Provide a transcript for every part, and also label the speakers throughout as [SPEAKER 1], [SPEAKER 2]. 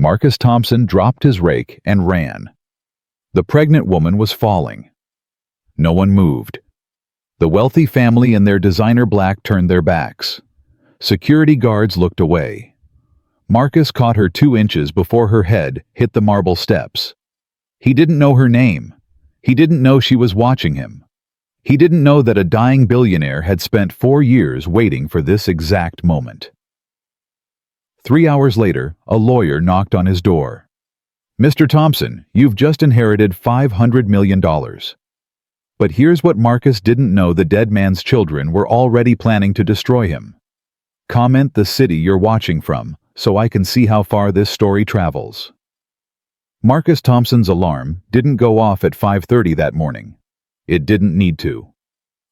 [SPEAKER 1] Marcus Thompson dropped his rake and ran. The pregnant woman was falling. No one moved. The wealthy family in their designer black turned their backs. Security guards looked away. Marcus caught her 2 inches before her head hit the marble steps. He didn't know her name. He didn't know she was watching him. He didn't know that a dying billionaire had spent 4 years waiting for this exact moment. 3 hours later, a lawyer knocked on his door. "Mr. Thompson, you've just inherited $500 million. But here's what Marcus didn't know: the dead man's children were already planning to destroy him. Comment the city you're watching from, so I can see how far this story travels." Marcus Thompson's alarm didn't go off at 5:30 that morning. It didn't need to.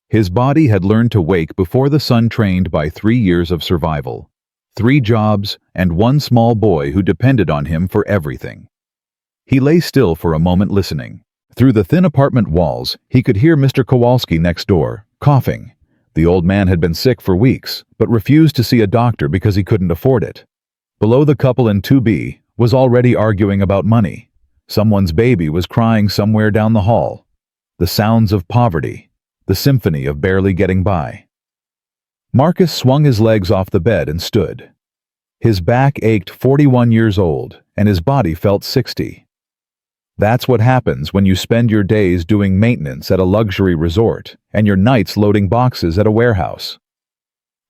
[SPEAKER 1] His body had learned to wake before the sun, trained by 3 years of survival, 3 jobs, and 1 small boy who depended on him for everything. He lay still for a moment, listening. Through the thin apartment walls, he could hear Mr. Kowalski next door, coughing. The old man had been sick for weeks, but refused to see a doctor because he couldn't afford it. Below, the couple in 2B was already arguing about money. Someone's baby was crying somewhere down the hall. The sounds of poverty, the symphony of barely getting by. Marcus swung his legs off the bed and stood. His back ached. 41 years old, and his body felt 60. That's what happens when you spend your days doing maintenance at a luxury resort and your nights loading boxes at a warehouse.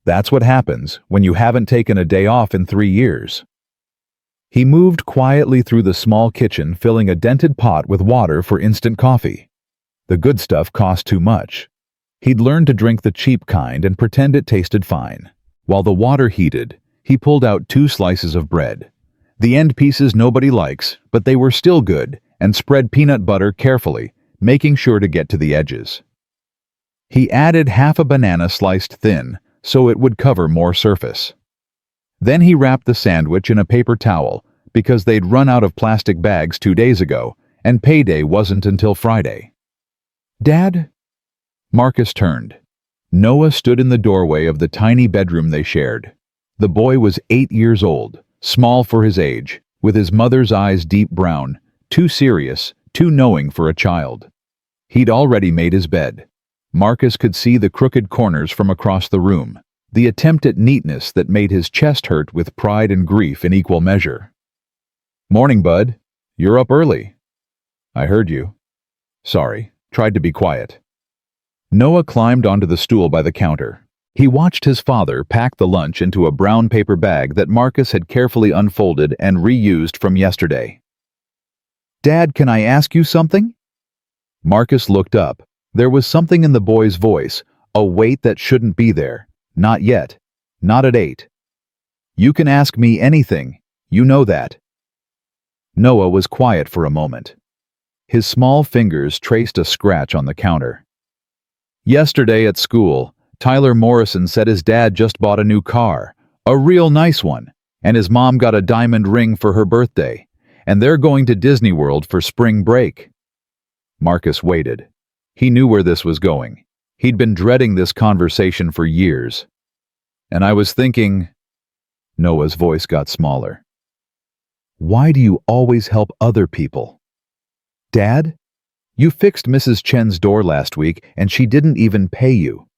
[SPEAKER 1] That's what happens when you haven't taken a day off in 3 years. He moved quietly through the small kitchen, filling a dented pot with water for instant coffee. The good stuff cost too much. He'd learned to drink the cheap kind and pretend it tasted fine. While the water heated, he pulled out 2 slices of bread. The end pieces nobody likes, but they were still good, and spread peanut butter carefully, making sure to get to the edges. He added half a banana sliced thin, so it would cover more surface. Then he wrapped the sandwich in a paper towel, because they'd run out of plastic bags 2 days ago, and payday wasn't until Friday. "Dad?" Marcus turned. Noah stood in the doorway of the tiny bedroom they shared. The boy was 8 years old, small for his age, with his mother's eyes deep brown, too serious, too knowing for a child. He'd already made his bed. Marcus could see the crooked corners from across the room, the attempt at neatness that made his chest hurt with pride and grief in equal measure. "Morning, bud. You're up early." "I heard you." "Sorry, tried to be quiet." Noah climbed onto the stool by the counter. He watched his father pack the lunch into a brown paper bag that Marcus had carefully unfolded and reused from yesterday. "Dad, can I ask you something?" Marcus looked up. There was something in the boy's voice, a weight that shouldn't be there. Not yet. Not at 8. "You can ask me anything. You know that." Noah was quiet for a moment. His small fingers traced a scratch on the counter. "Yesterday at school, Tyler Morrison said his dad just bought a new car, a real nice one, and his mom got a diamond ring for her birthday, and they're going to Disney World for spring break." Marcus waited. He knew where this was going. He'd been dreading this conversation for years. "And I was thinking..." Noah's voice got smaller. "Why do you always help other people? Dad, you fixed Mrs. Chen's door last week and she didn't even pay you.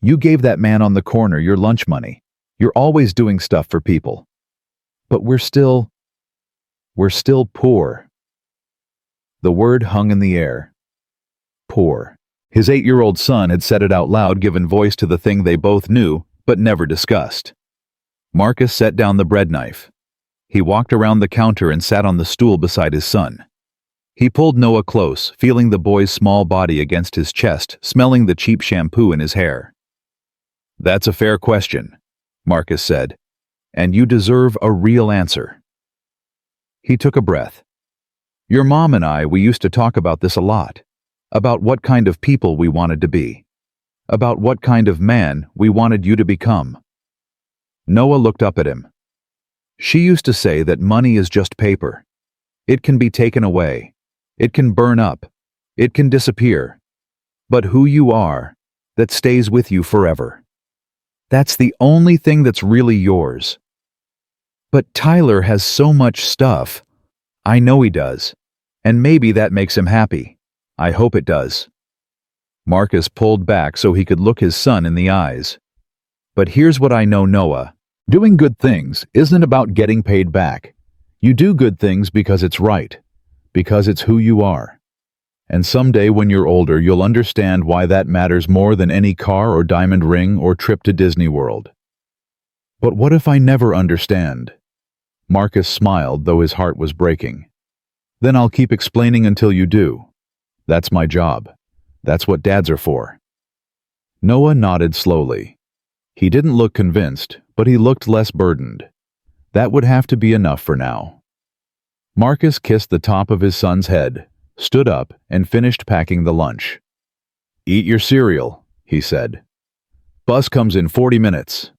[SPEAKER 1] You gave that man on the corner your lunch money. You're always doing stuff for people. But we're still poor." The word hung in the air. Poor. His 8-year-old son had said it out loud, given voice to the thing they both knew, but never discussed. Marcus set down the bread knife. He walked around the counter and sat on the stool beside his son. He pulled Noah close, feeling the boy's small body against his chest, smelling the cheap shampoo in his hair. "That's a fair question," Marcus said, "and you deserve a real answer." He took a breath. "Your mom and we used to talk about this a lot. About what kind of people we wanted to be. About what kind of man we wanted you to become." Noah looked up at him. "She used to say that money is just paper. It can be taken away. It can burn up. It can disappear. But who you are, that stays with you forever. That's the only thing that's really yours." But Tyler has so much stuff. I know he does. And maybe that makes him happy. I hope it does. Marcus pulled back so he could look his son in the eyes. But here's what I know, Noah. Doing good things isn't about getting paid back. You do good things because it's right, because it's who you are. And someday when you're older, you'll understand why that matters more than any car or diamond ring or trip to Disney World. But what if I never understand? Marcus smiled, though his heart was breaking. Then I'll keep explaining until you do. That's my job. That's what dads are for. Noah nodded slowly. He didn't look convinced, but he looked less burdened. That would have to be enough for now. Marcus kissed the top of his son's head, stood up, and finished packing the lunch. "Eat your cereal," he said. "Bus comes in 40 minutes.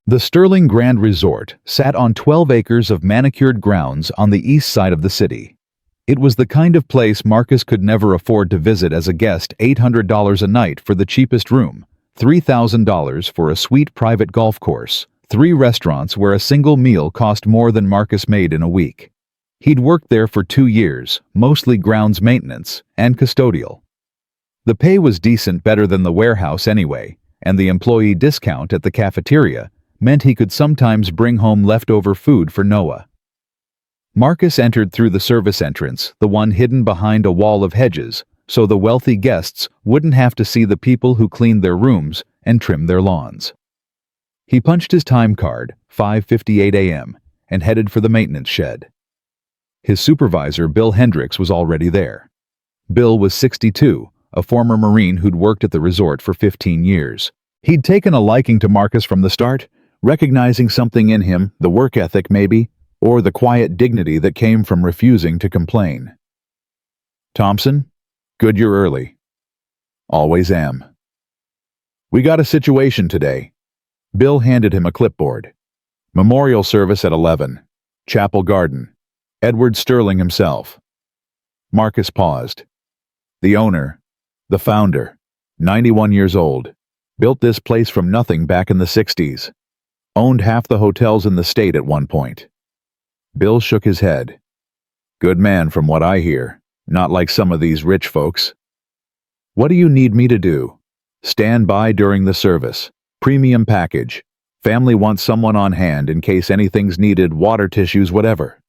[SPEAKER 1] The Sterling Grand Resort sat on 12 acres of manicured grounds on the east side of the city. It was the kind of place Marcus could never afford to visit as a guest. $800 a night for the cheapest room, $3,000 for a sweet private golf course, 3 restaurants where a single meal cost more than Marcus made in a week. He'd worked there for 2 years, mostly grounds maintenance and custodial. The pay was decent, better than the warehouse anyway, and the employee discount at the cafeteria meant he could sometimes bring home leftover food for Noah. Marcus entered through the service entrance, the one hidden behind a wall of hedges, so the wealthy guests wouldn't have to see the people who cleaned their rooms and trimmed their lawns. He punched his time card, 5:58 a.m., and headed for the maintenance shed. His supervisor, Bill Hendricks, was already there. Bill was 62, a former Marine who'd worked at the resort for 15 years. He'd taken a liking to Marcus from the start, recognizing something in him, the work ethic maybe, or the quiet dignity that came from refusing to complain. "Thompson, good you're early." "Always am." "We got a situation today." Bill handed him a clipboard. "Memorial service at 11. Chapel Garden. Edward Sterling himself." Marcus paused. "The owner, the founder, 91 years old, built this place from nothing back in the 60s. Owned half the hotels in the state at one point." Bill shook his head. "Good man from what I hear, not like some of these rich folks." "What do you need me to do?" "Stand by during the service. Premium package. Family wants someone on hand in case anything's needed, water, tissues, whatever.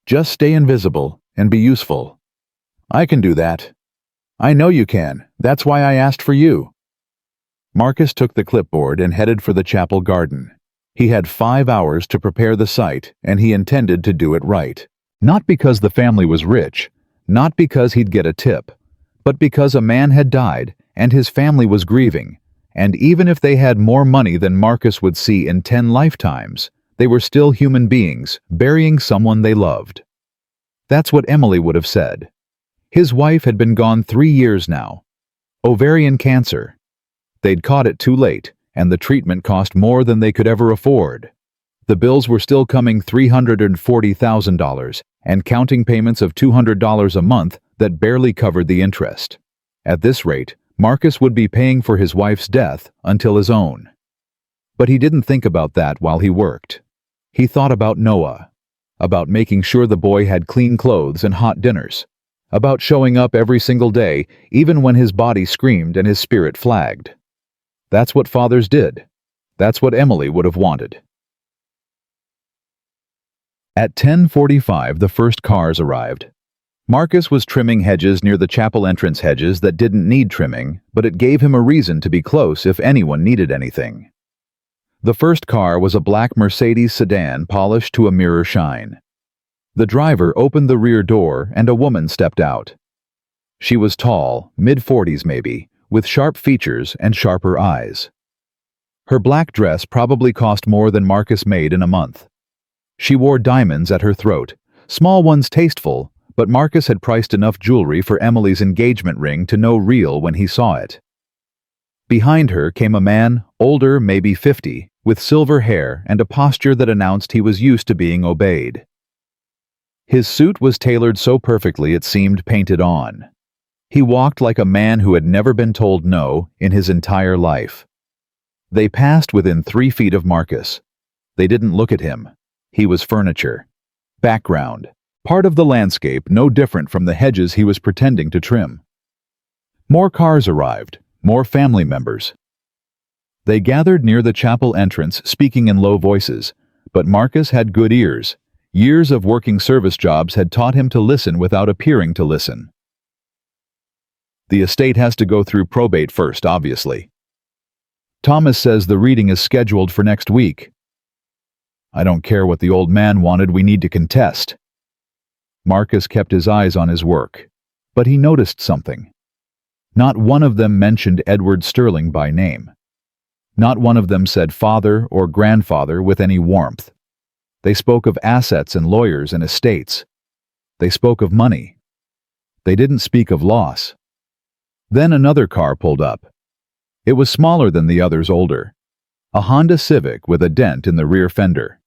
[SPEAKER 1] Just stay invisible and be useful." "I can do that." "I know you can. That's why I asked for you." Marcus took the clipboard and headed for the chapel garden. He had 5 hours to prepare the site, and he intended to do it right. Not because the family was rich, not because he'd get a tip, but because a man had died and his family was grieving, and even if they had more money than Marcus would see in 10 lifetimes, they were still human beings burying someone they loved. That's what Emily would have said. His wife had been gone 3 years now. Ovarian cancer. They'd caught it too late, and the treatment cost more than they could ever afford. The bills were still coming, $340,000, and counting payments of $200 a month that barely covered the interest. At this rate, Marcus would be paying for his wife's death until his own. But he didn't think about that while he worked. He thought about Noah, about making sure the boy had clean clothes and hot dinners, about showing up every single day, even when his body screamed and his spirit flagged. That's what fathers did. That's what Emily would have wanted. At 10:45, the first cars arrived. Marcus was trimming hedges near the chapel entrance, hedges that didn't need trimming, but it gave him a reason to be close if anyone needed anything. The first car was a black Mercedes sedan, polished to a mirror shine. The driver opened the rear door and a woman stepped out. She was tall, mid-40s maybe, with sharp features and sharper eyes. Her black dress probably cost more than Marcus made in a month. She wore diamonds at her throat, small ones tasteful, but Marcus had priced enough jewelry for Emily's engagement ring to know real when he saw it. Behind her came a man, older, maybe 50, with silver hair and a posture that announced he was used to being obeyed. His suit was tailored so perfectly it seemed painted on. He walked like a man who had never been told no in his entire life. They passed within 3 feet of Marcus. They didn't look at him. He was furniture. Background. Part of the landscape no different from the hedges he was pretending to trim. More cars arrived, more family members. They gathered near the chapel entrance, speaking in low voices, but Marcus had good ears. Years of working service jobs had taught him to listen without appearing to listen. The estate has to go through probate first, obviously. Thomas says the reading is scheduled for next week. I don't care what the old man wanted, we need to contest. Marcus kept his eyes on his work, but he noticed something. Not one of them mentioned Edward Sterling by name. Not one of them said father or grandfather with any warmth. They spoke of assets and lawyers and estates. They spoke of money. They didn't speak of loss. Then another car pulled up. It was smaller than the others, older. A Honda Civic with a dent in the rear fender.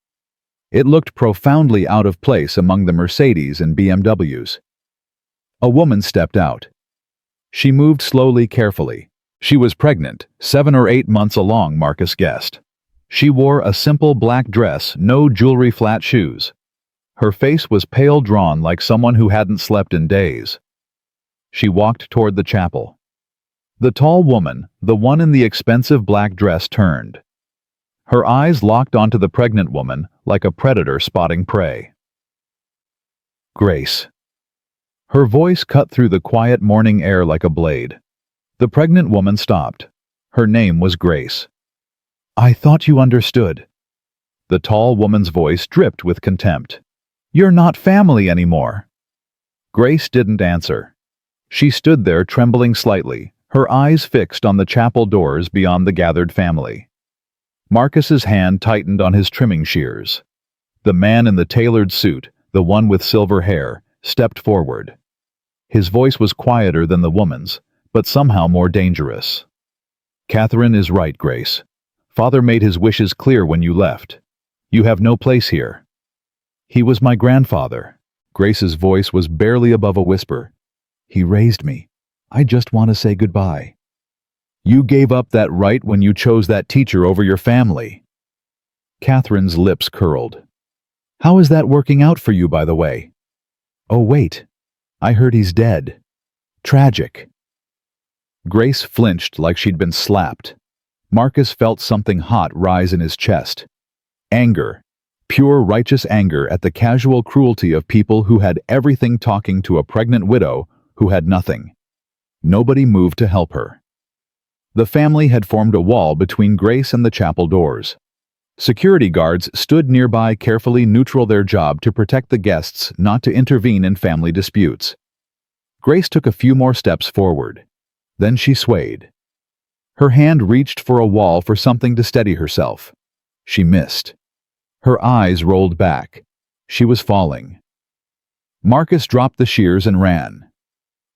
[SPEAKER 1] It looked profoundly out of place among the Mercedes and BMWs. A woman stepped out. She moved slowly, carefully. She was pregnant, 7 or 8 months along, Marcus guessed. She wore a simple black dress, no jewelry, flat shoes. Her face was pale, drawn like someone who hadn't slept in days. She walked toward the chapel. The tall woman, the one in the expensive black dress, turned. Her eyes locked onto the pregnant woman like a predator spotting prey. Grace. Her voice cut through the quiet morning air like a blade. The pregnant woman stopped. Her name was Grace. I thought you understood. The tall woman's voice dripped with contempt. You're not family anymore. Grace didn't answer. She stood there trembling slightly, her eyes fixed on the chapel doors beyond the gathered family. Marcus's hand tightened on his trimming shears. The man in the tailored suit, the one with silver hair, stepped forward. His voice was quieter than the woman's, but somehow more dangerous. Catherine is right, Grace. Father made his wishes clear when you left. You have no place here. He was my grandfather. Grace's voice was barely above a whisper. He raised me. I just want to say goodbye. You gave up that right when you chose that teacher over your family. Catherine's lips curled. How is that working out for you, by the way? Oh, wait. I heard he's dead. Tragic. Grace flinched like she'd been slapped. Marcus felt something hot rise in his chest. Anger. Pure righteous anger at the casual cruelty of people who had everything, talking to a pregnant widow who had nothing. Nobody moved to help her. The family had formed a wall between Grace and the chapel doors. Security guards stood nearby, carefully neutral, their job to protect the guests, not to intervene in family disputes. Grace took a few more steps forward. Then she swayed. Her hand reached for a wall for something to steady herself. She missed. Her eyes rolled back. She was falling. Marcus dropped the shears and ran.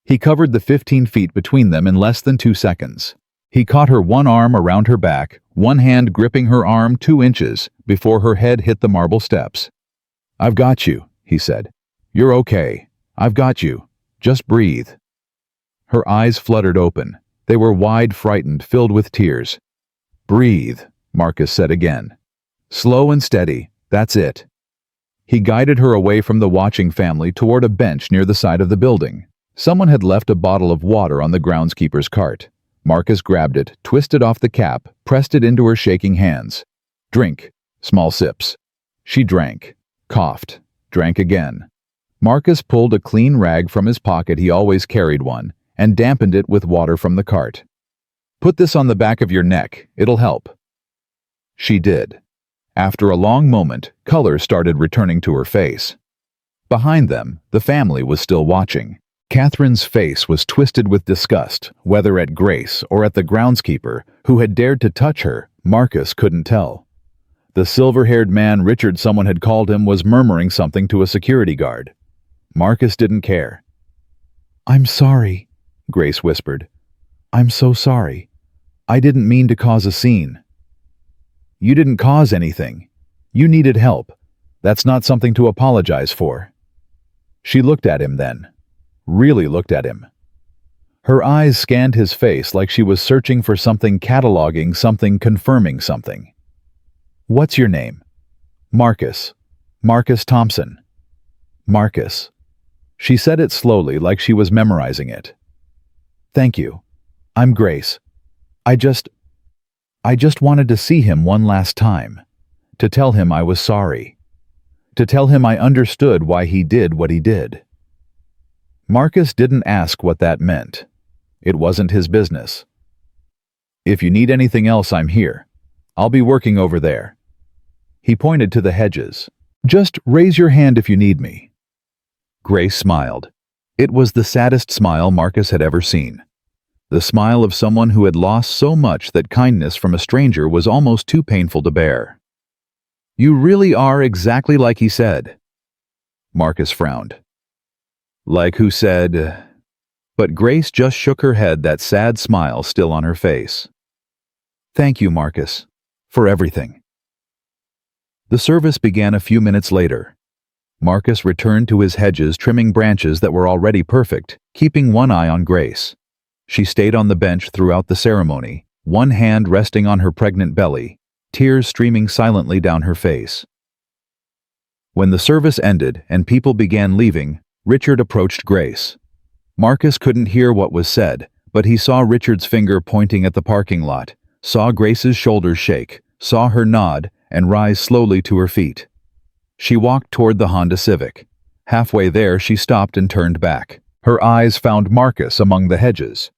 [SPEAKER 1] He covered the 15 feet between them in less than 2 seconds. He caught her, one arm around her back, one hand gripping her arm 2 inches before her head hit the marble steps. I've got you, he said. You're okay. I've got you. Just breathe. Her eyes fluttered open. They were wide, frightened, filled with tears. Breathe, Marcus said again. Slow and steady, that's it. He guided her away from the watching family toward a bench near the side of the building. Someone had left a bottle of water on the groundskeeper's cart. Marcus grabbed it, twisted off the cap, pressed it into her shaking hands. Drink. Small sips. She drank, coughed, drank again. Marcus pulled a clean rag from his pocket, he always carried one, and dampened it with water from the cart. Put this on the back of your neck, it'll help. She did. After a long moment, color started returning to her face. Behind them, the family was still watching. Catherine's face was twisted with disgust, whether at Grace or at the groundskeeper who had dared to touch her, Marcus couldn't tell. The silver-haired man Richard, someone had called him, was murmuring something to a security guard. Marcus didn't care. I'm sorry, Grace whispered. I'm so sorry. I didn't mean to cause a scene. You didn't cause anything. You needed help. That's not something to apologize for. She looked at him then. Really looked at him. Her eyes scanned his face like she was searching for something, cataloging something, confirming something. What's your name? Marcus. Marcus Thompson. Marcus. She said it slowly, like she was memorizing it. Thank you. I'm Grace. I just wanted to see him one last time. To tell him I was sorry. To tell him I understood why he did what he did. Marcus didn't ask what that meant. It wasn't his business. If you need anything else, I'm here. I'll be working over there. He pointed to the hedges. Just raise your hand if you need me. Grace smiled. It was the saddest smile Marcus had ever seen. The smile of someone who had lost so much that kindness from a stranger was almost too painful to bear. You really are exactly like he said. Marcus frowned. Like who said... But Grace just shook her head, that sad smile still on her face. Thank you, Marcus, for everything. The service began a few minutes later. Marcus returned to his hedges, trimming branches that were already perfect, keeping one eye on Grace. She stayed on the bench throughout the ceremony, one hand resting on her pregnant belly, tears streaming silently down her face. When the service ended and people began leaving, Richard approached Grace. Marcus couldn't hear what was said, but he saw Richard's finger pointing at the parking lot, saw Grace's shoulders shake, saw her nod and rise slowly to her feet. She walked toward the Honda Civic. Halfway there, she stopped and turned back. Her eyes found Marcus among the hedges.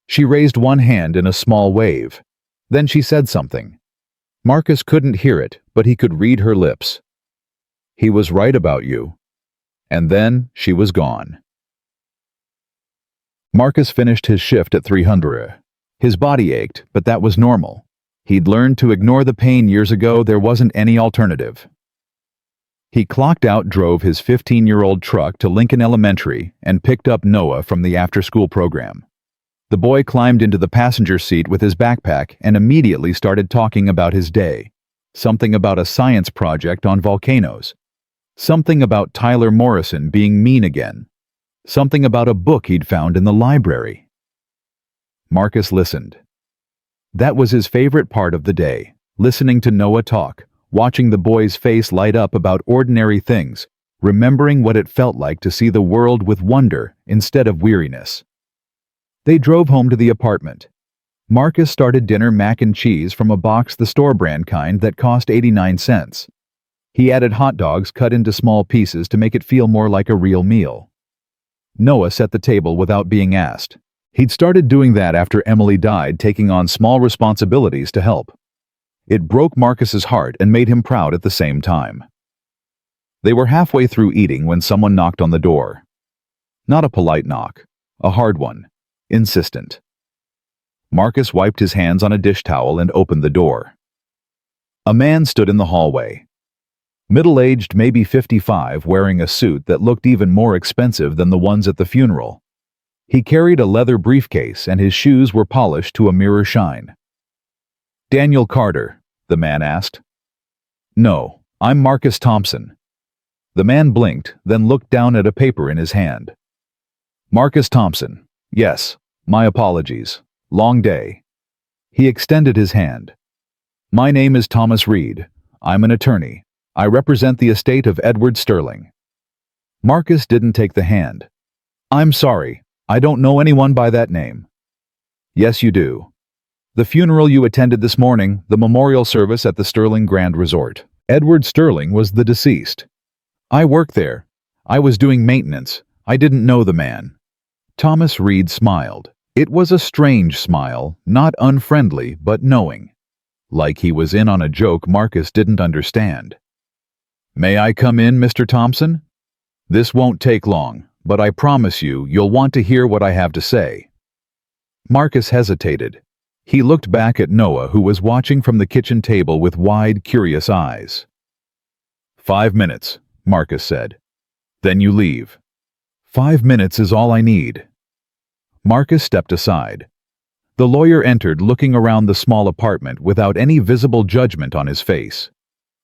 [SPEAKER 1] She raised one hand in a small wave. Then she said something. Marcus couldn't hear it, but he could read her lips. He was right about you. And then she was gone. Marcus finished his shift at 300. His body ached, but that was normal. He'd learned to ignore the pain years ago. There wasn't any alternative. He clocked out, drove his 15-year-old truck to Lincoln Elementary, and picked up Noah from the after-school program. The boy climbed into the passenger seat with his backpack and immediately started talking about his day. Something about a science project on volcanoes. Something about Tyler Morrison being mean again. Something about a book he'd found in the library. Marcus listened. That was his favorite part of the day, listening to Noah talk, watching the boy's face light up about ordinary things, remembering what it felt like to see the world with wonder instead of weariness. They drove home to the apartment. Marcus started dinner mac and cheese from a box, the store brand kind that cost 89 cents. He added hot dogs cut into small pieces to make it feel more like a real meal. Noah set the table without being asked. He'd started doing that after Emily died, taking on small responsibilities to help. It broke Marcus's heart and made him proud at the same time. They were halfway through eating when someone knocked on the door. Not a polite knock, a hard one, insistent. Marcus wiped his hands on a dish towel and opened the door. A man stood in the hallway. Middle-aged, maybe 55, wearing a suit that looked even more expensive than the ones at the funeral. He carried a leather briefcase and his shoes were polished to a mirror shine. Daniel Carter, the man asked. No, I'm Marcus Thompson. The man blinked, then looked down at a paper in his hand. Marcus Thompson. Yes, my apologies. Long day. He extended his hand. My name is Thomas Reed. I'm an attorney. I represent the estate of Edward Sterling. Marcus didn't take the hand. I'm sorry, I don't know anyone by that name. Yes, you do. The funeral you attended this morning, the memorial service at the Sterling Grand Resort. Edward Sterling was the deceased. I worked there. I was doing maintenance. I didn't know the man. Thomas Reed smiled. It was a strange smile, not unfriendly, but knowing. Like he was in on a joke Marcus didn't understand. May I come in, Mr. Thompson? This won't take long, but I promise you'll want to hear what I have to say. Marcus hesitated. He looked back at Noah, who was watching from the kitchen table with wide, curious eyes. 5 minutes, Marcus said. Then you leave. 5 minutes is all I need. Marcus stepped aside. The lawyer entered, looking around the small apartment without any visible judgment on his face.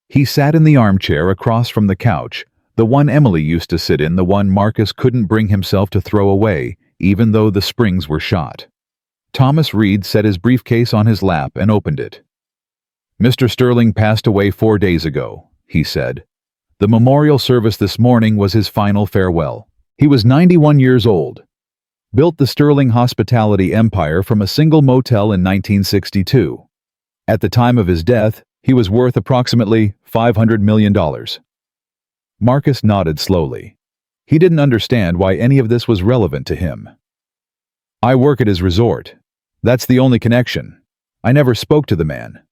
[SPEAKER 1] He sat in the armchair across from the couch, the one Emily used to sit in, the one Marcus couldn't bring himself to throw away, even though the springs were shot. Thomas Reed set his briefcase on his lap and opened it. Mr. Sterling passed away 4 days ago. he said. The memorial service this morning was his final farewell. He was 91 years old. Built the sterling hospitality empire from a single motel in 1962. At the time of his death, he was worth approximately $500 million. Marcus nodded slowly. He didn't understand why any of this was relevant to him. I work at his resort. That's the only connection. I never spoke to the man.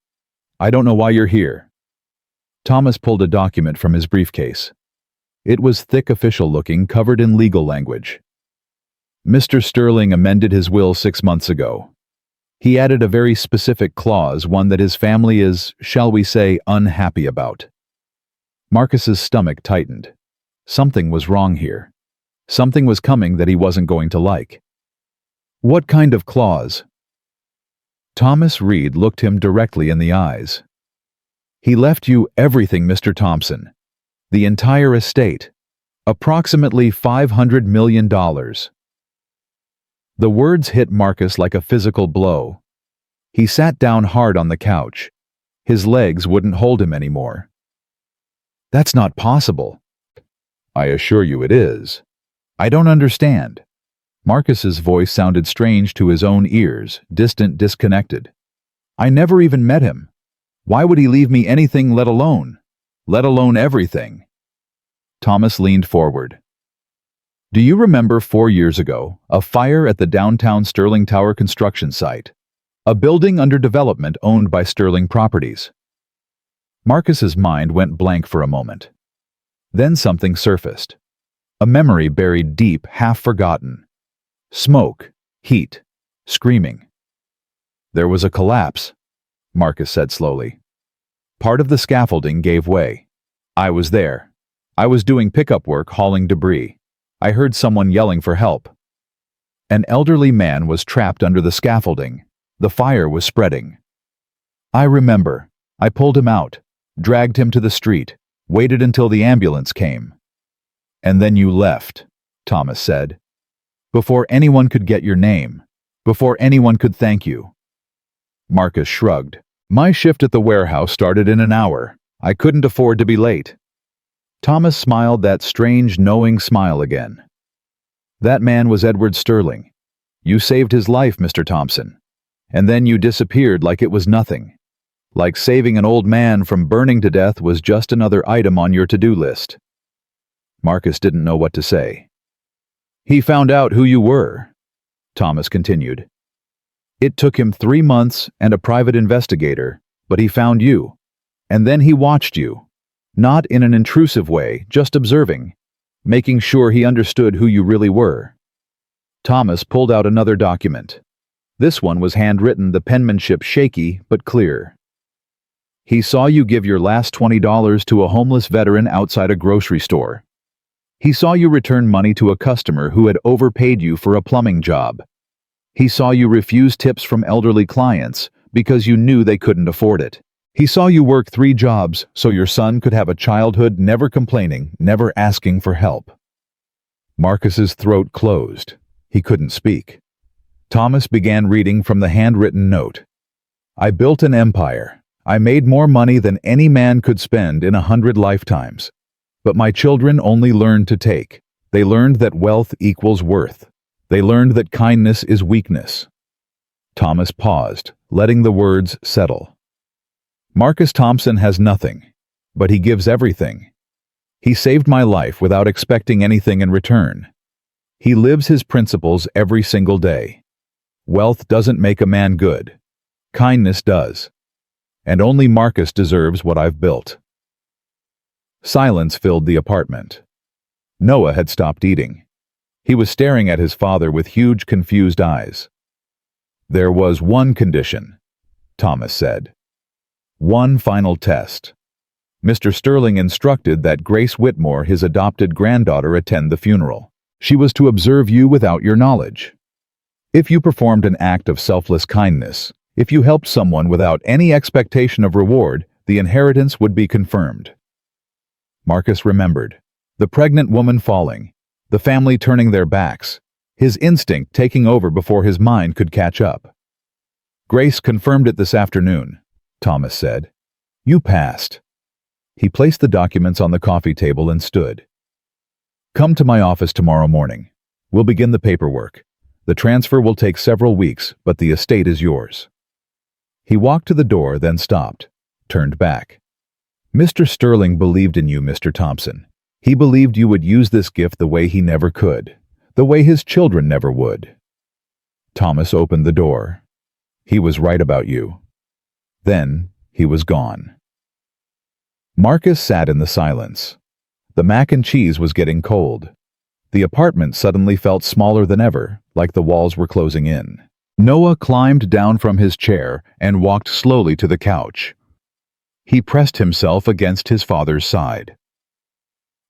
[SPEAKER 1] I don't know why you're here. Thomas pulled a document from his briefcase. It was thick official-looking, covered in legal language. Mr. Sterling amended his will 6 months ago. He added a very specific clause, one that his family is, shall we say, unhappy about. Marcus's stomach tightened. Something was wrong here. Something was coming that he wasn't going to like. What kind of clause? Thomas Reed looked him directly in the eyes. He left you everything, Mr. Thompson. The entire estate. Approximately $500 million. The words hit Marcus like a physical blow. He sat down hard on the couch. His legs wouldn't hold him anymore. That's not possible. I assure you it is. I don't understand. Marcus's voice sounded strange to his own ears, distant, disconnected. I never even met him. Why would he leave me anything let alone everything? Thomas leaned forward. Do you remember 4 years ago, a fire at the downtown Sterling Tower construction site? A building under development owned by Sterling Properties. Marcus's mind went blank for a moment. Then something surfaced. A memory buried deep, half forgotten. Smoke, heat, screaming. There was a collapse, Marcus said slowly. Part of the scaffolding gave way. I was there. I was doing pickup work hauling debris. I heard someone yelling for help. An elderly man was trapped under the scaffolding. The fire was spreading. I remember. I pulled him out, dragged him to the street, waited until the ambulance came. And then you left, Thomas said. Before anyone could get your name. Before anyone could thank you. Marcus shrugged. My shift at the warehouse started in an hour. I couldn't afford to be late. Thomas smiled that strange, knowing smile again. That man was Edward Sterling. You saved his life, Mr. Thompson. And then you disappeared like it was nothing. Like saving an old man from burning to death was just another item on your to-do list. Marcus didn't know what to say. He found out who you were, Thomas continued. It took him 3 months and a private investigator, but he found you. And then he watched you. Not in an intrusive way, just observing, making sure he understood who you really were. Thomas pulled out another document. This one was handwritten, the penmanship shaky but clear. He saw you give your last $20 to a homeless veteran outside a grocery store. He saw you return money to a customer who had overpaid you for a plumbing job. He saw you refuse tips from elderly clients because you knew they couldn't afford it. He saw you work 3 jobs so your son could have a childhood never complaining, never asking for help. Marcus's throat closed. He couldn't speak. Thomas began reading from the handwritten note. I built an empire. I made more money than any man could spend in 100 lifetimes. But my children only learned to take. They learned that wealth equals worth. They learned that kindness is weakness. Thomas paused, letting the words settle. Marcus Thompson has nothing, but he gives everything. He saved my life without expecting anything in return. He lives his principles every single day. Wealth doesn't make a man good. Kindness does. And only Marcus deserves what I've built. Silence filled the apartment. Noah had stopped eating. He was staring at his father with huge, confused eyes. There was one condition, Thomas said. One final test. Mr. Sterling instructed that Grace Whitmore, his adopted granddaughter, attend the funeral. She was to observe you without your knowledge. If you performed an act of selfless kindness, if you helped someone without any expectation of reward, the inheritance would be confirmed. Marcus remembered. The pregnant woman falling, the family turning their backs, his instinct taking over before his mind could catch up. Grace confirmed it this afternoon, Thomas said. You passed. He placed the documents on the coffee table and stood. "Come to my office tomorrow morning. We'll begin the paperwork. The transfer will take several weeks, but the estate is yours." He walked to the door, then stopped, turned back. "Mr. Sterling believed in you, Mr. Thompson. He believed you would use this gift the way he never could, the way his children never would." Thomas opened the door. "He was right about you." Then he was gone. Marcus sat in the silence. The mac and cheese was getting cold. The apartment suddenly felt smaller than ever, like the walls were closing in. Noah climbed down from his chair and walked slowly to the couch. He pressed himself against his father's side.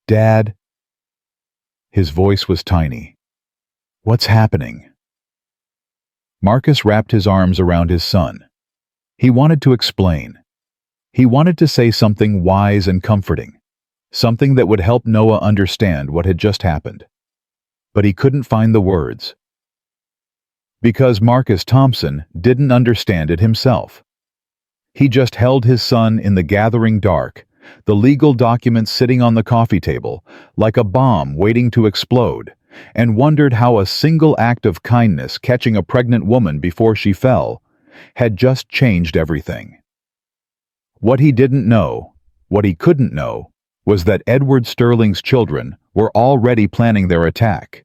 [SPEAKER 1] "Dad." His voice was tiny. "What's happening?" Marcus wrapped his arms around his son. He wanted to explain. He wanted to say something wise and comforting, something that would help Noah understand what had just happened. But he couldn't find the words. Because Marcus Thompson didn't understand it himself. He just held his son in the gathering dark, the legal documents sitting on the coffee table, like a bomb waiting to explode, and wondered how a single act of kindness, catching a pregnant woman before she fell, had just changed everything. What he didn't know, what he couldn't know, was that Edward Sterling's children were already planning their attack,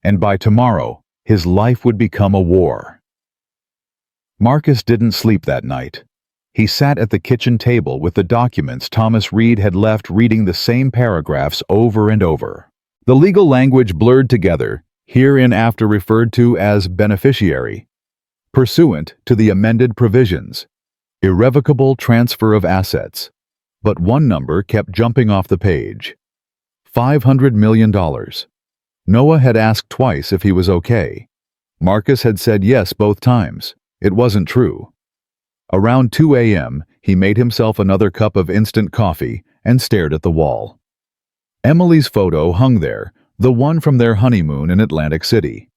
[SPEAKER 1] and by tomorrow, his life would become a war. Marcus didn't sleep that night. He sat at the kitchen table with the documents Thomas Reed had left, reading the same paragraphs over and over. The legal language blurred together, hereinafter referred to as beneficiary, pursuant to the amended provisions, irrevocable transfer of assets. But one number kept jumping off the page. $500 million. Noah had asked twice if he was okay. Marcus had said yes both times. It wasn't true. Around 2 a.m., he made himself another cup of instant coffee and stared at the wall. Emily's photo hung there, the one from their honeymoon in Atlantic City.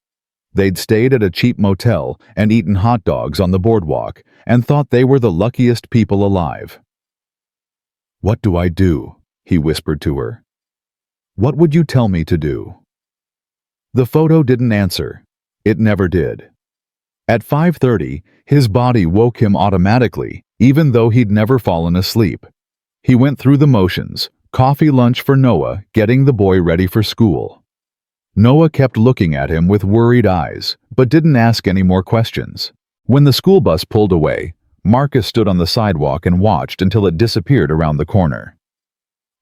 [SPEAKER 1] They'd stayed at a cheap motel and eaten hot dogs on the boardwalk and thought they were the luckiest people alive. "What do I do?" he whispered to her. "What would you tell me to do?" The photo didn't answer. It never did. At 5:30, his body woke him automatically, even though he'd never fallen asleep. He went through the motions, coffee lunch for Noah, getting the boy ready for school. Noah kept looking at him with worried eyes, but didn't ask any more questions. When the school bus pulled away, Marcus stood on the sidewalk and watched until it disappeared around the corner.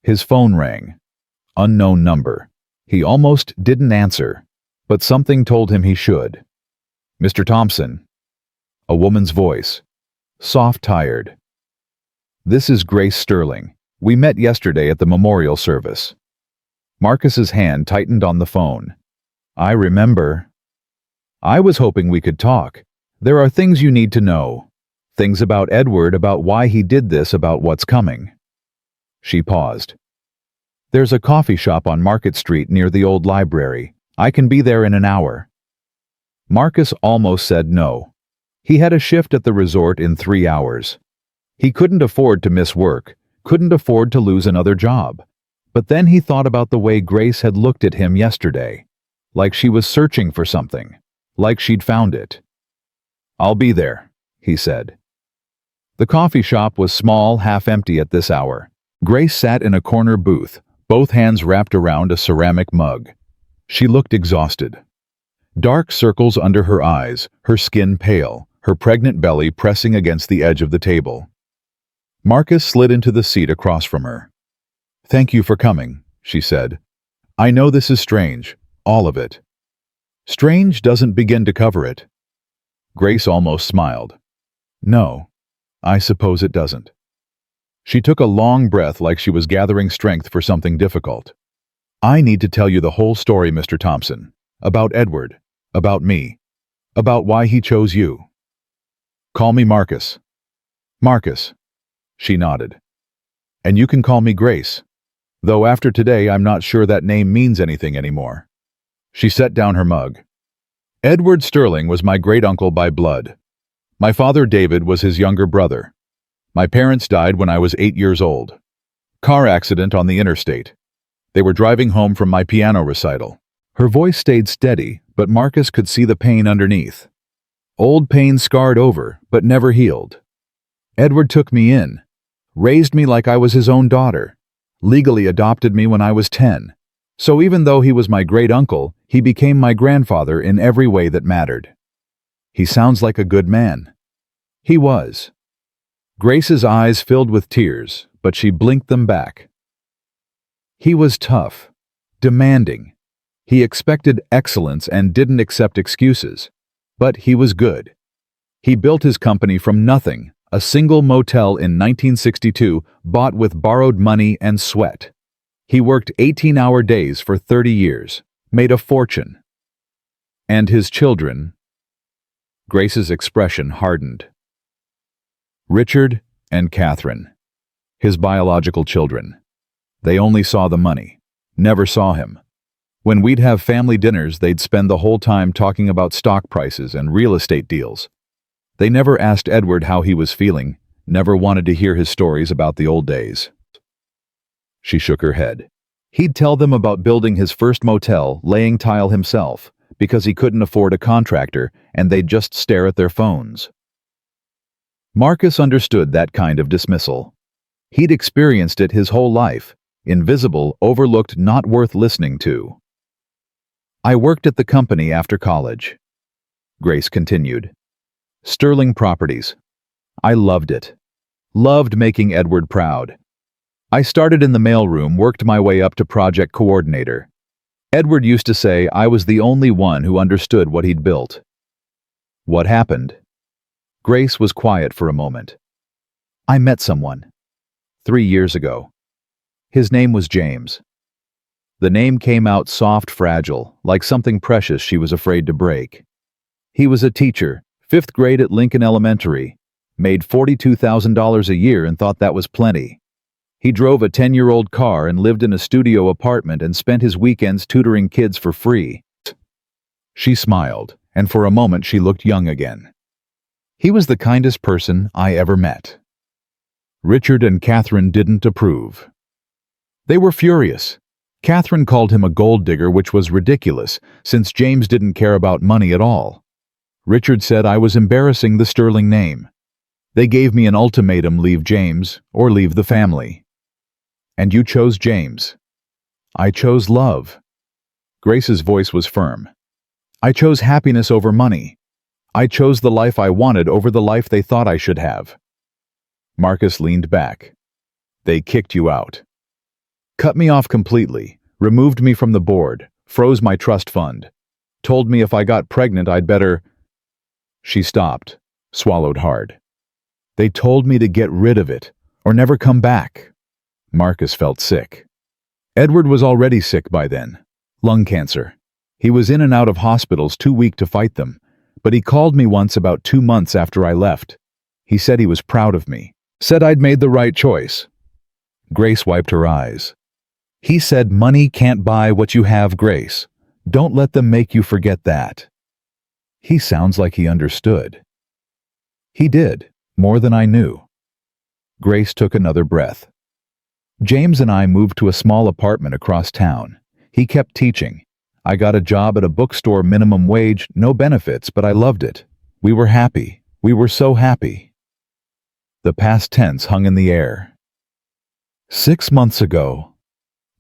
[SPEAKER 1] His phone rang. Unknown number. He almost didn't answer, but something told him he should. "Mr. Thompson." A woman's voice. Soft, tired. "This is Grace Sterling. We met yesterday at the memorial service." Marcus's hand tightened on the phone. "I remember." "I was hoping we could talk. There are things you need to know. Things about Edward, about why he did this, about what's coming." She paused. "There's a coffee shop on Market Street near the old library. I can be there in an hour." Marcus almost said no. He had a shift at the resort in 3 hours. He couldn't afford to miss work, couldn't afford to lose another job. But then he thought about the way Grace had looked at him yesterday, like she was searching for something, like she'd found it. "I'll be there," he said. The coffee shop was small, half empty at this hour. Grace sat in a corner booth, both hands wrapped around a ceramic mug. She looked exhausted. Dark circles under her eyes, her skin pale, her pregnant belly pressing against the edge of the table. Marcus slid into the seat across from her. "Thank you for coming," she said. "I know this is strange, all of it." "Strange doesn't begin to cover it." Grace almost smiled. "No, I suppose it doesn't." She took a long breath like she was gathering strength for something difficult. "I need to tell you the whole story, Mr. Thompson. About Edward, about me, about why he chose you." "Call me Marcus." "Marcus." She nodded. "And you can call me Grace. Though after today I'm not sure that name means anything anymore." She set down her mug. "Edward Sterling was my great-uncle by blood. My father David was his younger brother. My parents died when I was 8 years old. Car accident on the interstate. They were driving home from my piano recital. Her voice stayed steady, but Marcus could see the pain underneath. Old pain scarred over, but never healed. Edward took me in, raised me like I was his own daughter, legally adopted me when I was 10. So even though he was my great-uncle, he became my grandfather in every way that mattered. He sounds like a good man. He was. Grace's eyes filled with tears, but she blinked them back. He was tough, demanding. He expected excellence and didn't accept excuses. But he was good. He built his company from nothing, a single motel in 1962 bought with borrowed money and sweat. He worked 18-hour days for 30 years, made a fortune. And his children. Grace's expression hardened. Richard and Catherine, his biological children. They only saw the money, never saw him. When we'd have family dinners, they'd spend the whole time talking about stock prices and real estate deals. They never asked Edward how he was feeling, never wanted to hear his stories about the old days. She shook her head. He'd tell them about building his first motel, laying tile himself, because he couldn't afford a contractor, and they'd just stare at their phones. Marcus understood that kind of dismissal. He'd experienced it his whole life, invisible, overlooked, not worth listening to. I worked at the company after college. Grace continued. Sterling Properties. I loved it. Loved making Edward proud. I started in the mailroom, worked my way up to project coordinator. Edward used to say I was the only one who understood what he'd built. What happened? Grace was quiet for a moment. I met someone. 3 years ago. His name was James. The name came out soft, fragile, like something precious she was afraid to break. He was a teacher, 5th grade at Lincoln Elementary, made $42,000 a year and thought that was plenty. He drove a 10-year-old car and lived in a studio apartment and spent his weekends tutoring kids for free. She smiled, and for a moment she looked young again. He was the kindest person I ever met. Richard and Catherine didn't approve. They were furious. Catherine called him a gold digger, which was ridiculous, since James didn't care about money at all. Richard said I was embarrassing the Sterling name. They gave me an ultimatum: leave James or leave the family. And you chose James. I chose love. Grace's voice was firm. I chose happiness over money. I chose the life I wanted over the life they thought I should have. Marcus leaned back. They kicked you out. Cut me off completely, removed me from the board, froze my trust fund, told me if I got pregnant I'd better... She stopped, swallowed hard. They told me to get rid of it, or never come back. Marcus felt sick. Edward was already sick by then. Lung cancer. He was in and out of hospitals, too weak to fight them, but he called me once about 2 months after I left. He said he was proud of me, said I'd made the right choice. Grace wiped her eyes. He said money can't buy what you have, Grace. Don't let them make you forget that. He sounds like he understood. He did, more than I knew. Grace took another breath. James and I moved to a small apartment across town. He kept teaching. I got a job at a bookstore, minimum wage, no benefits, but I loved it. We were happy. We were so happy. The past tense hung in the air. 6 months ago,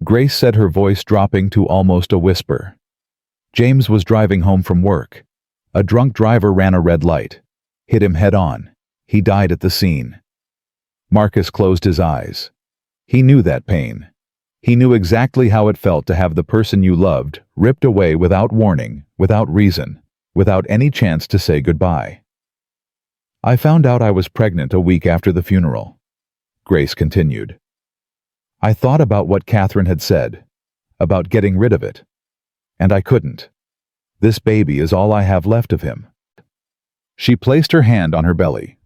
[SPEAKER 1] Grace said, her voice dropping to almost a whisper. James was driving home from work. A drunk driver ran a red light, hit him head on. He died at the scene. Marcus closed his eyes. He knew that pain. He knew exactly how it felt to have the person you loved ripped away without warning, without reason, without any chance to say goodbye. I found out I was pregnant a week after the funeral. Grace continued. I thought about what Catherine had said, about getting rid of it. And I couldn't. This baby is all I have left of him. She placed her hand on her belly.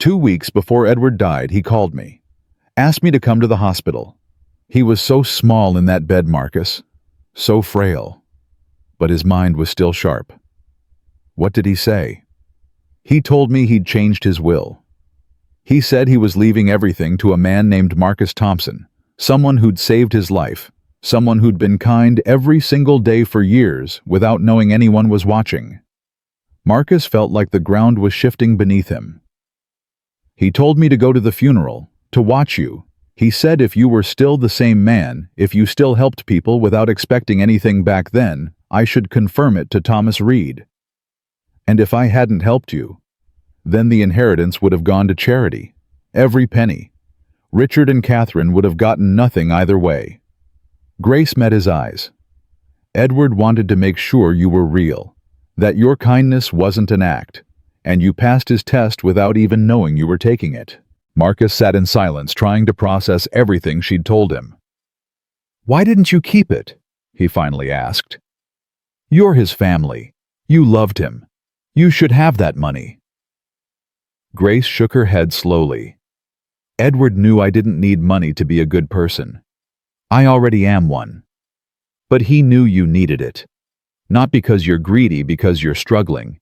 [SPEAKER 1] 2 weeks before Edward died, he called me, asked me to come to the hospital. He was so small in that bed, Marcus, so frail, but his mind was still sharp. What did he say? He told me he'd changed his will. He said he was leaving everything to a man named Marcus Thompson, someone who'd saved his life, someone who'd been kind every single day for years without knowing anyone was watching. Marcus felt like the ground was shifting beneath him. He told me to go to the funeral, to watch you. He said if you were still the same man, if you still helped people without expecting anything back then, I should confirm it to Thomas Reed. And if I hadn't helped you, then the inheritance would have gone to charity. Every penny. Richard and Catherine would have gotten nothing either way. Grace met his eyes. Edward wanted to make sure you were real, that your kindness wasn't an act, and you passed his test without even knowing you were taking it. Marcus sat in silence, trying to process everything she'd told him. "Why didn't you keep it?" he finally asked. "You're his family. You loved him. You should have that money." Grace shook her head slowly. "Edward knew I didn't need money to be a good person. I already am one. But he knew you needed it. Not because you're greedy, because you're struggling.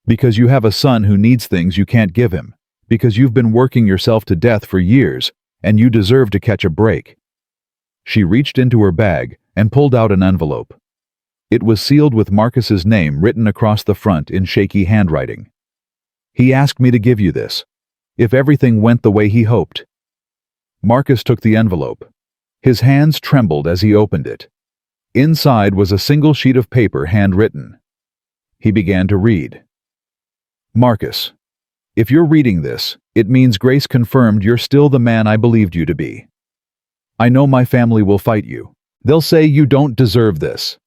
[SPEAKER 1] Because you have a son who needs things you can't give him. Because you've been working yourself to death for years, and you deserve to catch a break." She reached into her bag and pulled out an envelope. It was sealed with Marcus's name written across the front in shaky handwriting. "He asked me to give you this, if everything went the way he hoped." Marcus took the envelope. His hands trembled as he opened it. Inside was a single sheet of paper handwritten. He began to read. "Marcus, if you're reading this, it means Grace confirmed you're still the man I believed you to be. I know my family will fight you. They'll say you don't deserve this.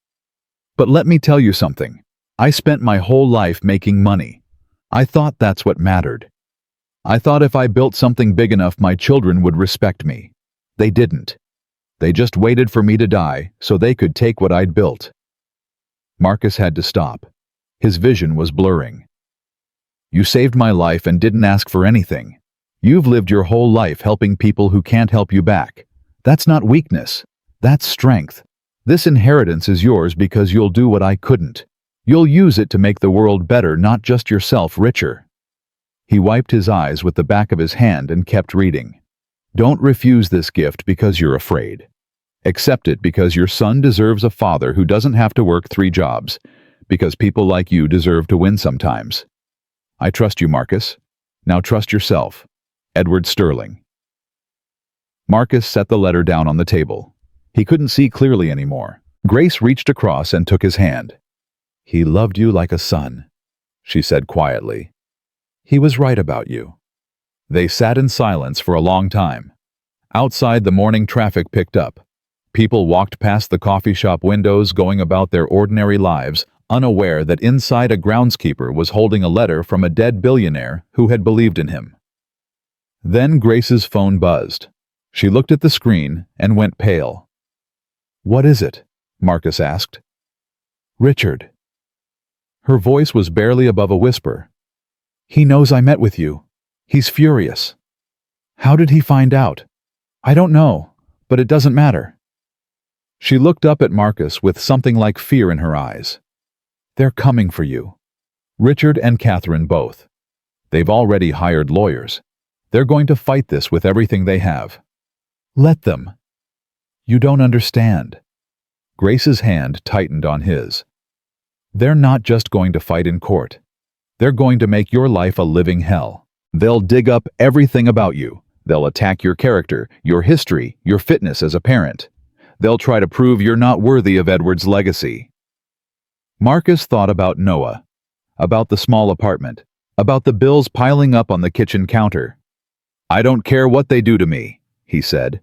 [SPEAKER 1] But let me tell you something. I spent my whole life making money. I thought that's what mattered. I thought if I built something big enough, my children would respect me. They didn't. They just waited for me to die so they could take what I'd built." Marcus had to stop. His vision was blurring. "You saved my life and didn't ask for anything. You've lived your whole life helping people who can't help you back. That's not weakness. That's strength. This inheritance is yours because you'll do what I couldn't. You'll use it to make the world better, not just yourself richer." He wiped his eyes with the back of his hand and kept reading. "Don't refuse this gift because you're afraid. Accept it because your son deserves a father who doesn't have to work 3 jobs, because people like you deserve to win sometimes. I trust you, Marcus. Now trust yourself. Edward Sterling." Marcus set the letter down on the table. He couldn't see clearly anymore. Grace reached across and took his hand. "He loved you like a son," she said quietly. "He was right about you." They sat in silence for a long time. Outside, the morning traffic picked up. People walked past the coffee shop windows, going about their ordinary lives, unaware that inside a groundskeeper was holding a letter from a dead billionaire who had believed in him. Then Grace's phone buzzed. She looked at the screen and went pale. "What is it?" Marcus asked. "Richard." Her voice was barely above a whisper. "He knows I met with you. He's furious." "How did he find out?" "I don't know, but it doesn't matter." She looked up at Marcus with something like fear in her eyes. "They're coming for you. Richard and Catherine both. They've already hired lawyers. They're going to fight this with everything they have. Let them." "You don't understand." Grace's hand tightened on his. "They're not just going to fight in court. They're going to make your life a living hell. They'll dig up everything about you. They'll attack your character, your history, your fitness as a parent. They'll try to prove you're not worthy of Edward's legacy." Marcus thought about Noah, about the small apartment, about the bills piling up on the kitchen counter. "I don't care what they do to me," he said,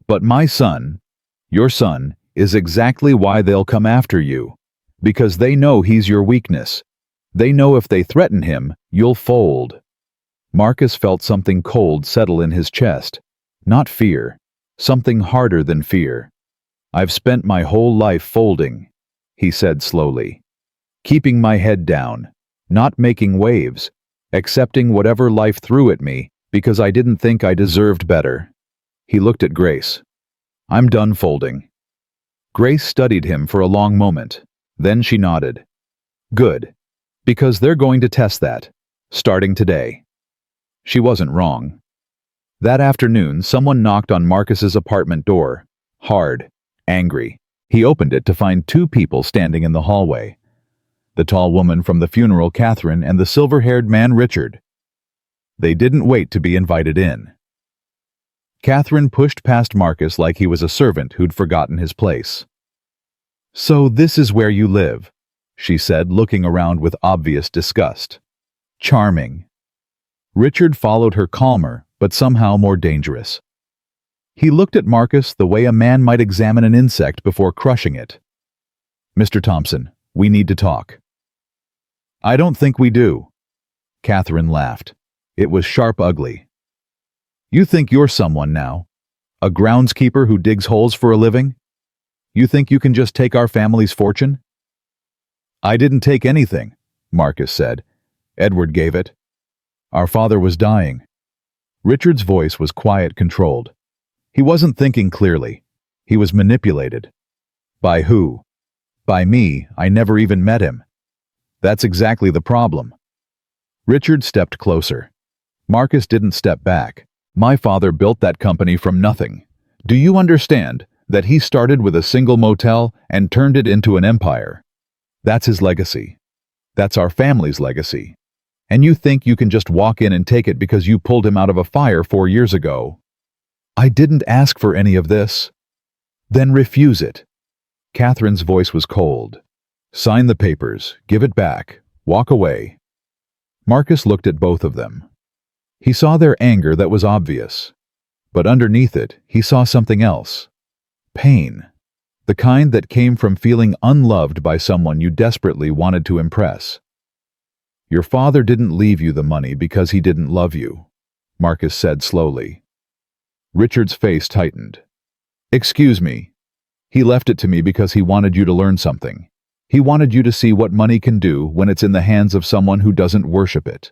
[SPEAKER 1] "but my son, your son, is exactly why they'll come after you. Because they know he's your weakness. They know if they threaten him, you'll fold." Marcus felt something cold settle in his chest. Not fear. Something harder than fear. "I've spent my whole life folding," he said slowly. "Keeping my head down. Not making waves. Accepting whatever life threw at me because I didn't think I deserved better." He looked at Grace. "I'm done folding." Grace studied him for a long moment. Then she nodded. "Good. Because they're going to test that. Starting today." She wasn't wrong. That afternoon, someone knocked on Marcus's apartment door. Hard, angry. He opened it to find two people standing in the hallway. The tall woman from the funeral, Catherine, and the silver-haired man, Richard. They didn't wait to be invited in. Catherine pushed past Marcus like he was a servant who'd forgotten his place. "So this is where you live," she said, looking around with obvious disgust. "Charming." Richard followed her, calmer, but somehow more dangerous. He looked at Marcus the way a man might examine an insect before crushing it. "Mr. Thompson, we need to talk." "I don't think we do." Catherine laughed. It was sharp ugly. "You think you're someone now? A groundskeeper who digs holes for a living? You think you can just take our family's fortune?" "I didn't take anything," Marcus said. "Edward gave it. Our father was dying." Richard's voice was quiet, controlled. He wasn't thinking clearly. He was manipulated. By who? By me. I never even met him. That's exactly the problem. Richard stepped closer. Marcus didn't step back. "My father built that company from nothing. Do you understand that he started with a single motel and turned it into an empire? That's his legacy. That's our family's legacy. And you think you can just walk in and take it because you pulled him out of a fire 4 years ago? I didn't ask for any of this." "Then refuse it." Catherine's voice was cold. "Sign the papers, give it back, walk away." Marcus looked at both of them. He saw their anger that was obvious. But underneath it, he saw something else. Pain. The kind that came from feeling unloved by someone you desperately wanted to impress. "Your father didn't leave you the money because he didn't love you," Marcus said slowly. Richard's face tightened. "Excuse me. He left it to me because he wanted you to learn something. He wanted you to see what money can do when it's in the hands of someone who doesn't worship it."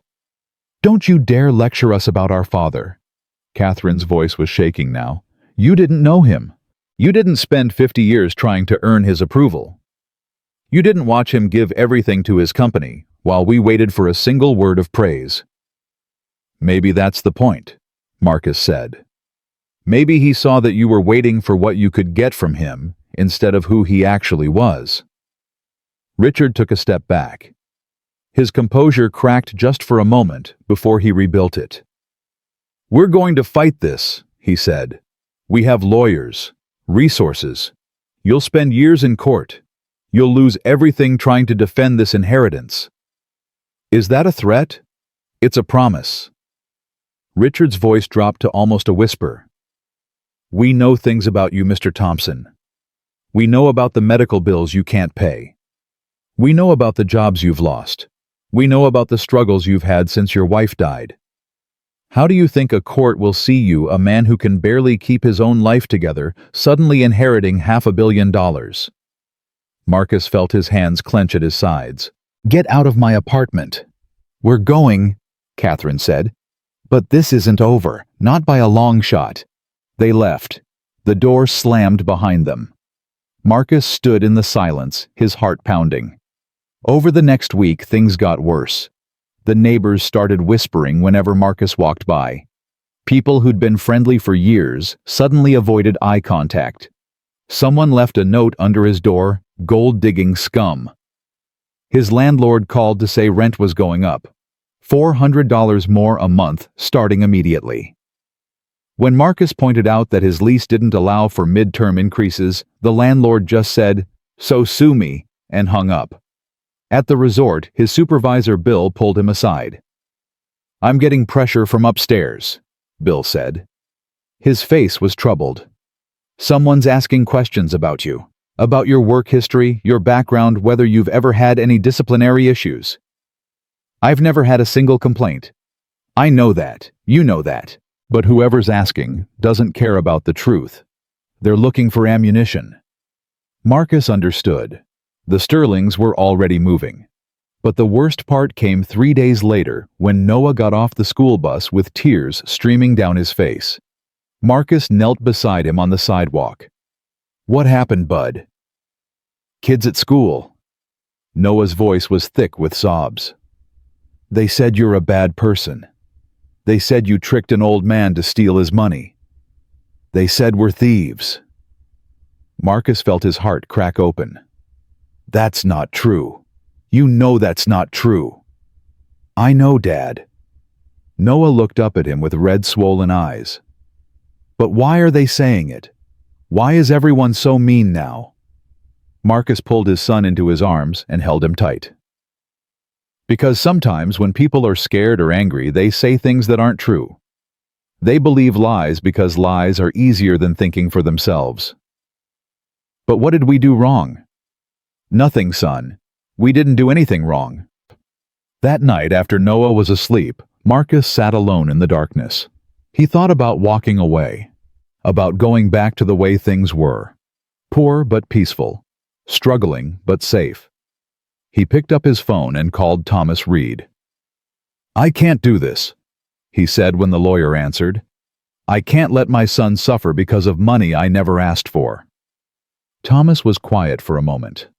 [SPEAKER 1] "Don't you dare lecture us about our father." Catherine's voice was shaking now. "You didn't know him. You didn't spend 50 years trying to earn his approval. You didn't watch him give everything to his company while we waited for a single word of praise." "Maybe that's the point," Marcus said. "Maybe he saw that you were waiting for what you could get from him instead of who he actually was." Richard took a step back. His composure cracked just for a moment before he rebuilt it. "We're going to fight this," he said. "We have lawyers, resources. You'll spend years in court. You'll lose everything trying to defend this inheritance." "Is that a threat?" "It's a promise." Richard's voice dropped to almost a whisper. "We know things about you, Mr. Thompson. We know about the medical bills you can't pay. We know about the jobs you've lost. We know about the struggles you've had since your wife died. How do you think a court will see you, a man who can barely keep his own life together, suddenly inheriting $500 million? Marcus felt his hands clench at his sides. "Get out of my apartment." "We're going," Catherine said. "But this isn't over, not by a long shot." They left. The door slammed behind them. Marcus stood in the silence, his heart pounding. Over the next week, things got worse. The neighbors started whispering whenever Marcus walked by. People who'd been friendly for years suddenly avoided eye contact. Someone left a note under his door, "Gold-digging scum." His landlord called to say rent was going up. $400 more a month, starting immediately. When Marcus pointed out that his lease didn't allow for mid-term increases, the landlord just said, "So sue me," and hung up. At the resort, his supervisor Bill pulled him aside. "I'm getting pressure from upstairs," Bill said. His face was troubled. "Someone's asking questions about you, about your work history, your background, whether you've ever had any disciplinary issues." "I've never had a single complaint." "I know that, you know that. But whoever's asking doesn't care about the truth. They're looking for ammunition." Marcus understood. The Sterlings were already moving. But the worst part came 3 days later when Noah got off the school bus with tears streaming down his face. Marcus knelt beside him on the sidewalk. "What happened, bud?" "Kids at school." Noah's voice was thick with sobs. "They said you're a bad person." They said you tricked an old man to steal his money. They said we're thieves." Marcus felt his heart crack open. "That's not true. You know that's not true." "I know, Dad." Noah looked up at him with red, swollen eyes. "But why are they saying it? Why is everyone so mean now?" Marcus pulled his son into his arms and held him tight. "Because sometimes when people are scared or angry, they say things that aren't true. They believe lies because lies are easier than thinking for themselves." "But what did we do wrong?" "Nothing, son. We didn't do anything wrong." That night, after Noah was asleep, Marcus sat alone in the darkness. He thought about walking away, about going back to the way things were, poor but peaceful, struggling but safe. He picked up his phone and called Thomas Reed. "I can't do this," he said when the lawyer answered. "I can't let my son suffer because of money I never asked for." Thomas was quiet for a moment.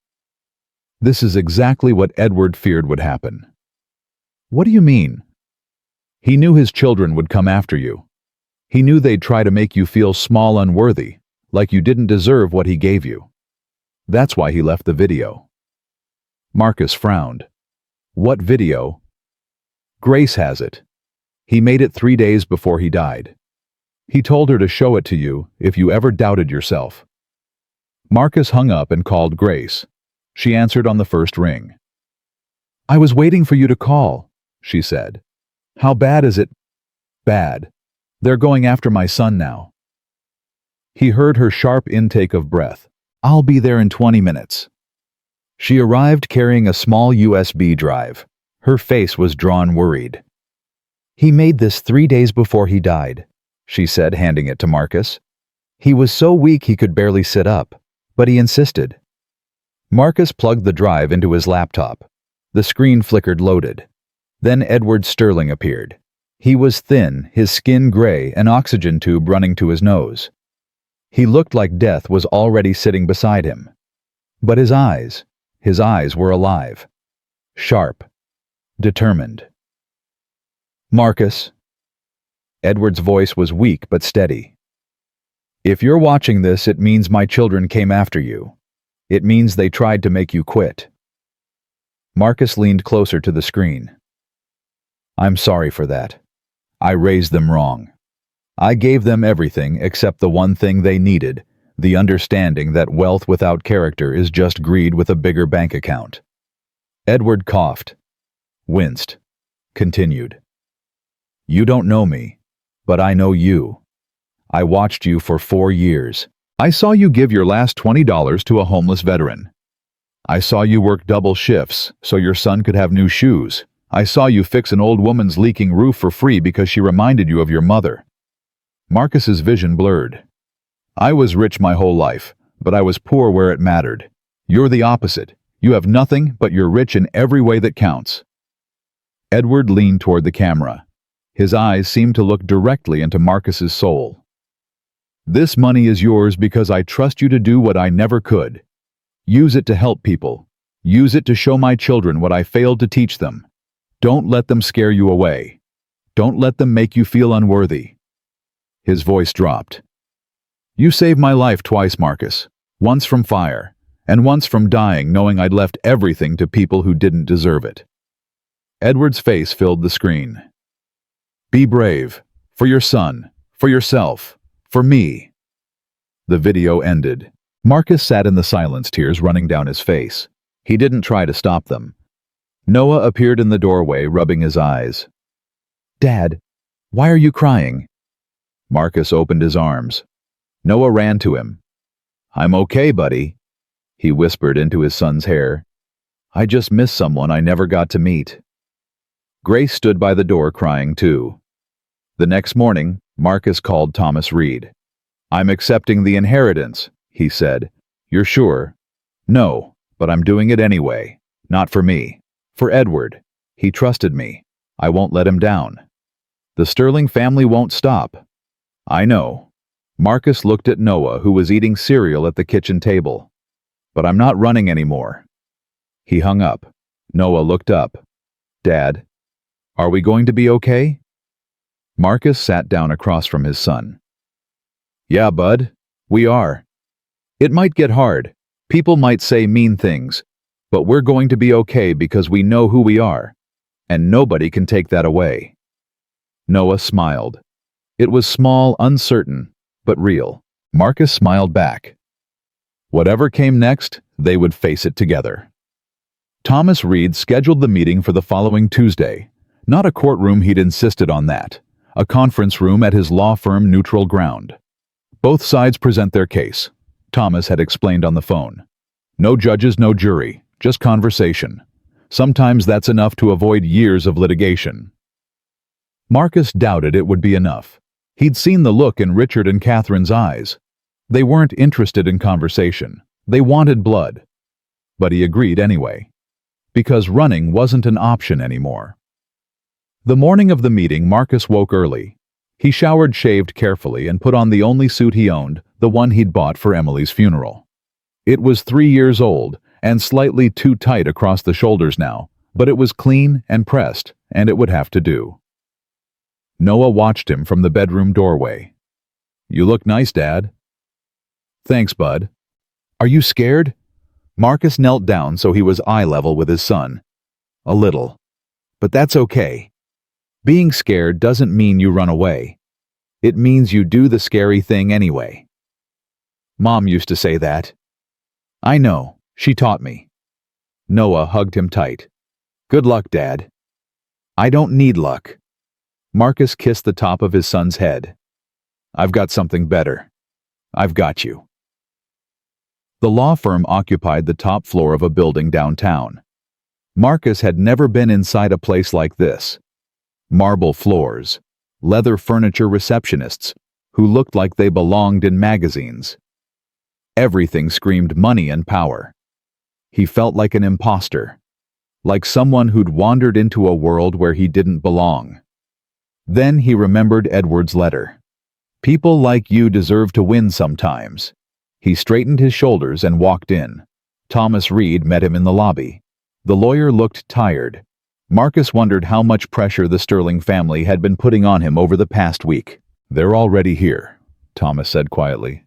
[SPEAKER 1] "This is exactly what Edward feared would happen." "What do you mean?" "He knew his children would come after you. He knew they'd try to make you feel small, unworthy, like you didn't deserve what he gave you. That's why he left the video." Marcus frowned. "What video?" "Grace has it. He made it 3 days before he died. He told her to show it to you if you ever doubted yourself." Marcus hung up and called Grace. She answered on the first ring. "I was waiting for you to call," she said. "How bad is it?" "Bad. They're going after my son now." He heard her sharp intake of breath. "I'll be there in 20 minutes." She arrived carrying a small USB drive. Her face was drawn, worried. "He made this 3 days before he died," she said, handing it to Marcus. "He was so weak he could barely sit up, but he insisted." Marcus plugged the drive into his laptop. The screen flickered, loaded. Then Edward Sterling appeared. He was thin, his skin gray, an oxygen tube running to his nose. He looked like death was already sitting beside him. But his eyes were alive. Sharp. Determined. "Marcus." Edward's voice was weak but steady. "If you're watching this, it means my children came after you. It means they tried to make you quit." Marcus leaned closer to the screen. "I'm sorry for that. I raised them wrong. I gave them everything except the one thing they needed, the understanding that wealth without character is just greed with a bigger bank account." Edward coughed, winced, continued. "You don't know me, but I know you. I watched you for 4 years. I saw you give your last $20 to a homeless veteran. I saw you work double shifts so your son could have new shoes. I saw you fix an old woman's leaking roof for free because she reminded you of your mother." Marcus's vision blurred. "I was rich my whole life, but I was poor where it mattered. You're the opposite. You have nothing, but you're rich in every way that counts." Edward leaned toward the camera. His eyes seemed to look directly into Marcus's soul. "This money is yours because I trust you to do what I never could. Use it to help people. Use it to show my children what I failed to teach them. Don't let them scare you away. Don't let them make you feel unworthy." His voice dropped. "You saved my life twice, Marcus. Once from fire, and once from dying knowing I'd left everything to people who didn't deserve it." Edward's face filled the screen. "Be brave. For your son. For yourself. For me." The video ended. Marcus sat in the silence, tears running down his face. He didn't try to stop them. Noah appeared in the doorway, rubbing his eyes. "Dad, why are you crying?" Marcus opened his arms. Noah ran to him. "I'm okay, buddy," he whispered into his son's hair. "I just missed someone I never got to meet." Grace stood by the door crying too. The next morning, Marcus called Thomas Reed. "I'm accepting the inheritance," he said. "You're sure?" "No, but I'm doing it anyway. Not for me. For Edward. He trusted me. I won't let him down. The Sterling family won't stop." "I know." Marcus looked at Noah, who was eating cereal at the kitchen table. "But I'm not running anymore." He hung up. Noah looked up. "Dad, are we going to be okay?" Marcus sat down across from his son. Yeah, bud, we are. It might get hard. People might say mean things, but we're going to be okay because we know who we are, and nobody can take that away. Noah smiled. It was small, uncertain, but real. Marcus smiled back. Whatever came next, they would face it together. Thomas Reed scheduled the meeting for the following Tuesday. Not a courtroom, he'd insisted on that. A conference room at his law firm Neutral Ground. Both sides present their case, Thomas had explained on the phone. No judges, no jury, just conversation. Sometimes that's enough to avoid years of litigation. Marcus doubted it would be enough. He'd seen the look in Richard and Catherine's eyes. They weren't interested in conversation. They wanted blood. But he agreed anyway, because running wasn't an option anymore. The morning of the meeting, Marcus woke early. He showered, shaved carefully, and put on the only suit he owned, the one he'd bought for Emily's funeral. It was 3 years old and slightly too tight across the shoulders now, but it was clean and pressed, and it would have to do. Noah watched him from the bedroom doorway. You look nice, Dad. Thanks, bud. Are you scared? Marcus knelt down so he was eye level with his son. A little. But that's okay. Being scared doesn't mean you run away. It means you do the scary thing anyway. Mom used to say that. I know, she taught me. Noah hugged him tight. Good luck, Dad. I don't need luck. Marcus kissed the top of his son's head. I've got something better. I've got you. The law firm occupied the top floor of a building downtown. Marcus had never been inside a place like this. Marble floors, leather furniture, receptionists who looked like they belonged in magazines. Everything screamed money and power. He felt like an imposter, like someone who'd wandered into a world where he didn't belong. Then he remembered Edward's letter. People like you deserve to win sometimes. He straightened his shoulders and walked in. Thomas Reed met him in the lobby. The lawyer looked tired. Marcus wondered how much pressure the Sterling family had been putting on him over the past week. They're already here, Thomas said quietly.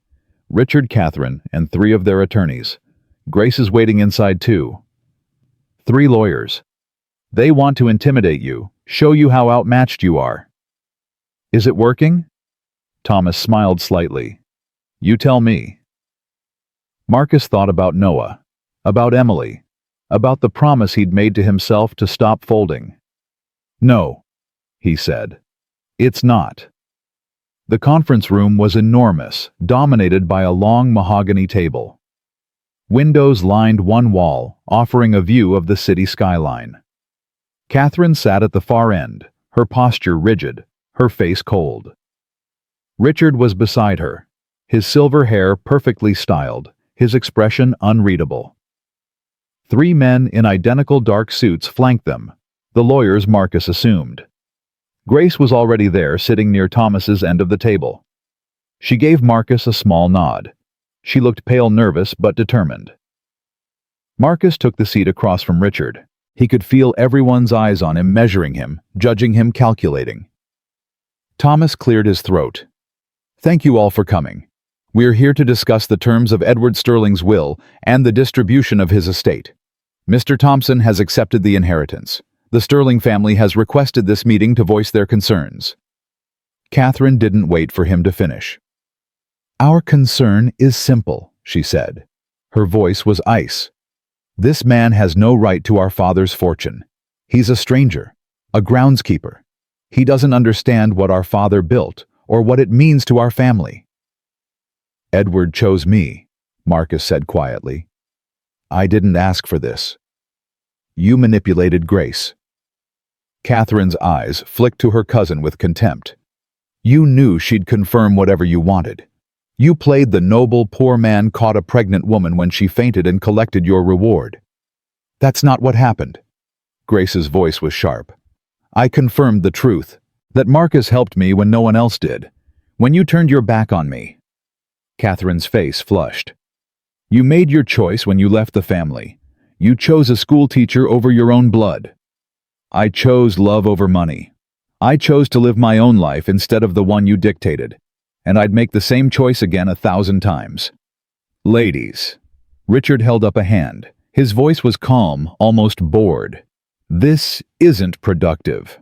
[SPEAKER 1] Richard, Catherine, and 3 of their attorneys. Grace is waiting inside too. 3 lawyers. They want to intimidate you, show you how outmatched you are. Is it working? Thomas smiled slightly. You tell me. Marcus thought about Noah, about Emily, about the promise he'd made to himself to stop folding. No, he said. It's not. The conference room was enormous, dominated by a long mahogany table. Windows lined one wall, offering a view of the city skyline. Catherine sat at the far end, her posture rigid, her face cold. Richard was beside her, his silver hair perfectly styled, his expression unreadable. 3 men in identical dark suits flanked them, the lawyers Marcus assumed. Grace was already there, sitting near Thomas's end of the table. She gave Marcus a small nod. She looked pale, nervous, but determined. Marcus took the seat across from Richard. He could feel everyone's eyes on him, measuring him, judging him, calculating. Thomas cleared his throat. Thank you all for coming. We are here to discuss the terms of Edward Sterling's will and the distribution of his estate. Mr. Thompson has accepted the inheritance. The Sterling family has requested this meeting to voice their concerns. Catherine didn't wait for him to finish. Our concern is simple, she said. Her voice was ice. This man has no right to our father's fortune. He's a stranger, a groundskeeper. He doesn't understand what our father built or what it means to our family. Edward chose me, Marcus said quietly. I didn't ask for this. You manipulated Grace. Catherine's eyes flicked to her cousin with contempt. You knew she'd confirm whatever you wanted. You played the noble poor man, caught a pregnant woman when she fainted and collected your reward. That's not what happened. Grace's voice was sharp. I confirmed the truth, that Marcus helped me when no one else did, when you turned your back on me. Catherine's face flushed. You made your choice when you left the family. You chose a school teacher over your own blood. I chose love over money. I chose to live my own life instead of the one you dictated, and I'd make the same choice again 1,000 times. Ladies. Richard held up a hand. His voice was calm, almost bored. This isn't productive.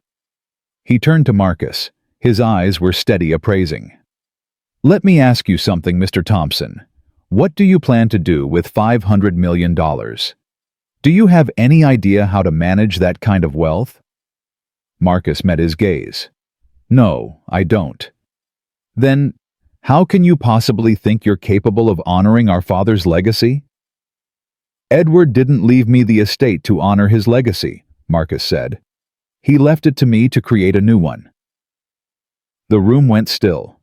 [SPEAKER 1] He turned to Marcus. His eyes were steady, appraising. Let me ask you something, Mr. Thompson. What do you plan to do with $500 million? Do you have any idea how to manage that kind of wealth? Marcus met his gaze. No, I don't. Then, how can you possibly think you're capable of honoring our father's legacy? Edward didn't leave me the estate to honor his legacy, Marcus said. He left it to me to create a new one. The room went still.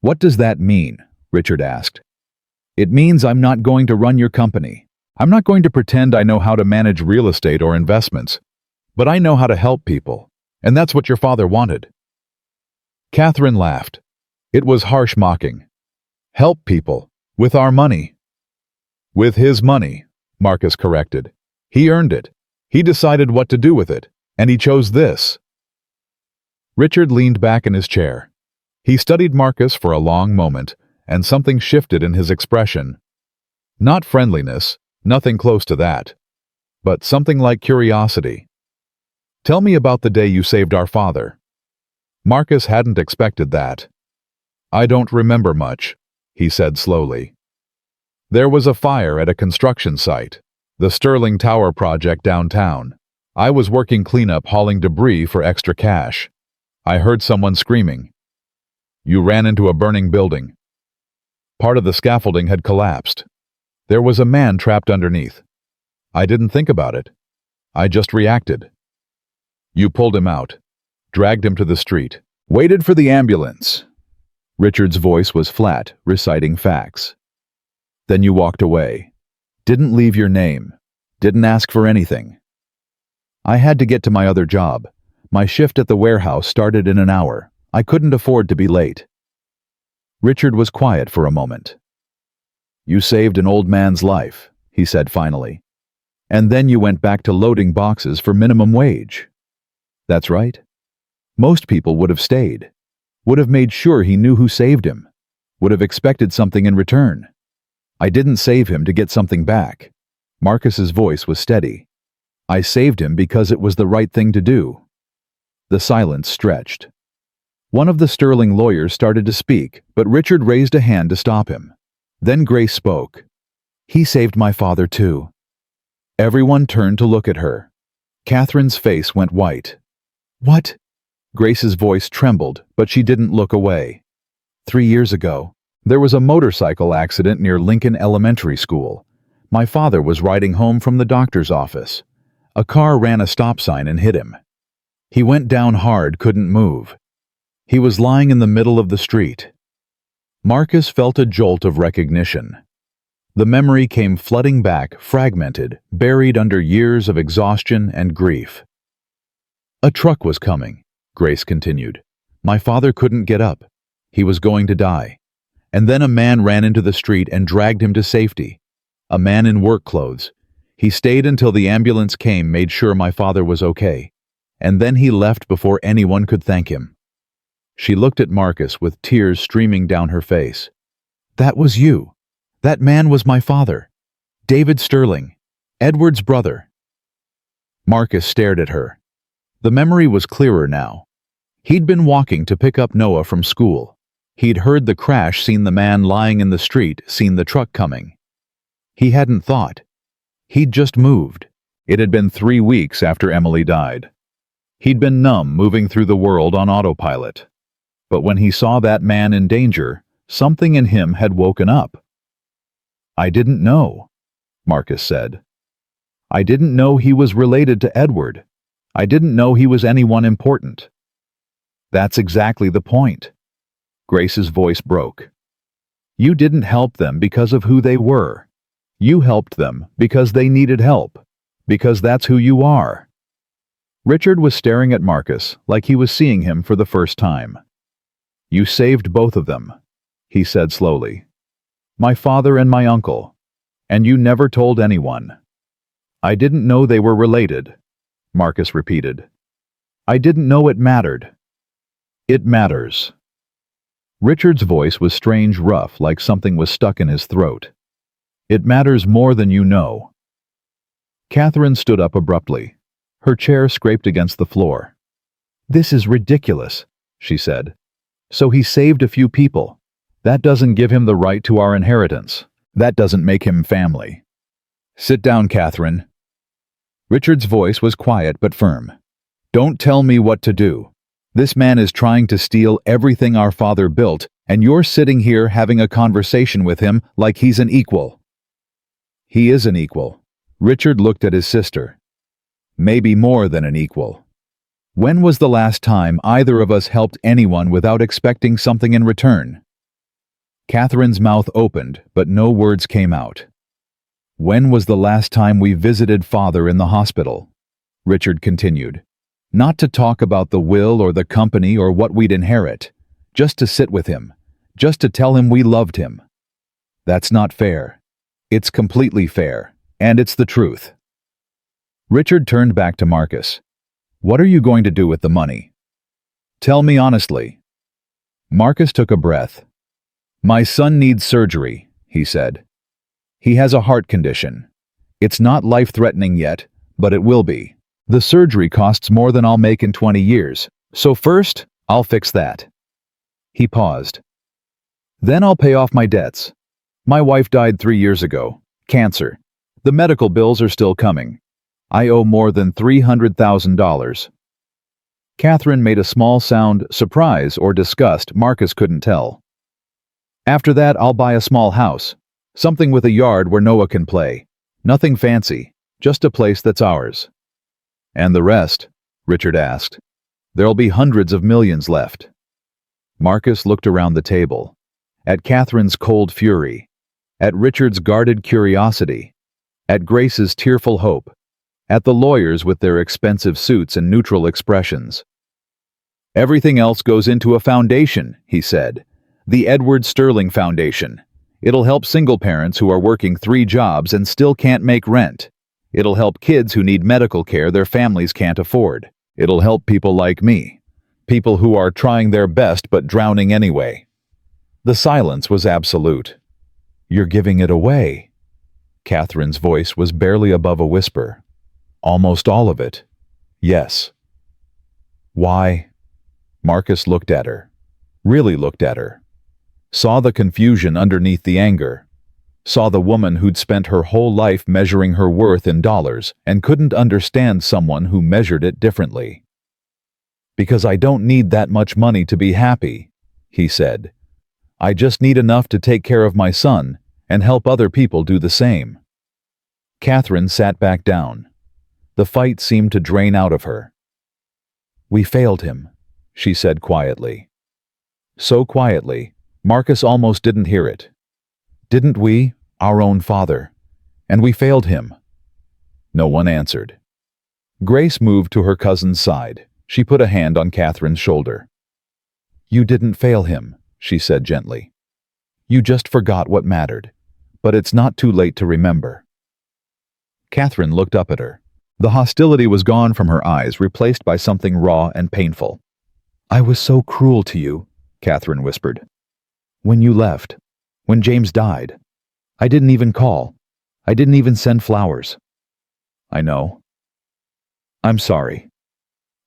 [SPEAKER 1] What does that mean? Richard asked. It means I'm not going to run your company. I'm not going to pretend I know how to manage real estate or investments. But I know how to help people, and that's what your father wanted. Catherine laughed. It was harsh mocking. Help people, with our money. With his money, Marcus corrected. He earned it. He decided what to do with it, and he chose this. Richard leaned back in his chair. He studied Marcus for a long moment, and something shifted in his expression. Not friendliness, nothing close to that, but something like curiosity. Tell me about the day you saved our father. Marcus hadn't expected that. I don't remember much, he said slowly. There was a fire at a construction site, the Sterling Tower project downtown. I was working cleanup hauling debris for extra cash. I heard someone screaming. You ran into a burning building. Part of the scaffolding had collapsed. There was a man trapped underneath. I didn't think about it. I just reacted. You pulled him out, dragged him to the street, waited for the ambulance. Richard's voice was flat, reciting facts. Then you walked away. Didn't leave your name. Didn't ask for anything. I had to get to my other job. My shift at the warehouse started in an hour. I couldn't afford to be late. Richard was quiet for a moment. You saved an old man's life, he said finally. And then you went back to loading boxes for minimum wage. That's right. Most people would have stayed, would have made sure he knew who saved him, would have expected something in return. I didn't save him to get something back. Marcus's voice was steady. I saved him because it was the right thing to do. The silence stretched. One of the Sterling lawyers started to speak, but Richard raised a hand to stop him. Then Grace spoke. He saved my father too. Everyone turned to look at her. Catherine's face went white. What? Grace's voice trembled, but she didn't look away. 3 years ago, there was a motorcycle accident near Lincoln Elementary School. My father was riding home from the doctor's office. A car ran a stop sign and hit him. He went down hard, couldn't move. He was lying in the middle of the street. Marcus felt a jolt of recognition. The memory came flooding back, fragmented, buried under years of exhaustion and grief. A truck was coming, Grace continued. My father couldn't get up. He was going to die. And then a man ran into the street and dragged him to safety. A man in work clothes. He stayed until the ambulance came, made sure my father was okay. And then he left before anyone could thank him. She looked at Marcus with tears streaming down her face. That was you. That man was my father. David Sterling, Edward's brother. Marcus stared at her. The memory was clearer now. He'd been walking to pick up Noah from school. He'd heard the crash, seen the man lying in the street, seen the truck coming. He hadn't thought. He'd just moved. It had been 3 weeks after Emily died. He'd been numb, moving through the world on autopilot. But when he saw that man in danger, something in him had woken up. I didn't know, Marcus said. I didn't know he was related to Edward. I didn't know he was anyone important. That's exactly the point. Grace's voice broke. You didn't help them because of who they were. You helped them because they needed help, because that's who you are. Richard was staring at Marcus like he was seeing him for the first time. You saved both of them, he said slowly. My father and my uncle. And you never told anyone. I didn't know they were related, Marcus repeated. I didn't know it mattered. It matters. Richard's voice was strange, rough, like something was stuck in his throat. It matters more than you know. Catherine stood up abruptly. Her chair scraped against the floor. This is ridiculous, she said. So he saved a few people. That doesn't give him the right to our inheritance. That doesn't make him family. Sit down, Catherine. Richard's voice was quiet but firm. Don't tell me what to do. This man is trying to steal everything our father built, and you're sitting here having a conversation with him like he's an equal. He is an equal. Richard looked at his sister. Maybe more than an equal. When was the last time either of us helped anyone without expecting something in return? Catherine's mouth opened, but no words came out. When was the last time we visited Father in the hospital? Richard continued. Not to talk about the will or the company or what we'd inherit, just to sit with him, just to tell him we loved him. That's not fair. It's completely fair, and it's the truth. Richard turned back to Marcus. What are you going to do with the money? Tell me honestly. Marcus took a breath. My son needs surgery, he said. He has a heart condition. It's not life-threatening yet, but it will be. The surgery costs more than I'll make in 20 years, so first, I'll fix that. He paused. Then I'll pay off my debts. My wife died 3 years ago. Cancer. The medical bills are still coming. I owe more than $300,000. Catherine made a small sound, surprise or disgust Marcus couldn't tell. After that, I'll buy a small house. Something with a yard where Noah can play. Nothing fancy, just a place that's ours. And the rest? Richard asked. There'll be hundreds of millions left. Marcus looked around the table. At Catherine's cold fury. At Richard's guarded curiosity. At Grace's tearful hope. At the lawyers with their expensive suits and neutral expressions. Everything else goes into a foundation, he said. The Edward Sterling Foundation. It'll help single parents who are working 3 jobs and still can't make rent. It'll help kids who need medical care their families can't afford. It'll help people like me. People who are trying their best but drowning anyway. The silence was absolute. You're giving it away. Catherine's voice was barely above a whisper. Almost all of it. Yes. Why? Marcus looked at her. Really looked at her. Saw the confusion underneath the anger. Saw the woman who'd spent her whole life measuring her worth in dollars and couldn't understand someone who measured it differently. Because I don't need that much money to be happy, he said. I just need enough to take care of my son and help other people do the same. Catherine sat back down. The fight seemed to drain out of her. We failed him, she said quietly. So quietly, Marcus almost didn't hear it. Didn't we, our own father? And we failed him. No one answered. Grace moved to her cousin's side. She put a hand on Catherine's shoulder. You didn't fail him, she said gently. You just forgot what mattered. But it's not too late to remember. Catherine looked up at her. The hostility was gone from her eyes, replaced by something raw and painful. I was so cruel to you, Catherine whispered. When you left, when James died, I didn't even call. I didn't even send flowers. I know. I'm sorry.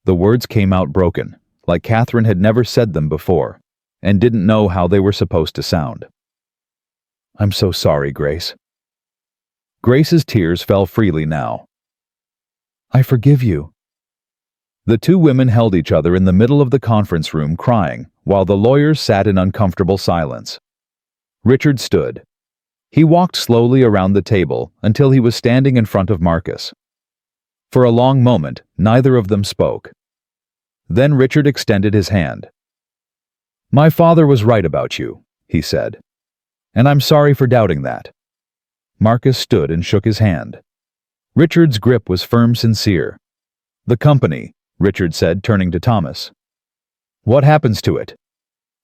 [SPEAKER 1] The words came out broken, like Catherine had never said them before, and didn't know how they were supposed to sound. I'm so sorry, Grace. Grace's tears fell freely now. I forgive you. The two women held each other in the middle of the conference room crying, while the lawyers sat in uncomfortable silence. Richard stood. He walked slowly around the table until he was standing in front of Marcus. For a long moment, neither of them spoke. Then Richard extended his hand. My father was right about you, he said. And I'm sorry for doubting that. Marcus stood and shook his hand. Richard's grip was firm, sincere. The company, Richard said, turning to Thomas. What happens to it?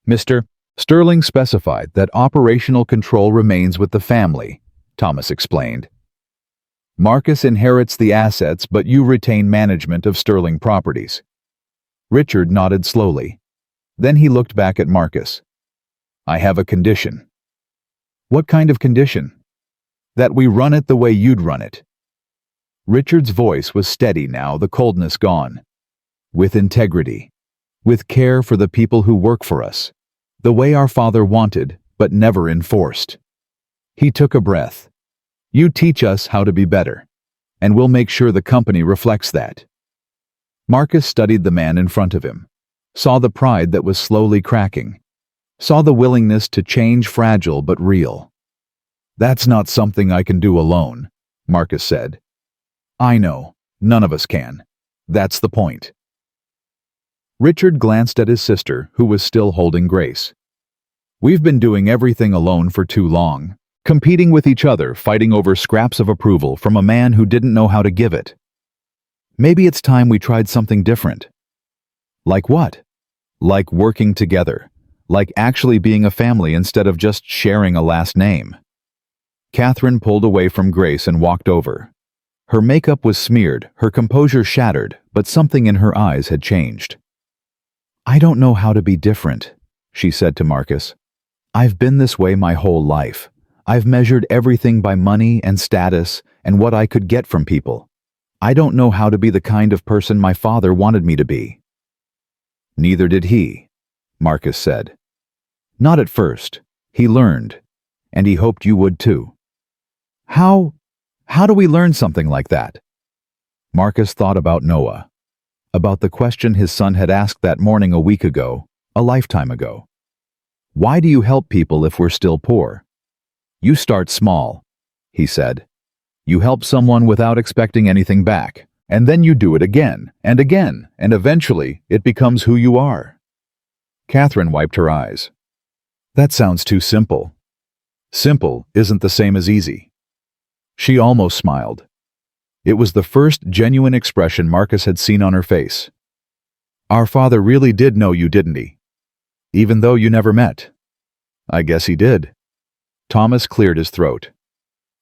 [SPEAKER 1] Mr. Sterling specified that operational control remains with the family, Thomas explained. Marcus inherits the assets, but you retain management of Sterling Properties. Richard nodded slowly. Then he looked back at Marcus. I have a condition. What kind of condition? That we run it the way you'd run it. Richard's voice was steady now, the coldness gone. With integrity. With care for the people who work for us. The way our father wanted, but never enforced. He took a breath. You teach us how to be better. And we'll make sure the company reflects that. Marcus studied the man in front of him. Saw the pride that was slowly cracking. Saw the willingness to change, fragile but real. That's not something I can do alone, Marcus said. I know. None of us can. That's the point. Richard glanced at his sister, who was still holding Grace. We've been doing everything alone for too long, competing with each other, fighting over scraps of approval from a man who didn't know how to give it. Maybe it's time we tried something different. Like what? Like working together. Like actually being a family instead of just sharing a last name. Catherine pulled away from Grace and walked over. Her makeup was smeared, her composure shattered, but something in her eyes had changed. I don't know how to be different, she said to Marcus. I've been this way my whole life. I've measured everything by money and status and what I could get from people. I don't know how to be the kind of person my father wanted me to be. Neither did he, Marcus said. Not at first. He learned, and he hoped you would too. How do we learn something like that? Marcus thought about Noah, about the question his son had asked that morning a week ago, a lifetime ago. Why do you help people if we're still poor? You start small, he said. You help someone without expecting anything back, and then you do it again, and eventually it becomes who you are. Catherine wiped her eyes. That sounds too simple. Simple isn't the same as easy. She almost smiled. It was the first genuine expression Marcus had seen on her face. Our father really did know you, didn't he? Even though you never met. I guess he did. Thomas cleared his throat.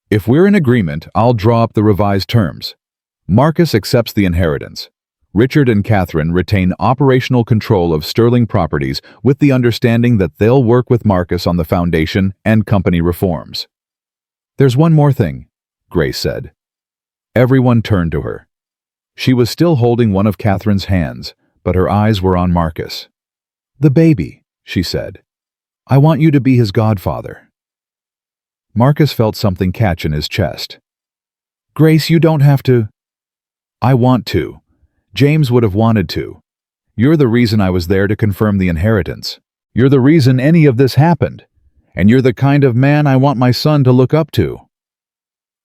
[SPEAKER 1] If we're in agreement, I'll draw up the revised terms. Marcus accepts the inheritance. Richard and Catherine retain operational control of Sterling Properties with the understanding that they'll work with Marcus on the foundation and company reforms. There's one more thing, Grace said. Everyone turned to her. She was still holding one of Catherine's hands, but her eyes were on Marcus. The baby, she said. I want you to be his godfather. Marcus felt something catch in his chest. Grace, you don't have to. I want to. James would have wanted to. You're the reason I was there to confirm the inheritance. You're the reason any of this happened. And you're the kind of man I want my son to look up to.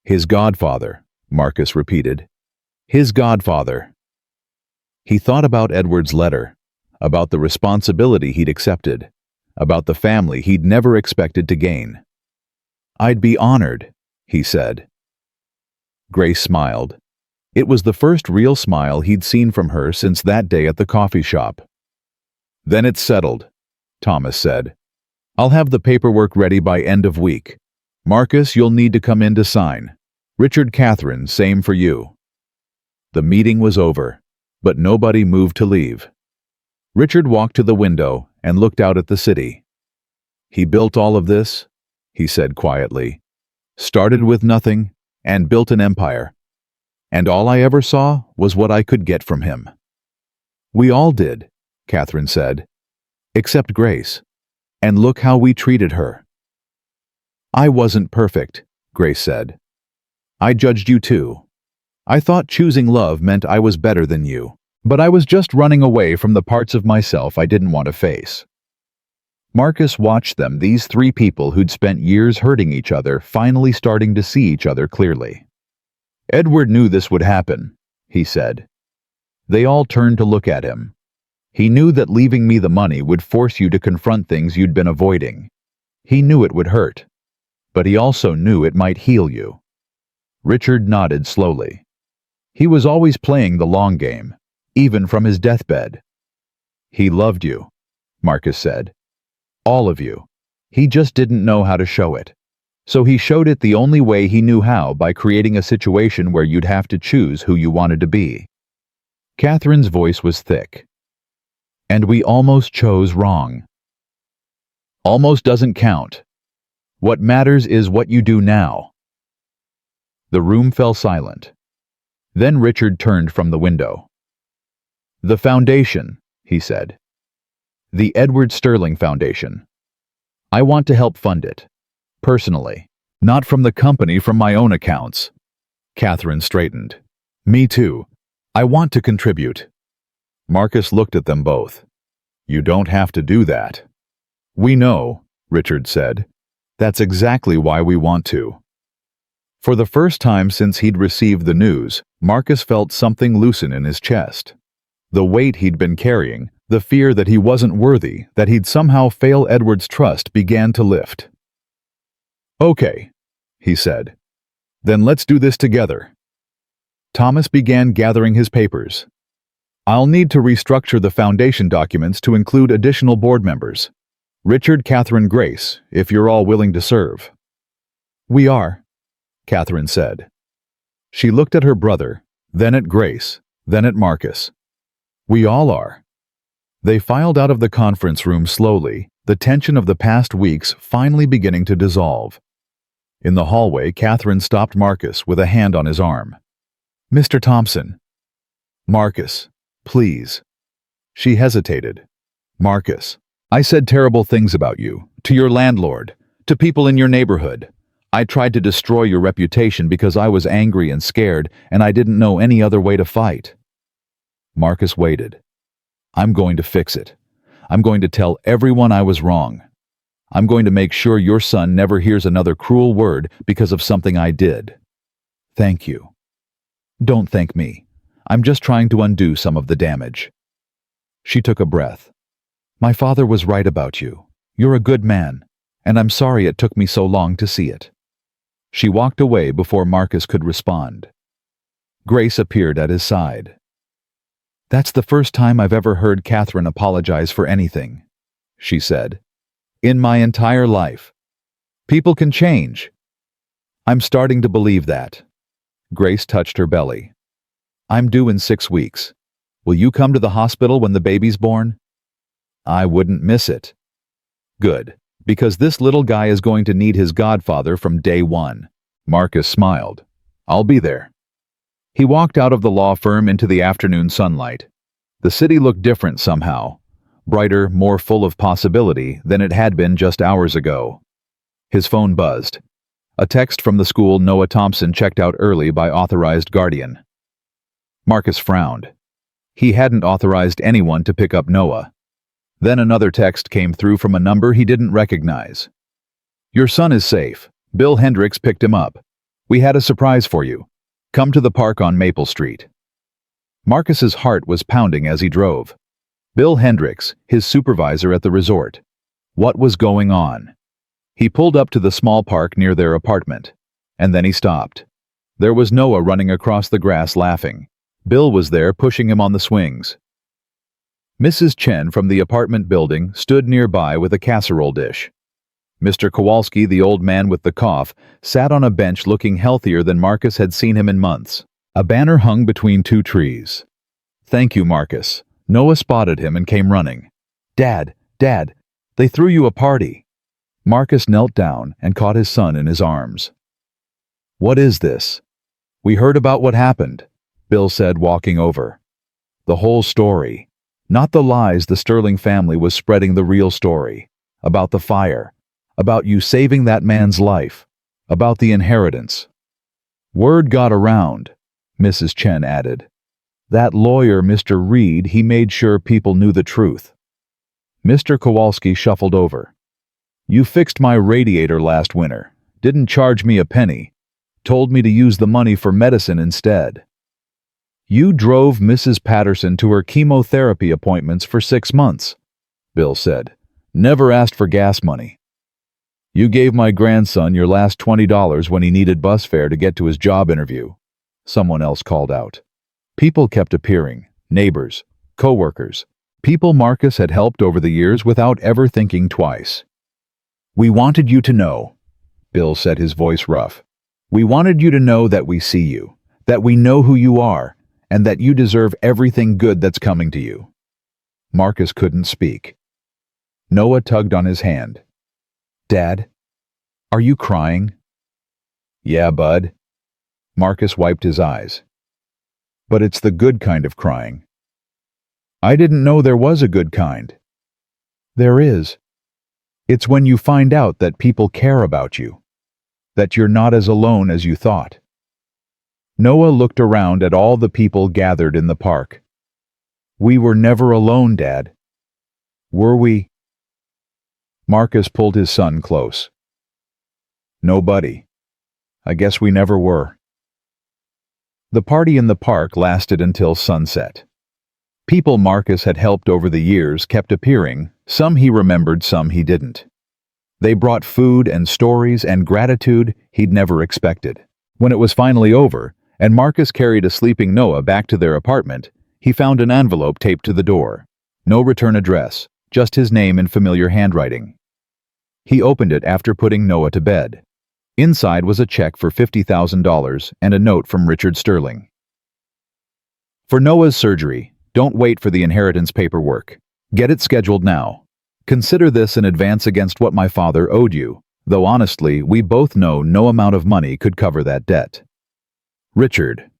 [SPEAKER 1] His godfather, Marcus repeated. His godfather. He thought about Edward's letter, about the responsibility he'd accepted, about the family he'd never expected to gain. I'd be honored, he said. Grace smiled. It was the first real smile he'd seen from her since that day at the coffee shop. Then it's settled, Thomas said. I'll have the paperwork ready by end of week. Marcus, you'll need to come in to sign. Richard, Catherine, same for you. The meeting was over, but nobody moved to leave. Richard walked to the window and looked out at the city. He built all of this, he said quietly. Started with nothing and built an empire. And all I ever saw was what I could get from him. We all did, Catherine said. Except Grace. And look how we treated her. I wasn't perfect, Grace said. I judged you too. I thought choosing love meant I was better than you, but I was just running away from the parts of myself I didn't want to face. Marcus watched them, these three people who'd spent years hurting each other, finally starting to see each other clearly. Edward knew this would happen, he said. They all turned to look at him. He knew that leaving me the money would force you to confront things you'd been avoiding. He knew it would hurt, but he also knew it might heal you. Richard nodded slowly. He was always playing the long game, even from his deathbed. He loved you, Marcus said. All of you. He just didn't know how to show it. So he showed it the only way he knew how, by creating a situation where you'd have to choose who you wanted to be. Catherine's voice was thick. And we almost chose wrong. Almost doesn't count. What matters is what you do now. The room fell silent. Then Richard turned from the window. The foundation, he said. The Edward Sterling Foundation. I want to help fund it. Personally. Not from the company, from my own accounts. Catherine straightened. Me too. I want to contribute. Marcus looked at them both. You don't have to do that. We know, Richard said. That's exactly why we want to. For the first time since he'd received the news, Marcus felt something loosen in his chest. The weight he'd been carrying, the fear that he wasn't worthy, that he'd somehow fail Edward's trust, began to lift. Okay, he said. Then let's do this together. Thomas began gathering his papers. I'll need to restructure the foundation documents to include additional board members. Richard, Catherine, Grace, if you're all willing to serve. We are, Catherine said. She looked at her brother, then at Grace, then at Marcus. We all are. They filed out of the conference room slowly, the tension of the past weeks finally beginning to dissolve. In the hallway, Catherine stopped Marcus with a hand on his arm. Mr. Thompson. Marcus, please. She hesitated. Marcus, I said terrible things about you, to your landlord, to people in your neighborhood. I tried to destroy your reputation because I was angry and scared, and I didn't know any other way to fight. Marcus waited. I'm going to fix it. I'm going to tell everyone I was wrong. I'm going to make sure your son never hears another cruel word because of something I did. Thank you. Don't thank me. I'm just trying to undo some of the damage. She took a breath. My father was right about you. You're a good man, and I'm sorry it took me so long to see it. She walked away before Marcus could respond. Grace appeared at his side. That's the first time I've ever heard Catherine apologize for anything, she said. In my entire life. People can change. I'm starting to believe that. Grace touched her belly. I'm due in 6 weeks. Will you come to the hospital when the baby's born? I wouldn't miss it. Good, because this little guy is going to need his godfather from day one. Marcus smiled. I'll be there. He walked out of the law firm into the afternoon sunlight. The city looked different somehow. Brighter, more full of possibility than it had been just hours ago. His phone buzzed. A text from the school Noah Thompson checked out early by authorized guardian. Marcus frowned. He hadn't authorized anyone to pick up Noah. Then another text came through from a number he didn't recognize. Your son is safe. Bill Hendricks picked him up. We had a surprise for you. Come to the park on Maple Street. Marcus's heart was pounding as he drove. Bill Hendricks, his supervisor at the resort. What was going on? He pulled up to the small park near their apartment, and then he stopped. There was Noah running across the grass laughing. Bill was there pushing him on the swings. Mrs. Chen from the apartment building stood nearby with a casserole dish. Mr. Kowalski, the old man with the cough, sat on a bench looking healthier than Marcus had seen him in months. A banner hung between 2 trees. Thank you, Marcus. Noah spotted him and came running. Dad, Dad, they threw you a party. Marcus knelt down and caught his son in his arms. What is this? We heard about what happened, Bill said, walking over. The whole story. Not the lies the Sterling family was spreading, the real story. About the fire. About you saving that man's life. About the inheritance. Word got around, Mrs. Chen added. That lawyer, Mr. Reed, he made sure people knew the truth. Mr. Kowalski shuffled over. You fixed my radiator last winter. Didn't charge me a penny. Told me to use the money for medicine instead. You drove Mrs. Patterson to her chemotherapy appointments for 6 months, Bill said. Never asked for gas money. You gave my grandson your last $20 when he needed bus fare to get to his job interview, someone else called out. People kept appearing, neighbors, co-workers, people Marcus had helped over the years without ever thinking twice. We wanted you to know, Bill said, his voice rough. We wanted you to know that we see you, that we know who you are, and that you deserve everything good that's coming to you. Marcus couldn't speak. Noah tugged on his hand. "Dad, are you crying?" "Yeah, bud." Marcus wiped his eyes. "But it's the good kind of crying." "I didn't know there was a good kind." "There is. It's when you find out that people care about you, that you're not as alone as you thought." Noah looked around at all the people gathered in the park. "We were never alone, Dad. Were we?" Marcus pulled his son close. "No, buddy. I guess we never were." The party in the park lasted until sunset. People Marcus had helped over the years kept appearing, some he remembered, some he didn't. They brought food and stories and gratitude he'd never expected. When it was finally over, and Marcus carried a sleeping Noah back to their apartment, he found an envelope taped to the door. No return address, just his name in familiar handwriting. He opened it after putting Noah to bed. Inside was a check for $50,000 and a note from Richard Sterling. "For Noah's surgery, don't wait for the inheritance paperwork. Get it scheduled now. Consider this an advance against what my father owed you, though honestly, we both know no amount of money could cover that debt. Richard."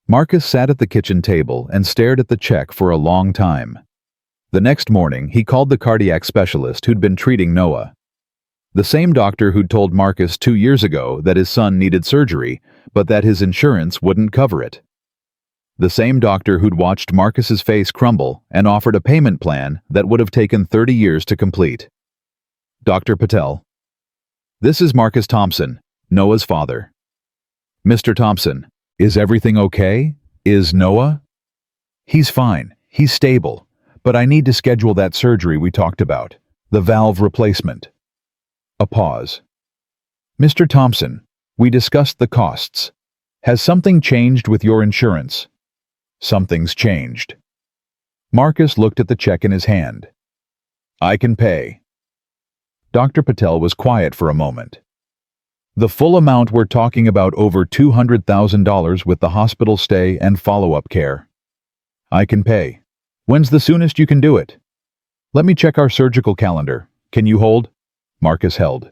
[SPEAKER 1] Marcus sat at the kitchen table and stared at the check for a long time. The next morning, he called the cardiac specialist who'd been treating Noah. The same doctor who'd told Marcus 2 years ago that his son needed surgery, but that his insurance wouldn't cover it. The same doctor who'd watched Marcus's face crumble and offered a payment plan that would have taken 30 years to complete. "Dr. Patel, this is Marcus Thompson, Noah's father." "Mr. Thompson, is everything okay? Is Noah?" "He's fine. He's stable. But I need to schedule that surgery we talked about, the valve replacement." A pause. "Mr. Thompson, we discussed the costs. Has something changed with your insurance?" "Something's changed." Marcus looked at the check in his hand. "I can pay." Dr. Patel was quiet for a moment. "The full amount we're talking about over $200,000 with the hospital stay and follow-up care." "I can pay. When's the soonest you can do it?" "Let me check our surgical calendar. Can you hold?" Marcus held.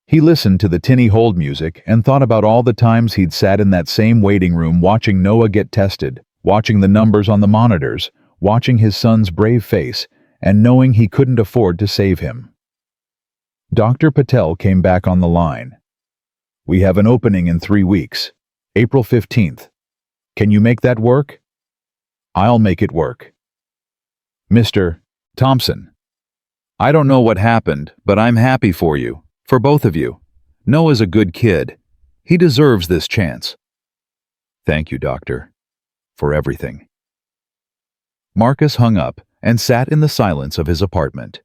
[SPEAKER 1] He listened to the tinny hold music and thought about all the times he'd sat in that same waiting room watching Noah get tested, watching the numbers on the monitors, watching his son's brave face, and knowing he couldn't afford to save him. Dr. Patel came back on the line. "We have an opening in 3 weeks, April 15th. Can you make that work?" "I'll make it work." "Mr. Thompson, I don't know what happened, but I'm happy for you, for both of you. Noah's a good kid. He deserves this chance." "Thank you, doctor, for everything." Marcus hung up and sat in the silence of his apartment.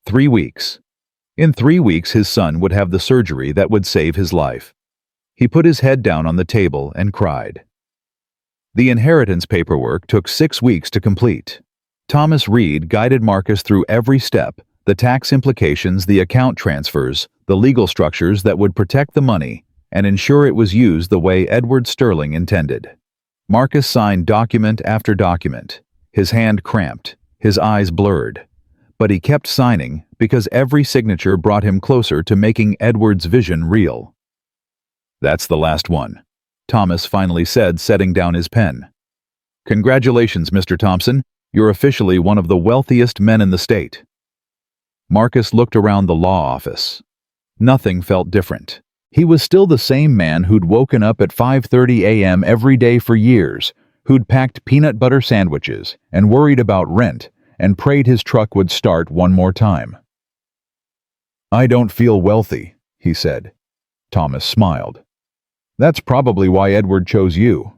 [SPEAKER 1] 3 weeks. In 3 weeks, his son would have the surgery that would save his life. He put his head down on the table and cried. The inheritance paperwork took 6 weeks to complete. Thomas Reed guided Marcus through every step, the tax implications, the account transfers, the legal structures that would protect the money and ensure it was used the way Edward Sterling intended. Marcus signed document after document. His hand cramped, his eyes blurred. But he kept signing because every signature brought him closer to making Edward's vision real. "That's the last one," Thomas finally said, setting down his pen. "Congratulations, Mr. Thompson. You're officially one of the wealthiest men in the state." Marcus looked around the law office. Nothing felt different. He was still the same man who'd woken up at 5:30 a.m. every day for years, who'd packed peanut butter sandwiches and worried about rent and prayed his truck would start one more time. "I don't feel wealthy," he said. Thomas smiled. "That's probably why Edward chose you."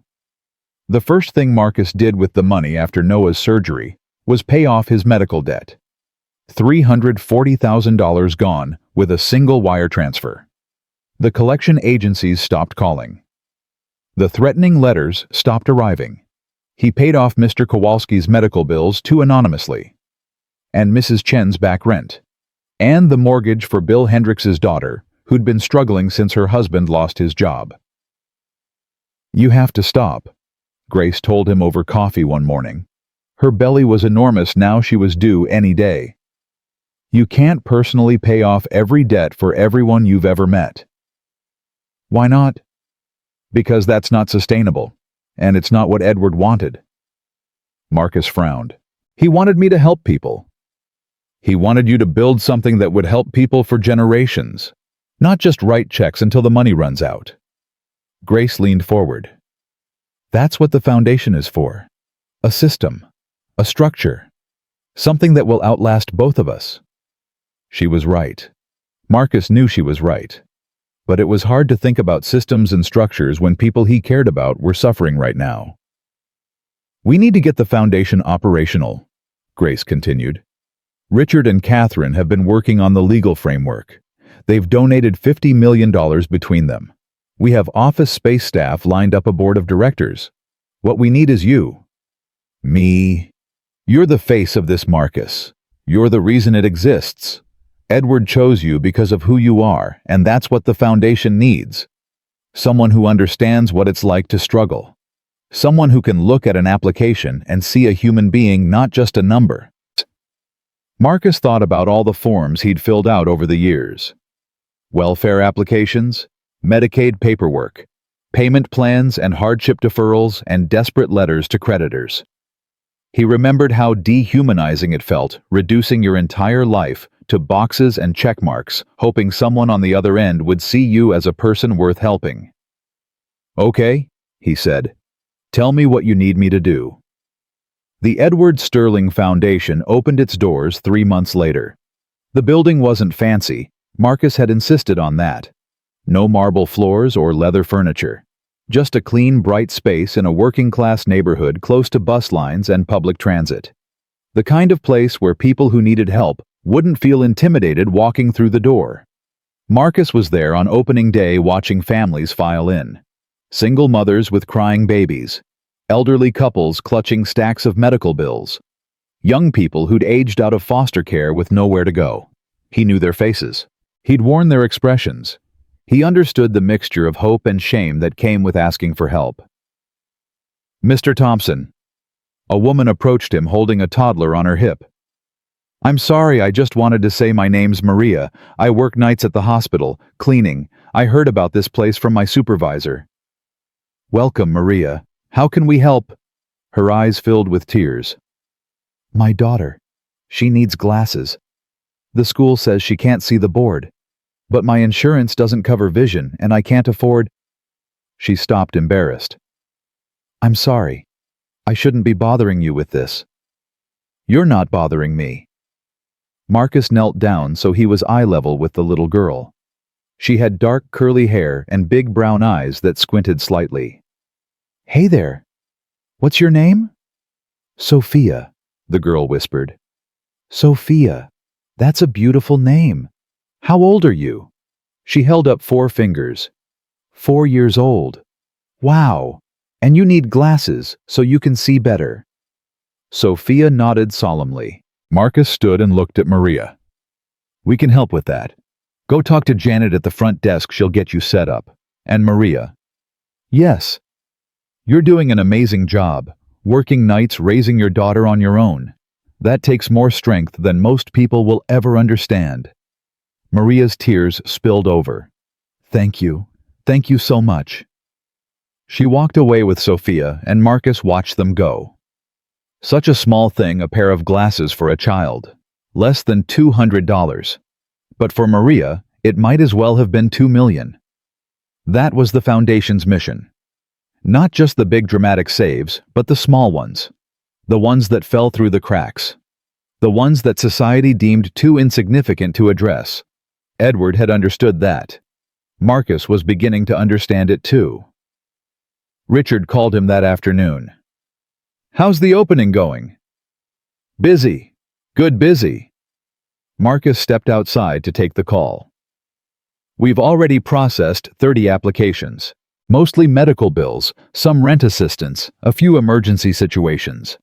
[SPEAKER 1] The first thing Marcus did with the money after Noah's surgery was pay off his medical debt. $340,000 gone with a single wire transfer. The collection agencies stopped calling. The threatening letters stopped arriving. He paid off Mr. Kowalski's medical bills too anonymously, and Mrs. Chen's back rent, and the mortgage for Bill Hendricks's daughter, who'd been struggling since her husband lost his job. "You have to stop," Grace told him over coffee one morning. Her belly was enormous now, she was due any day. You can't personally pay off every debt for everyone you've ever met. Why not? Because that's not sustainable, and it's not what Edward wanted. Marcus frowned. He wanted me to help people. He wanted you to build something that would help people for generations, not just write checks until the money runs out. Grace leaned forward. That's what the foundation is for. A system, a structure, something that will outlast both of us. She was right. Marcus knew she was right. But it was hard to think about systems and structures when people he cared about were suffering right now. We need to get the foundation operational, Grace continued. Richard and Catherine have been working on the legal framework. They've donated $50 million between them. We have office space staff lined up, a board of directors. What we need is you. Me. You're the face of this, Marcus. You're the reason it exists. Edward chose you because of who you are, and that's what the foundation needs. Someone who understands what it's like to struggle. Someone who can look at an application and see a human being, not just a number. Marcus thought about all the forms he'd filled out over the years. Welfare applications, Medicaid paperwork, payment plans and hardship deferrals, and desperate letters to creditors. He remembered how dehumanizing it felt, reducing your entire life to boxes and check marks, hoping someone on the other end would see you as a person worth helping. Okay, he said. Tell me what you need me to do. The Edward Sterling Foundation opened its doors 3 months later. The building wasn't fancy. Marcus had insisted on that. No marble floors or leather furniture. Just a clean, bright space in a working-class neighborhood close to bus lines and public transit. The kind of place where people who needed help wouldn't feel intimidated walking through the door. Marcus was there on opening day watching families file in. Single mothers with crying babies. Elderly couples clutching stacks of medical bills. Young people who'd aged out of foster care with nowhere to go. He knew their faces. He'd worn their expressions. He understood the mixture of hope and shame that came with asking for help. Mr. Thompson. A woman approached him holding a toddler on her hip. I'm sorry, I just wanted to say my name's Maria. I work nights at the hospital, cleaning. I heard about this place from my supervisor. Welcome, Maria. How can we help? Her eyes filled with tears. My daughter. She needs glasses. The school says she can't see the board. But my insurance doesn't cover vision, and I can't afford... She stopped, embarrassed. I'm sorry. I shouldn't be bothering you with this. You're not bothering me. Marcus knelt down so he was eye level with the little girl. She had dark curly hair and big brown eyes that squinted slightly. Hey there. What's your name? Sophia, the girl whispered. Sophia. That's a beautiful name. How old are you? She held up 4 fingers. 4 years old. Wow. And you need glasses so you can see better. Sophia nodded solemnly. Marcus stood and looked at Maria. We can help with that. Go talk to Janet at the front desk, she'll get you set up. And Maria. Yes. You're doing an amazing job, working nights raising your daughter on your own. That takes more strength than most people will ever understand. Maria's tears spilled over. Thank you. Thank you so much. She walked away with Sophia, and Marcus watched them go. Such a small thing, a pair of glasses for a child. Less than $200. But for Maria, it might as well have been $2 million. That was the foundation's mission. Not just the big dramatic saves, but the small ones. The ones that fell through the cracks. The ones that society deemed too insignificant to address. Edward had understood that. Marcus was beginning to understand it too. Richard called him that afternoon. How's the opening going? Busy. Good busy. Marcus stepped outside to take the call. We've already processed 30 applications. Mostly medical bills, some rent assistance, a few emergency situations.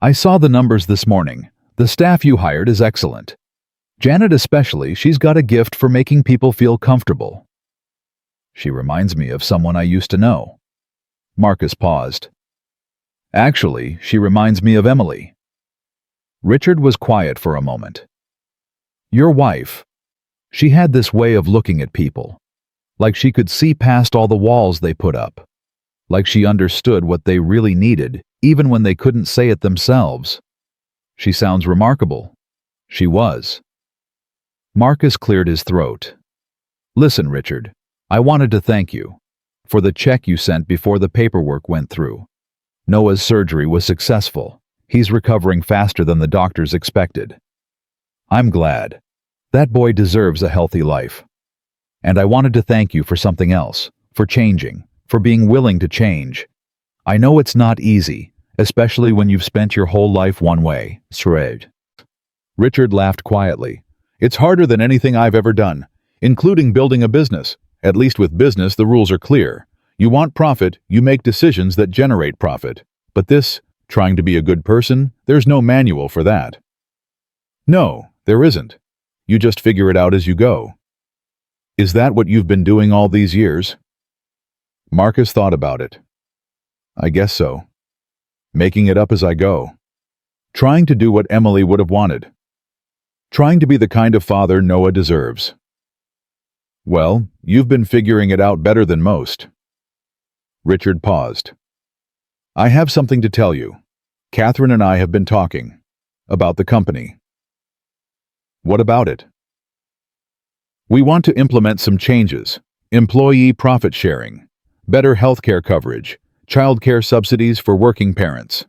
[SPEAKER 1] I saw the numbers this morning. The staff you hired is excellent. Janet especially, she's got a gift for making people feel comfortable. She reminds me of someone I used to know. Marcus paused. Actually, she reminds me of Emily. Richard was quiet for a moment. Your wife. She had this way of looking at people. Like she could see past all the walls they put up. Like she understood what they really needed, even when they couldn't say it themselves. She sounds remarkable. She was. Marcus cleared his throat. Listen, Richard, I wanted to thank you for the check you sent before the paperwork went through. Noah's surgery was successful. He's recovering faster than the doctors expected. I'm glad. That boy deserves a healthy life. And I wanted to thank you for something else, for changing, for being willing to change. I know it's not easy, especially when you've spent your whole life one way. Richard laughed quietly. It's harder than anything I've ever done, including building a business. At least with business, the rules are clear. You want profit, you make decisions that generate profit. But this, trying to be a good person, there's no manual for that. No, there isn't. You just figure it out as you go. Is that what you've been doing all these years? Marcus thought about it. I guess so. Making it up as I go. Trying to do what Emily would have wanted. Trying to be the kind of father Noah deserves. Well, you've been figuring it out better than most. Richard paused. I have something to tell you. Catherine and I have been talking. About the company. What about it? We want to implement some changes. Employee profit sharing. Better healthcare coverage. Childcare subsidies for working parents.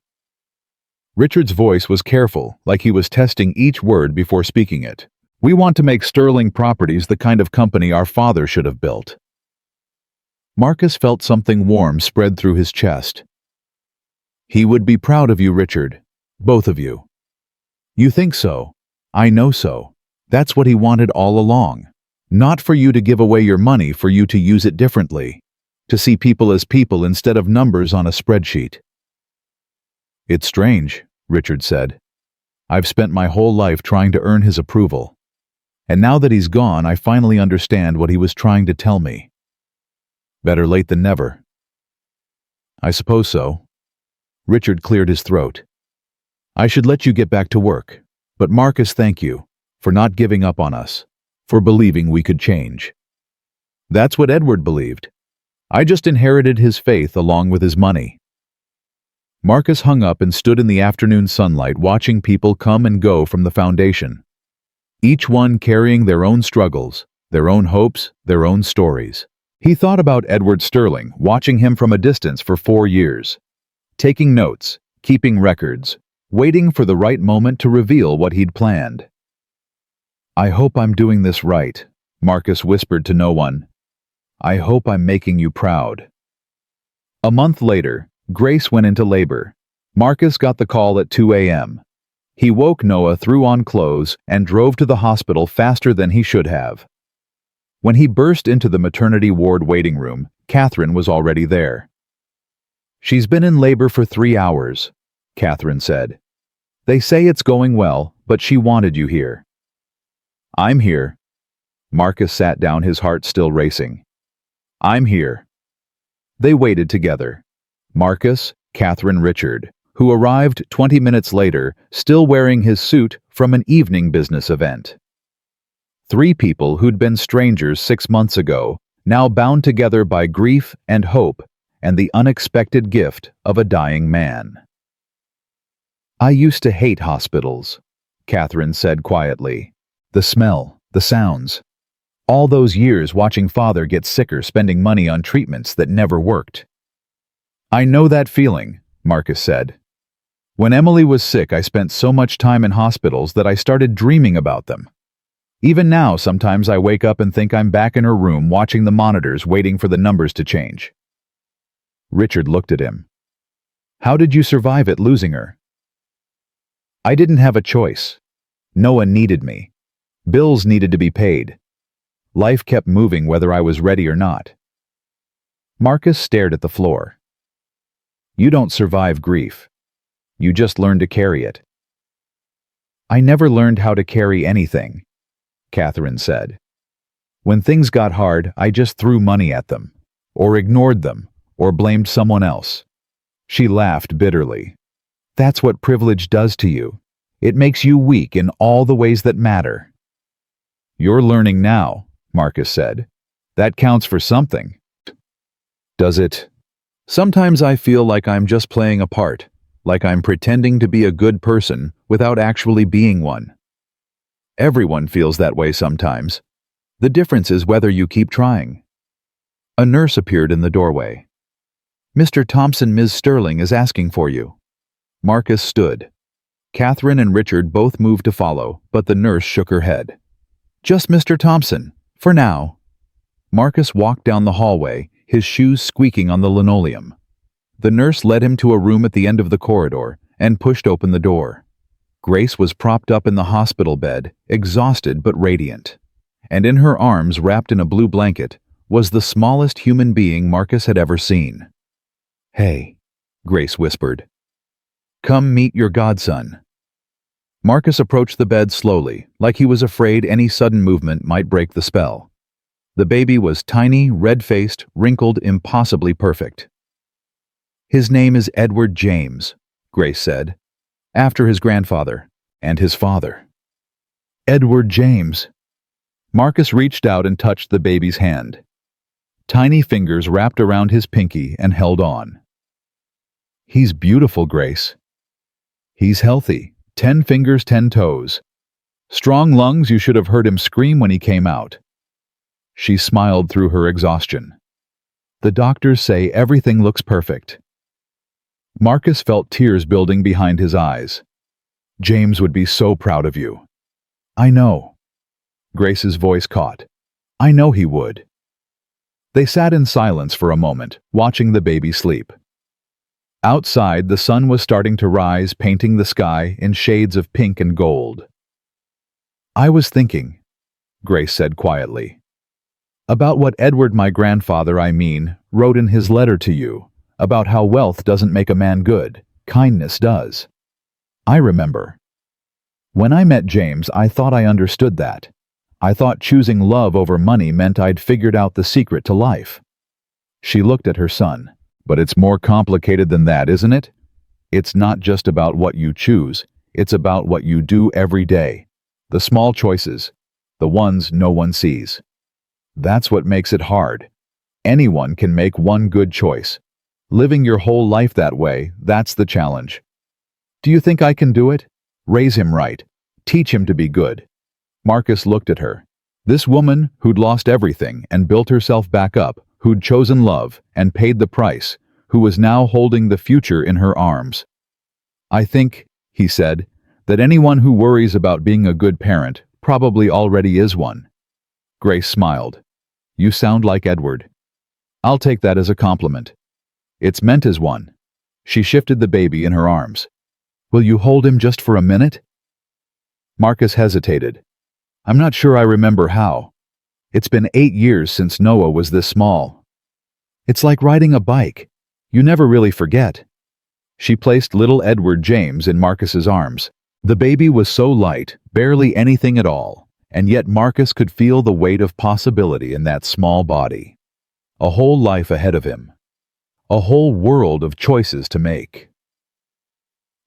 [SPEAKER 1] Richard's voice was careful, like he was testing each word before speaking it. We want to make Sterling Properties the kind of company our father should have built. Marcus felt something warm spread through his chest. He would be proud of you, Richard. Both of you. You think so? I know so. That's what he wanted all along. Not for you to give away your money, for you to use it differently. To see people as people instead of numbers on a spreadsheet. It's strange, Richard said. I've spent my whole life trying to earn his approval. And now that he's gone, I finally understand what he was trying to tell me. Better late than never. I suppose so. Richard cleared his throat. I should let you get back to work. But Marcus, thank you for not giving up on us, for believing we could change. That's what Edward believed. I just inherited his faith along with his money. Marcus hung up and stood in the afternoon sunlight watching people come and go from the foundation. Each one carrying their own struggles, their own hopes, their own stories. He thought about Edward Sterling, watching him from a distance for 4 years. Taking notes, keeping records, waiting for the right moment to reveal what he'd planned. I hope I'm doing this right, Marcus whispered to no one. I hope I'm making you proud. A month later, Grace went into labor. Marcus got the call at 2 a.m. He woke Noah, threw on clothes, and drove to the hospital faster than he should have. When he burst into the maternity ward waiting room, Catherine was already there. She's been in labor for 3 hours, Catherine said. They say it's going well, but she wanted you here. I'm here. Marcus sat down, his heart still racing. I'm here. They waited together. Marcus, Catherine, Richard, who arrived 20 minutes later, still wearing his suit from an evening business event. 3 people who'd been strangers 6 months ago, now bound together by grief and hope and the unexpected gift of a dying man. I used to hate hospitals, Catherine said quietly. The smell, the sounds. All those years watching Father get sicker, spending money on treatments that never worked. I know that feeling, Marcus said. When Emily was sick, I spent so much time in hospitals that I started dreaming about them. Even now, sometimes I wake up and think I'm back in her room watching the monitors, waiting for the numbers to change. Richard looked at him. How did you survive it, losing her? I didn't have a choice. Noah needed me. Bills needed to be paid. Life kept moving whether I was ready or not. Marcus stared at the floor. You don't survive grief. You just learn to carry it. I never learned how to carry anything, Catherine said. When things got hard, I just threw money at them, or ignored them, or blamed someone else. She laughed bitterly. That's what privilege does to you. It makes you weak in all the ways that matter. You're learning now, Marcus said. That counts for something. Does it? Sometimes I feel like I'm just playing a part, like I'm pretending to be a good person without actually being one. Everyone feels that way sometimes. The difference is whether you keep trying. A nurse appeared in the doorway. Mr. Thompson, Ms. Sterling is asking for you. Marcus stood. Catherine and Richard both moved to follow, but the nurse shook her head. Just Mr. Thompson, for now. Marcus walked down the hallway, his shoes squeaking on the linoleum. The nurse led him to a room at the end of the corridor and pushed open the door. Grace was propped up in the hospital bed, exhausted but radiant. And in her arms, wrapped in a blue blanket, was the smallest human being Marcus had ever seen. Hey, Grace whispered. Come meet your godson. Marcus approached the bed slowly, like he was afraid any sudden movement might break the spell. The baby was tiny, red-faced, wrinkled, impossibly perfect. His name is Edward James, Grace said, after his grandfather and his father. Edward James. Marcus reached out and touched the baby's hand. Tiny fingers wrapped around his pinky and held on. He's beautiful, Grace. He's healthy, 10 fingers, 10 toes. Strong lungs, you should have heard him scream when he came out. She smiled through her exhaustion. The doctors say everything looks perfect. Marcus felt tears building behind his eyes. James would be so proud of you. I know. Grace's voice caught. I know he would. They sat in silence for a moment, watching the baby sleep. Outside, the sun was starting to rise, painting the sky in shades of pink and gold. I was thinking, Grace said quietly, about what Edward, my grandfather, wrote in his letter to you, about how wealth doesn't make a man good, kindness does. I remember. When I met James, I thought I understood that. I thought choosing love over money meant I'd figured out the secret to life. She looked at her son. But it's more complicated than that, isn't it? It's not just about what you choose, it's about what you do every day. The small choices, the ones no one sees. That's what makes it hard. Anyone can make one good choice. Living your whole life that way, that's the challenge. Do you think I can do it? Raise him right. Teach him to be good. Marcus looked at her. This woman who'd lost everything and built herself back up, who'd chosen love and paid the price, who was now holding the future in her arms. I think, he said, that anyone who worries about being a good parent probably already is one. Grace smiled. You sound like Edward. I'll take that as a compliment. It's meant as one. She shifted the baby in her arms. Will you hold him just for a minute? Marcus hesitated. I'm not sure I remember how. It's been 8 years since Noah was this small. It's like riding a bike. You never really forget. She placed little Edward James in Marcus's arms. The baby was so light, barely anything at all, and yet Marcus could feel the weight of possibility in that small body. A whole life ahead of him. A whole world of choices to make.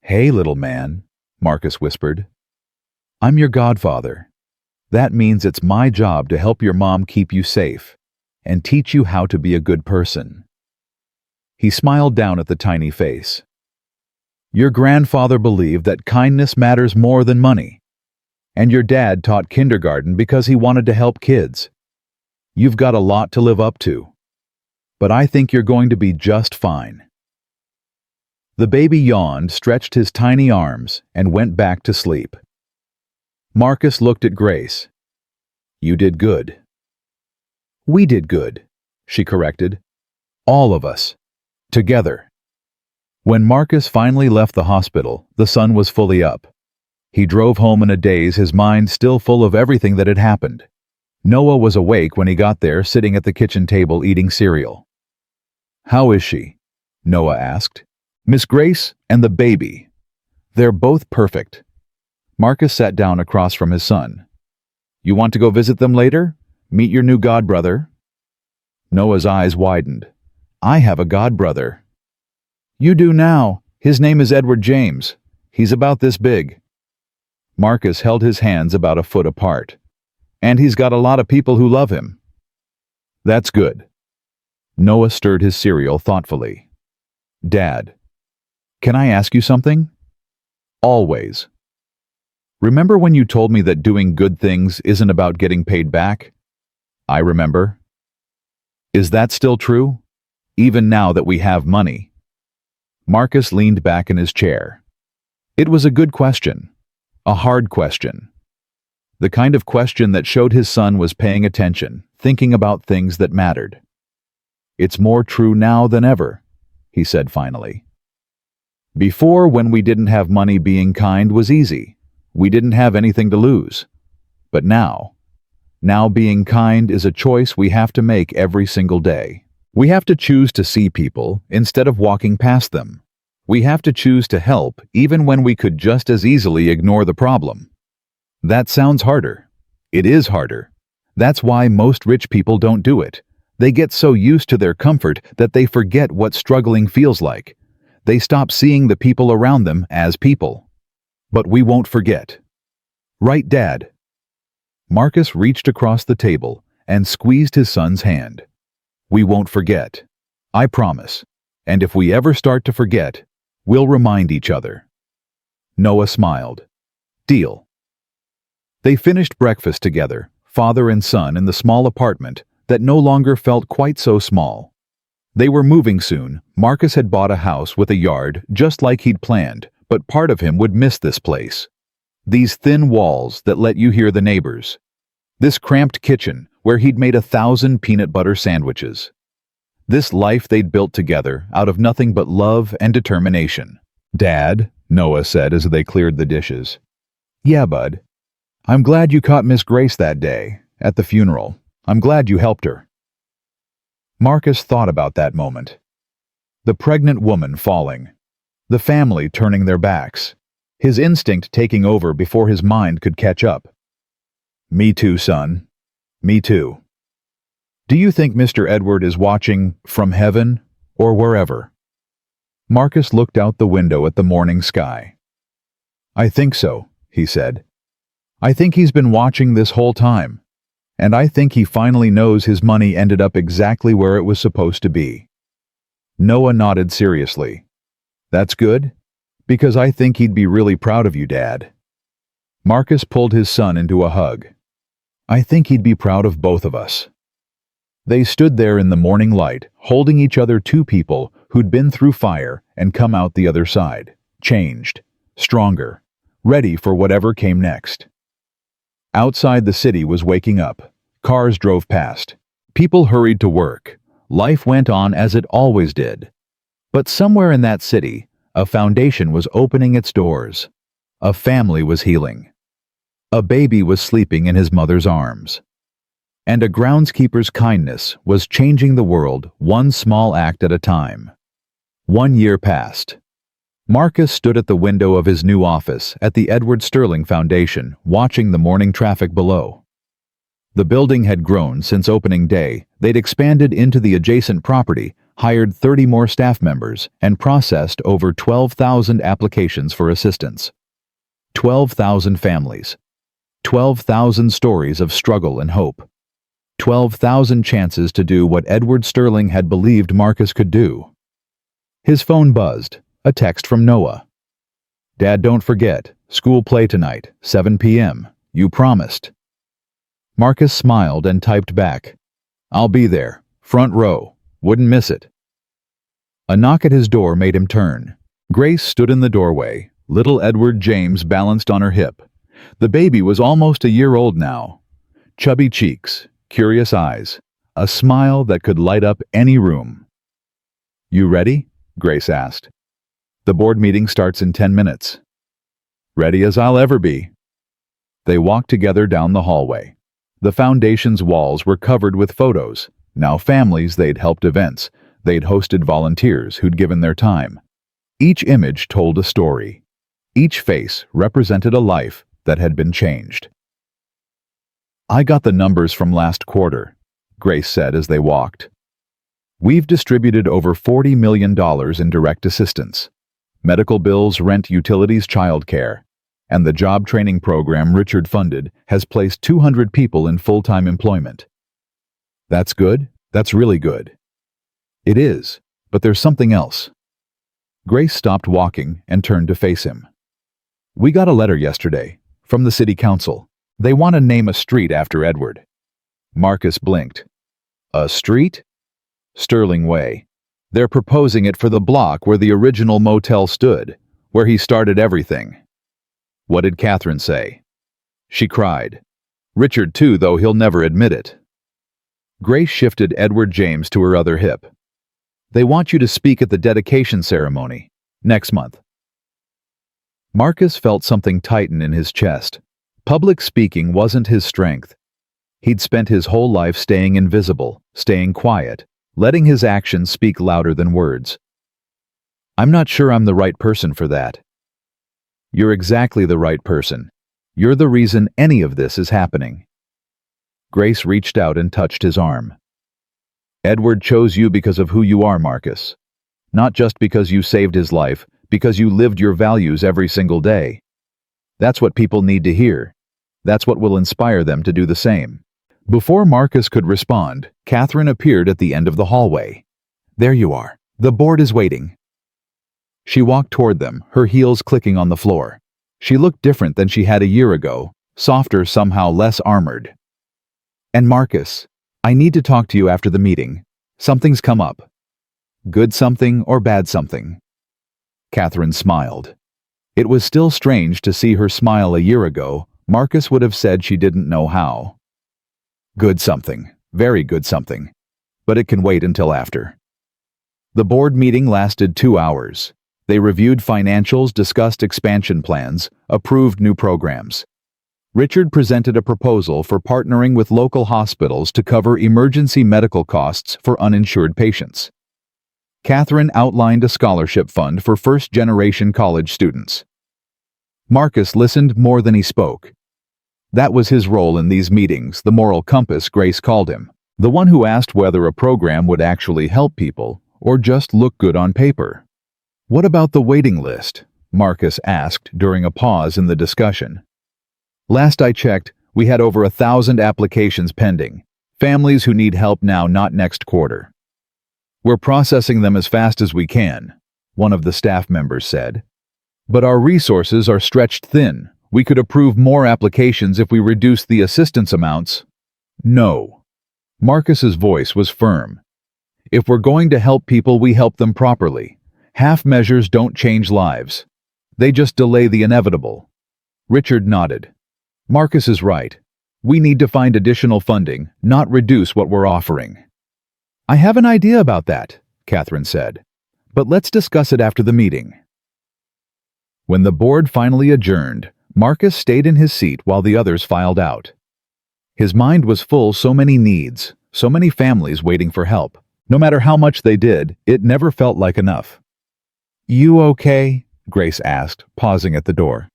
[SPEAKER 1] Hey, little man, Marcus whispered. I'm your godfather. That means it's my job to help your mom keep you safe and teach you how to be a good person. He smiled down at the tiny face. Your grandfather believed that kindness matters more than money, and your dad taught kindergarten because he wanted to help kids. You've got a lot to live up to, but I think you're going to be just fine. The baby yawned, stretched his tiny arms, and went back to sleep. Marcus looked at Grace. You did good. We did good, she corrected. All of us. Together. When Marcus finally left the hospital, the sun was fully up. He drove home in a daze, his mind still full of everything that had happened. Noah was awake when he got there, sitting at the kitchen table eating cereal. How is she? Noah asked. Miss Grace and the baby. They're both perfect. Marcus sat down across from his son. You want to go visit them later? Meet your new godbrother? Noah's eyes widened. I have a godbrother. You do now. His name is Edward James. He's about this big. Marcus held his hands about a foot apart. And he's got a lot of people who love him. That's good. Noah stirred his cereal thoughtfully. Dad, can I ask you something? Always. Remember when you told me that doing good things isn't about getting paid back? I remember. Is that still true? Even now that we have money? Marcus leaned back in his chair. It was a good question. A hard question. The kind of question that showed his son was paying attention, thinking about things that mattered. It's more true now than ever, he said finally. Before, when we didn't have money, being kind was easy. We didn't have anything to lose. But now being kind is a choice we have to make every single day. We have to choose to see people instead of walking past them. We have to choose to help even when we could just as easily ignore the problem. That sounds harder. It is harder. That's why most rich people don't do it. They get so used to their comfort that they forget what struggling feels like. They stop seeing the people around them as people. But we won't forget. Right, Dad? Marcus reached across the table and squeezed his son's hand. We won't forget. I promise. And if we ever start to forget, we'll remind each other. Noah smiled. Deal. They finished breakfast together, father and son, in the small apartment that no longer felt quite so small. They were moving soon. Marcus had bought a house with a yard just like he'd planned, but part of him would miss this place. These thin walls that let you hear the neighbors. This cramped kitchen where he'd made 1,000 peanut butter sandwiches. This life they'd built together out of nothing but love and determination. Dad, Noah said as they cleared the dishes. Yeah, bud. I'm glad you caught Miss Grace that day, at the funeral. I'm glad you helped her. Marcus thought about that moment. The pregnant woman falling. The family turning their backs. His instinct taking over before his mind could catch up. Me too, son. Me too. Do you think Mr. Edward is watching from heaven or wherever? Marcus looked out the window at the morning sky. I think so, he said. I think he's been watching this whole time. And I think he finally knows his money ended up exactly where it was supposed to be. Noah nodded seriously. That's good, because I think he'd be really proud of you, Dad. Marcus pulled his son into a hug. I think he'd be proud of both of us. They stood there in the morning light, holding each other, two people who'd been through fire and come out the other side, changed, stronger, ready for whatever came next. Outside, the city was waking up. Cars drove past. People hurried to work. Life went on as it always did. But somewhere in that city, a foundation was opening its doors. A family was healing. A baby was sleeping in his mother's arms. And a groundskeeper's kindness was changing the world one small act at a time. 1 year passed. Marcus stood at the window of his new office at the Edward Sterling Foundation, watching the morning traffic below. The building had grown since opening day. They'd expanded into the adjacent property, hired 30 more staff members, and processed over 12,000 applications for assistance. 12,000 families. 12,000 stories of struggle and hope. 12,000 chances to do what Edward Sterling had believed Marcus could do. His phone buzzed, a text from Noah. Dad, don't forget, school play tonight, 7 p.m. You promised. Marcus smiled and typed back, I'll be there, front row, wouldn't miss it. A knock at his door made him turn. Grace stood in the doorway, little Edward James balanced on her hip. The baby was almost a year old now. Chubby cheeks, curious eyes, a smile that could light up any room. You ready? Grace asked. The board meeting starts in 10 minutes. Ready as I'll ever be. They walked together down the hallway. The foundation's walls were covered with photos, now families they'd helped, events they'd hosted, volunteers who'd given their time. Each image told a story. Each face represented a life that had been changed. I got the numbers from last quarter, Grace said as they walked. We've distributed over $40 million in direct assistance. Medical bills, rent, utilities, childcare. And the job training program Richard funded has placed 200 people in full-time employment. That's good. That's really good. It is, but there's something else. Grace stopped walking and turned to face him. We got a letter yesterday from the city council. They want to name a street after Edward. Marcus blinked. A street? Sterling Way. They're proposing it for the block where the original motel stood, where he started everything. What did Catherine say? She cried. Richard too, though he'll never admit it. Grace shifted Edward James to her other hip. They want you to speak at the dedication ceremony next month. Marcus felt something tighten in his chest. Public speaking wasn't his strength. He'd spent his whole life staying invisible, staying quiet, letting his actions speak louder than words. I'm not sure I'm the right person for that. You're exactly the right person. You're the reason any of this is happening. Grace reached out and touched his arm. Edward chose you because of who you are, Marcus. Not just because you saved his life, because you lived your values every single day. That's what people need to hear. That's what will inspire them to do the same. Before Marcus could respond, Catherine appeared at the end of the hallway. There you are. The board is waiting. She walked toward them, her heels clicking on the floor. She looked different than she had a year ago, softer, somehow less armored. And Marcus, I need to talk to you after the meeting. Something's come up. Good something or bad something? Catherine smiled. It was still strange to see her smile a year ago. Marcus would have said she didn't know how. Good something. Very good something. But it can wait until after. The board meeting lasted 2 hours. They reviewed financials, discussed expansion plans, approved new programs. Richard presented a proposal for partnering with local hospitals to cover emergency medical costs for uninsured patients. Catherine outlined a scholarship fund for first-generation college students. Marcus listened more than he spoke. That was his role in these meetings, the moral compass Grace called him, the one who asked whether a program would actually help people or just look good on paper. What about the waiting list? Marcus asked during a pause in the discussion. Last I checked, we had over 1,000 applications pending. Families who need help now, not next quarter. We're processing them as fast as we can, one of the staff members said. But our resources are stretched thin. We could approve more applications if we reduce the assistance amounts. No. Marcus's voice was firm. If we're going to help people, we help them properly. Half measures don't change lives. They just delay the inevitable. Richard nodded. Marcus is right. We need to find additional funding, not reduce what we're offering. I have an idea about that, Catherine said. But let's discuss it after the meeting. When the board finally adjourned, Marcus stayed in his seat while the others filed out. His mind was full, so many needs, so many families waiting for help. No matter how much they did, it never felt like enough. You okay? Grace asked, pausing at the door.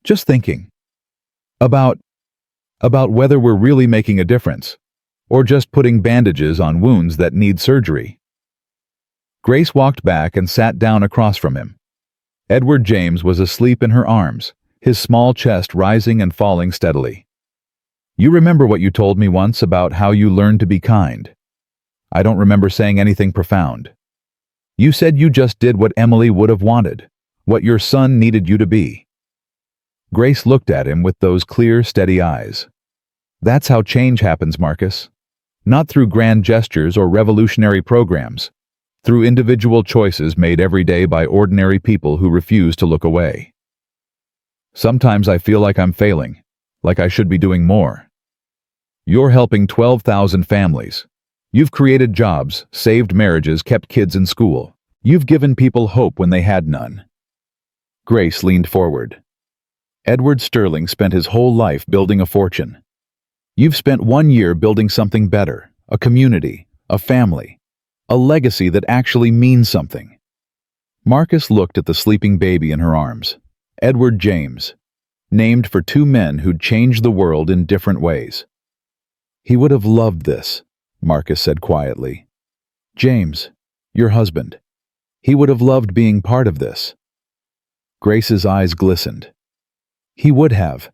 [SPEAKER 1] Just thinking. About whether we're really making a difference, or just putting bandages on wounds that need surgery. Grace walked back and sat down across from him. Edward James was asleep in her arms, his small chest rising and falling steadily. You remember what you told me once about how you learned to be kind? I don't remember saying anything profound. You said you just did what Emily would have wanted, what your son needed you to be. Grace looked at him with those clear, steady eyes. That's how change happens, Marcus. Not through grand gestures or revolutionary programs, through individual choices made every day by ordinary people who refuse to look away. Sometimes I feel like I'm failing, like I should be doing more. You're helping 12,000 families. You've created jobs, saved marriages, kept kids in school. You've given people hope when they had none. Grace leaned forward. Edward Sterling spent his whole life building a fortune. You've spent 1 year building something better, a community, a family, a legacy that actually means something. Marcus looked at the sleeping baby in her arms. Edward James, named for 2 men who'd changed the world in different ways. He would have loved this, Marcus said quietly. James, your husband. He would have loved being part of this. Grace's eyes glistened. He would have.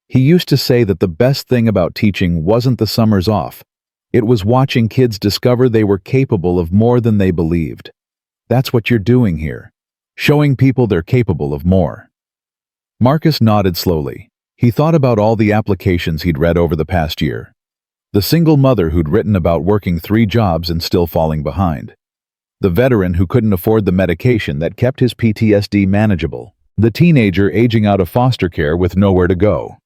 [SPEAKER 1] He used to say that the best thing about teaching wasn't the summers off. It was watching kids discover they were capable of more than they believed. That's what you're doing here, showing people they're capable of more. Marcus nodded slowly. He thought about all the applications he'd read over the past year. The single mother who'd written about working 3 jobs and still falling behind. The veteran who couldn't afford the medication that kept his PTSD manageable. The teenager aging out of foster care with nowhere to go.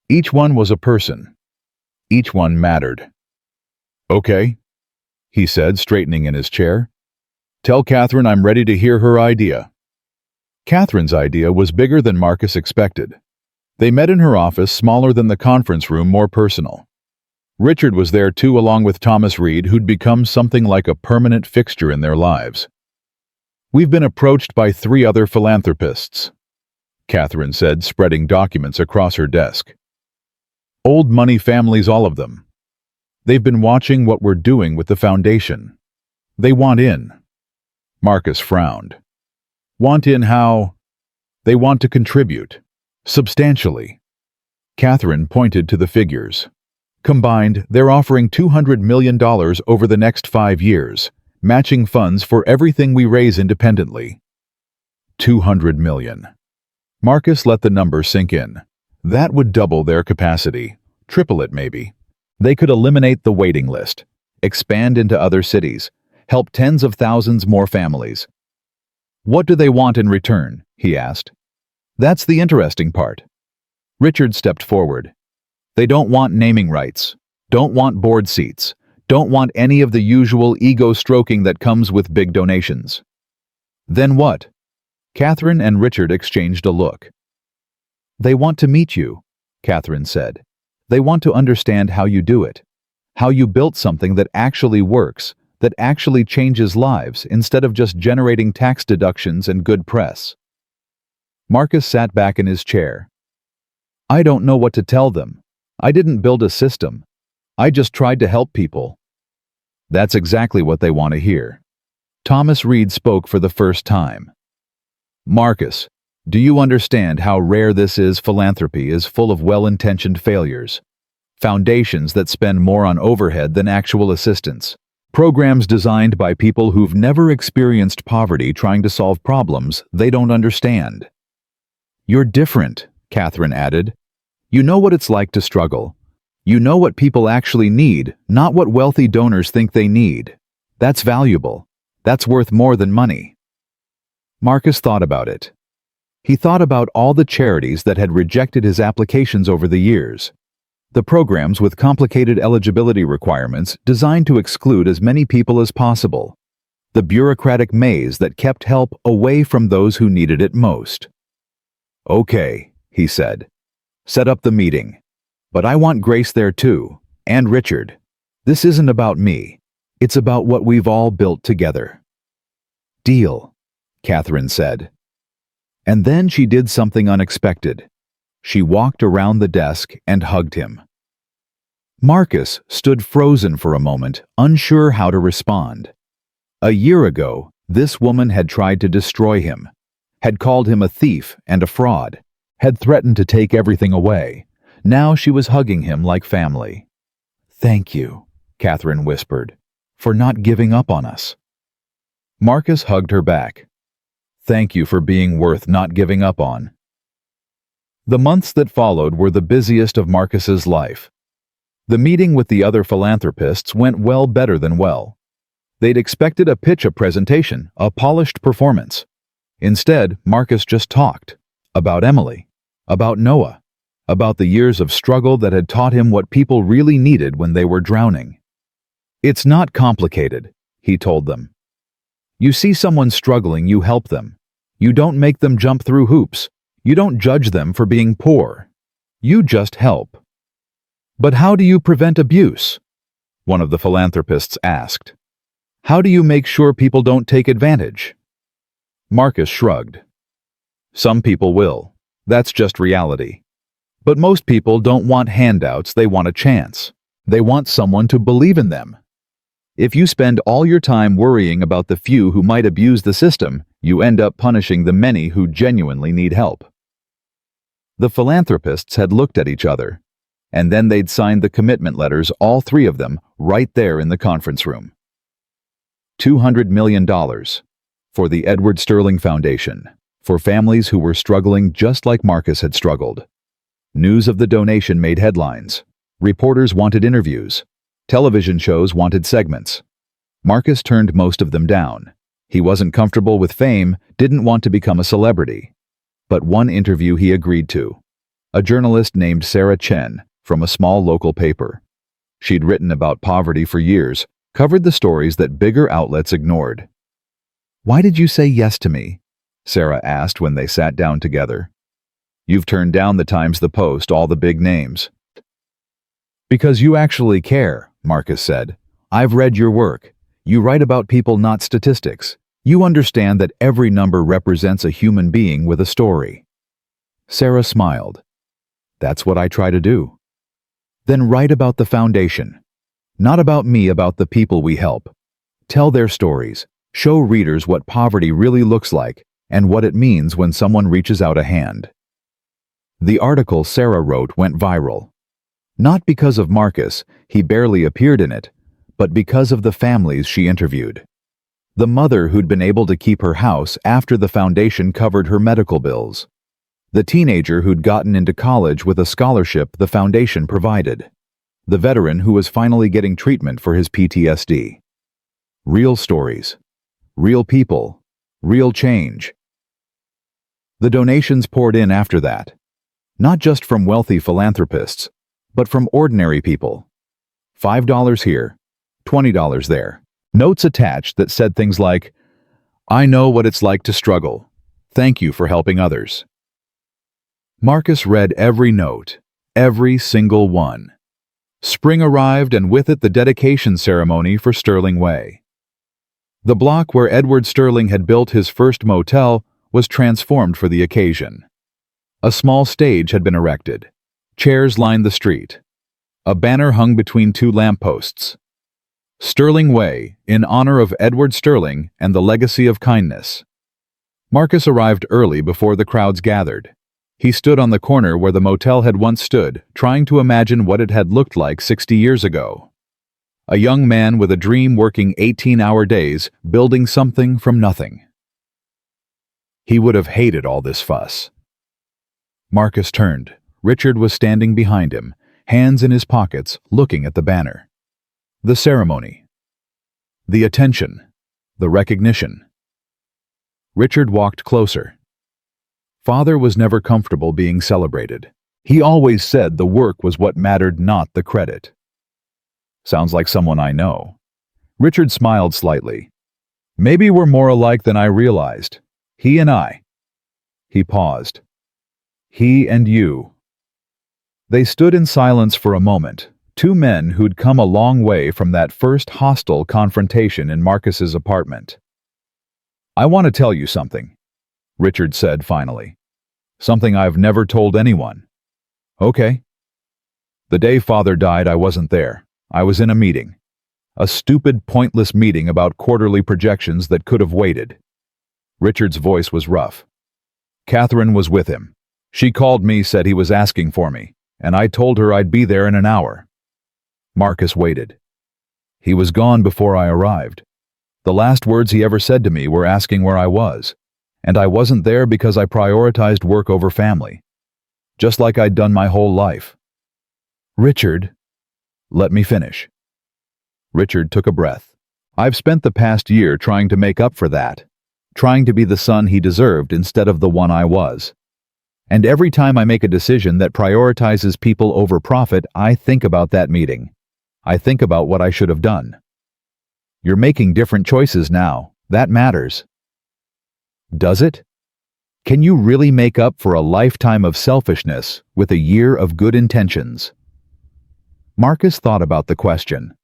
[SPEAKER 1] Each one was a person. Each one mattered. "Okay," he said, straightening in his chair. "Tell Catherine I'm ready to hear her idea." Catherine's idea was bigger than Marcus expected. They met in her office, smaller than the conference room, more personal. Richard was there too, along with Thomas Reed, who'd become something like a permanent fixture in their lives. "We've been approached by 3 other philanthropists," Catherine said, spreading documents across her desk. "Old money families, all of them. They've been watching what we're doing with the foundation. They want in." Marcus frowned. "Want in how?" "They want to contribute. Substantially." Catherine pointed to the figures. "Combined, they're offering $200 million over the next 5 years, matching funds for everything we raise independently." $200 million. Marcus let the number sink in. That would double their capacity, triple it maybe. They could eliminate the waiting list, expand into other cities, help tens of thousands more families. "What do they want in return?" he asked. "That's the interesting part." Richard stepped forward. "They don't want naming rights, don't want board seats, don't want any of the usual ego-stroking that comes with big donations." "Then what?" Catherine and Richard exchanged a look. "They want to meet you," Catherine said. "They want to understand how you do it, how you built something that actually works, that actually changes lives instead of just generating tax deductions and good press." Marcus sat back in his chair. "I don't know what to tell them. I didn't build a system. I just tried to help people." "That's exactly what they want to hear." Thomas Reed spoke for the first time. "Marcus, do you understand how rare this is? Philanthropy is full of well-intentioned failures. Foundations that spend more on overhead than actual assistance. Programs designed by people who've never experienced poverty trying to solve problems they don't understand." "You're different," Catherine added. "You know what it's like to struggle. You know what people actually need, not what wealthy donors think they need. That's valuable. That's worth more than money." Marcus thought about it. He thought about all the charities that had rejected his applications over the years. The programs with complicated eligibility requirements designed to exclude as many people as possible. The bureaucratic maze that kept help away from those who needed it most. "Okay," he said. "Set up the meeting. But I want Grace there too, and Richard. This isn't about me. It's about what we've all built together." "Deal," Catherine said. And then she did something unexpected. She walked around the desk and hugged him. Marcus stood frozen for a moment, unsure how to respond. A year ago, this woman had tried to destroy him, had called him a thief and a fraud, had threatened to take everything away. Now she was hugging him like family. "Thank you," Catherine whispered, "for not giving up on us." Marcus hugged her back. "Thank you for being worth not giving up on." The months that followed were the busiest of Marcus's life. The meeting with the other philanthropists went well, better than well. They'd expected a pitch, a presentation, a polished performance. Instead, Marcus just talked. About Emily. About Noah. About the years of struggle that had taught him what people really needed when they were drowning. "It's not complicated," he told them. "You see someone struggling, you help them. You don't make them jump through hoops. You don't judge them for being poor. You just help." "But how do you prevent abuse?" one of the philanthropists asked. "How do you make sure people don't take advantage?" Marcus shrugged. "Some people will. That's just reality. But most people don't want handouts, they want a chance. They want someone to believe in them." If you spend all your time worrying about the few who might abuse the system, you end up punishing the many who genuinely need help. The philanthropists had looked at each other, and then they'd signed the commitment letters, all three of them, right there in the conference room. $200 million for the Edward Sterling Foundation, for families who were struggling just like Marcus had struggled. News of the donation made headlines. Reporters wanted interviews. Television shows wanted segments. Marcus turned most of them down. He wasn't comfortable with fame, didn't want to become a celebrity. But one interview he agreed to. A journalist named Sarah Chen from a small local paper. She'd written about poverty for years, covered the stories that bigger outlets ignored. "Why did you say yes to me?" Sarah asked when they sat down together. "You've turned down the Times, the Post, all the big names." "Because you actually care," Marcus said. "I've read your work. You write about people, not statistics. You understand that every number represents a human being with a story." Sarah smiled. "That's what I try to do." "Then write about the foundation. Not about me, about the people we help. Tell their stories. Show readers what poverty really looks like and what it means when someone reaches out a hand." The article Sarah wrote went viral. Not because of Marcus, he barely appeared in it, but because of the families she interviewed. The mother who'd been able to keep her house after the foundation covered her medical bills. The teenager who'd gotten into college with a scholarship the foundation provided. The veteran who was finally getting treatment for his PTSD. Real stories. Real people. Real change. The donations poured in after that. Not just from wealthy philanthropists, but from ordinary people. $5 here, $20 there. Notes attached that said things like, "I know what it's like to struggle. Thank you for helping others." Marcus read every note, every single one. Spring arrived, and with it the dedication ceremony for Sterling Way. The block where Edward Sterling had built his first motel was transformed for the occasion. A small stage had been erected. Chairs lined the street. A banner hung between two lampposts. Sterling Way, in honor of Edward Sterling and the legacy of kindness. Marcus arrived early before the crowds gathered. He stood on the corner where the motel had once stood, trying to imagine what it had looked like 60 years ago. A young man with a dream, working 18-hour days, building something from nothing. He would have hated all this fuss. Marcus turned. Richard was standing behind him, hands in his pockets, looking at the banner. The ceremony. The attention. The recognition. Richard walked closer. Father was never comfortable being celebrated. He always said the work was what mattered, not the credit. Sounds like someone I know. Richard smiled slightly. Maybe we're more alike than I realized. He and I. He paused. He and you. They stood in silence for a moment, two men who'd come a long way from that first hostile confrontation in Marcus's apartment. "I want to tell you something," Richard said finally. "Something I've never told anyone." "Okay." "The day Father died, I wasn't there. I was in a meeting. A stupid, pointless meeting about quarterly projections that could have waited." Richard's voice was rough. "Catherine was with him. She called me, said he was asking for me, and I told her I'd be there in an hour." Marcus waited. "He was gone before I arrived. The last words he ever said to me were asking where I was, and I wasn't there because I prioritized work over family. Just like I'd done my whole life." "Richard." "Let me finish." Richard took a breath. "I've spent the past year trying to make up for that, trying to be the son he deserved instead of the one I was. And every time I make a decision that prioritizes people over profit, I think about that meeting. I think about what I should have done. You're making different choices now. That matters." "Does it? Can you really make up for a lifetime of selfishness with a year of good intentions?" Marcus thought about the question.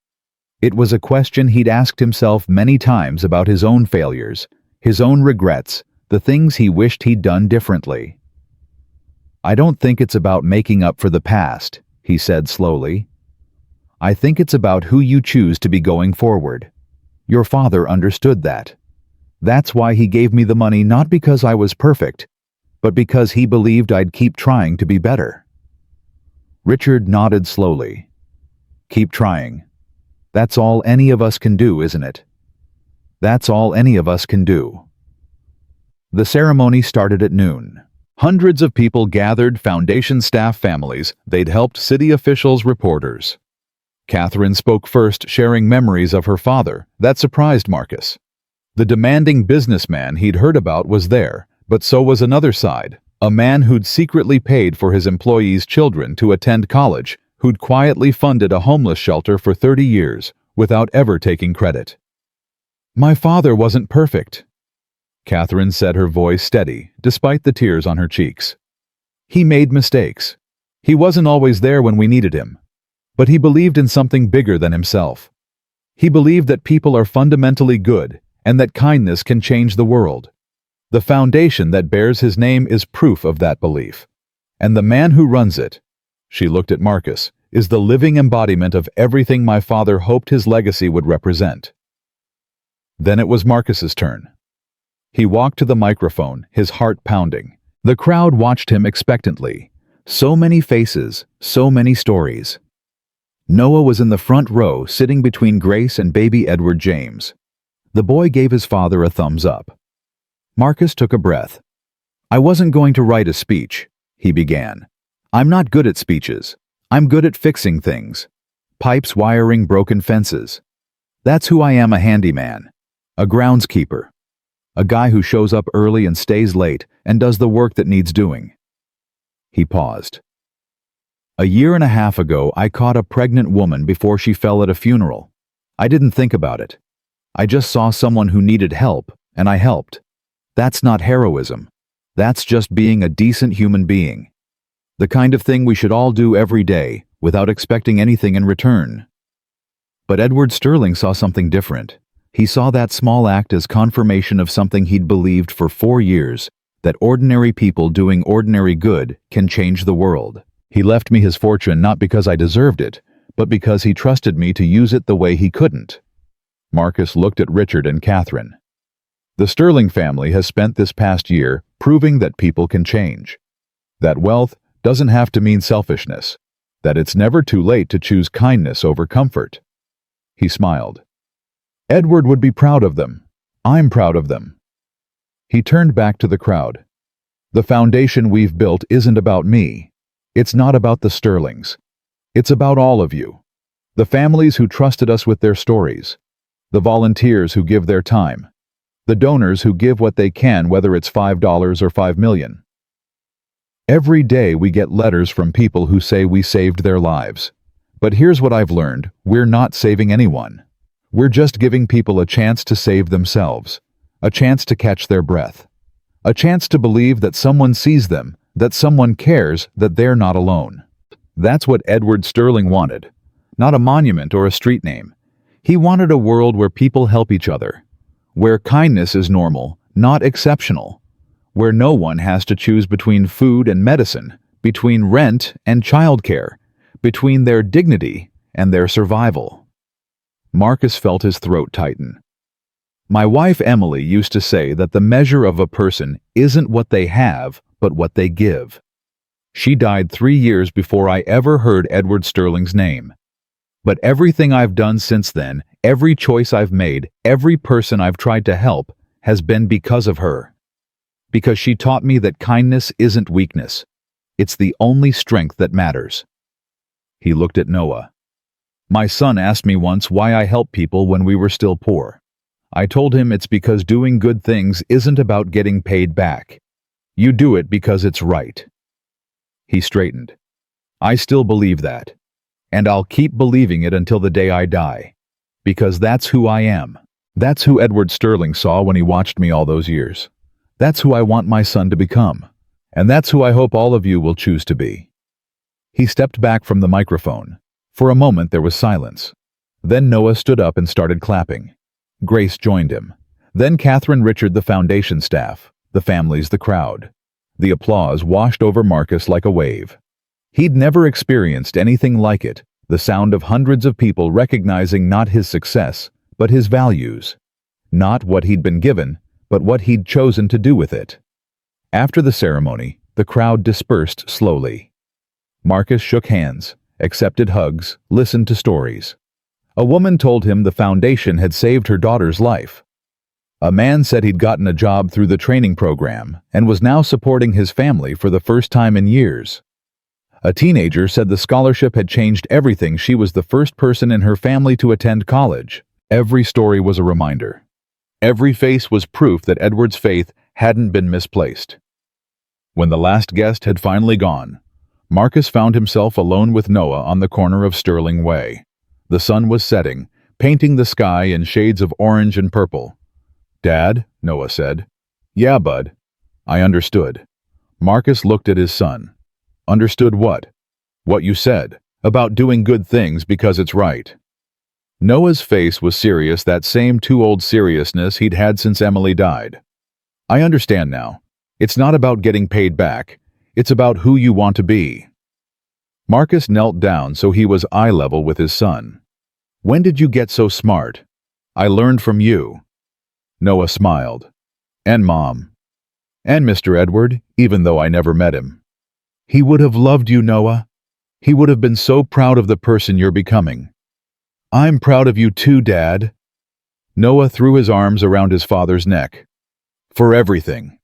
[SPEAKER 1] It was a question he'd asked himself many times about his own failures, his own regrets, the things he wished he'd done differently. "I don't think it's about making up for the past," he said slowly. I think it's about who you choose to be going forward. Your father understood that. That's why he gave me the money, not because I was perfect, but because he believed I'd keep trying to be better." Richard nodded slowly. "Keep trying. That's all any of us can do, isn't it? That's all any of us can do." The ceremony started at noon. Hundreds of people gathered, foundation staff, families. They'd helped city officials, reporters. Catherine spoke first, sharing memories of her father. That surprised Marcus. The demanding businessman he'd heard about was there, but so was another side. A man who'd secretly paid for his employees' children to attend college, who'd quietly funded a homeless shelter for 30 years, without ever taking credit. "My father wasn't perfect," Catherine said, her voice steady, despite the tears on her cheeks. "He made mistakes. He wasn't always there when we needed him. But he believed in something bigger than himself. He believed that people are fundamentally good and that kindness can change the world. The foundation that bears his name is proof of that belief. And the man who runs it," she looked at Marcus, "is the living embodiment of everything my father hoped his legacy would represent." Then it was Marcus's turn. He walked to the microphone, his heart pounding. The crowd watched him expectantly. So many faces, so many stories. Noah was in the front row, sitting between Grace and baby Edward James. The boy gave his father a thumbs up. Marcus took a breath. "I wasn't going to write a speech," he began. "I'm not good at speeches. I'm good at fixing things. Pipes, wiring, broken fences. That's who I am, a handyman. A groundskeeper. A guy who shows up early and stays late and does the work that needs doing." He paused. "A year and a half ago, I caught a pregnant woman before she fell at a funeral. I didn't think about it. I just saw someone who needed help, and I helped. That's not heroism. That's just being a decent human being. The kind of thing we should all do every day, without expecting anything in return." But Edward Sterling saw something different. He saw that small act as confirmation of something he'd believed for 4 years, that ordinary people doing ordinary good can change the world. "He left me his fortune not because I deserved it, but because he trusted me to use it the way he couldn't." Marcus looked at Richard and Catherine. "The Sterling family has spent this past year proving that people can change. That wealth doesn't have to mean selfishness, that it's never too late to choose kindness over comfort." He smiled. "Edward would be proud of them. I'm proud of them." He turned back to the crowd. "The foundation we've built isn't about me. It's not about the Sterlings. It's about all of you. The families who trusted us with their stories. The volunteers who give their time. The donors who give what they can, whether it's $5 or $5 million. Every day we get letters from people who say we saved their lives. But here's what I've learned: we're not saving anyone. We're just giving people a chance to save themselves, a chance to catch their breath, a chance to believe that someone sees them, that someone cares, that they're not alone." That's what Edward Sterling wanted. Not a monument or a street name. He wanted a world where people help each other, where kindness is normal, not exceptional, where no one has to choose between food and medicine, between rent and childcare, between their dignity and their survival. Marcus felt his throat tighten. "My wife Emily used to say that the measure of a person isn't what they have, but what they give." She died 3 years before I ever heard Edward Sterling's name. But everything I've done since then, every choice I've made, every person I've tried to help, has been because of her. Because she taught me that kindness isn't weakness. It's the only strength that matters. He looked at Noah. "My son asked me once why I helped people when we were still poor. I told him it's because doing good things isn't about getting paid back. You do it because it's right." He straightened. "I still believe that. And I'll keep believing it until the day I die. Because that's who I am. That's who Edward Sterling saw when he watched me all those years. That's who I want my son to become. And that's who I hope all of you will choose to be." He stepped back from the microphone. For a moment there was silence. Then Noah stood up and started clapping. Grace joined him. Then Catherine, Richard, the foundation staff, the families, the crowd. The applause washed over Marcus like a wave. He'd never experienced anything like it, the sound of hundreds of people recognizing not his success, but his values. Not what he'd been given, but what he'd chosen to do with it. After the ceremony, the crowd dispersed slowly. Marcus shook hands, accepted hugs, listened to stories. A woman told him the foundation had saved her daughter's life. A man said he'd gotten a job through the training program and was now supporting his family for the first time in years. A teenager said the scholarship had changed everything. She was the first person in her family to attend college. Every story was a reminder. Every face was proof that Edward's faith hadn't been misplaced. When the last guest had finally gone, Marcus found himself alone with Noah on the corner of Sterling Way. The sun was setting, painting the sky in shades of orange and purple. "Dad," Noah said. "Yeah, bud." I understood. Marcus looked at his son. "Understood what?" "What you said, about doing good things because it's right." Noah's face was serious, that same too-old seriousness he'd had since Emily died. "I understand now. It's not about getting paid back. It's about who you want to be." Marcus knelt down so he was eye level with his son. "When did you get so smart?" "I learned from you." Noah smiled. "And Mom. And Mr. Edward, even though I never met him. He would have loved you, Noah. He would have been so proud of the person you're becoming." "I'm proud of you too, Dad." Noah threw his arms around his father's neck. "For everything."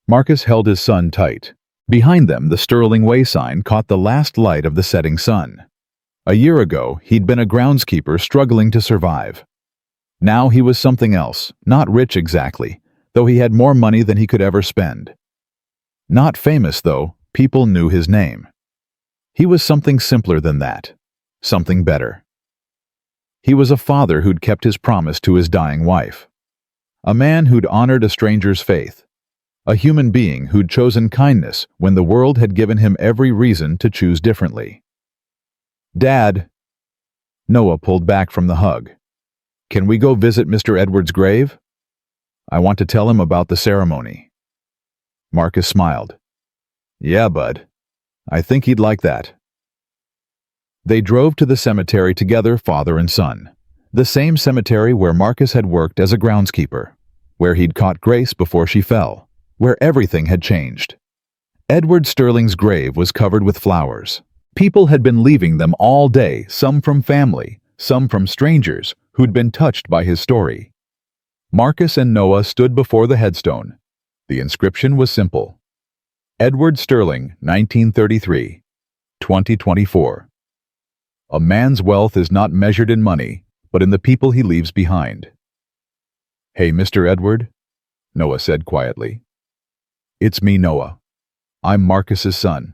[SPEAKER 1] Marcus held his son tight. Behind them, the Sterling Way sign caught the last light of the setting sun. A year ago, he'd been a groundskeeper struggling to survive. Now he was something else, not rich exactly, though he had more money than he could ever spend. Not famous, though, people knew his name. He was something simpler than that, something better. He was a father who'd kept his promise to his dying wife. A man who'd honored a stranger's faith. A human being who'd chosen kindness when the world had given him every reason to choose differently. "Dad." Noah pulled back from the hug. "Can we go visit Mr. Edward's grave? I want to tell him about the ceremony." Marcus smiled. "Yeah, bud. I think he'd like that." They drove to the cemetery together, father and son. The same cemetery where Marcus had worked as a groundskeeper, where he'd caught Grace before she fell, where everything had changed. Edward Sterling's grave was covered with flowers. People had been leaving them all day, some from family, some from strangers who'd been touched by his story. Marcus and Noah stood before the headstone. The inscription was simple. Edward Sterling, 1933, 2024. A man's wealth is not measured in money, but in the people he leaves behind. "Hey, Mr. Edward," Noah said quietly. "It's me, Noah. I'm Marcus's son.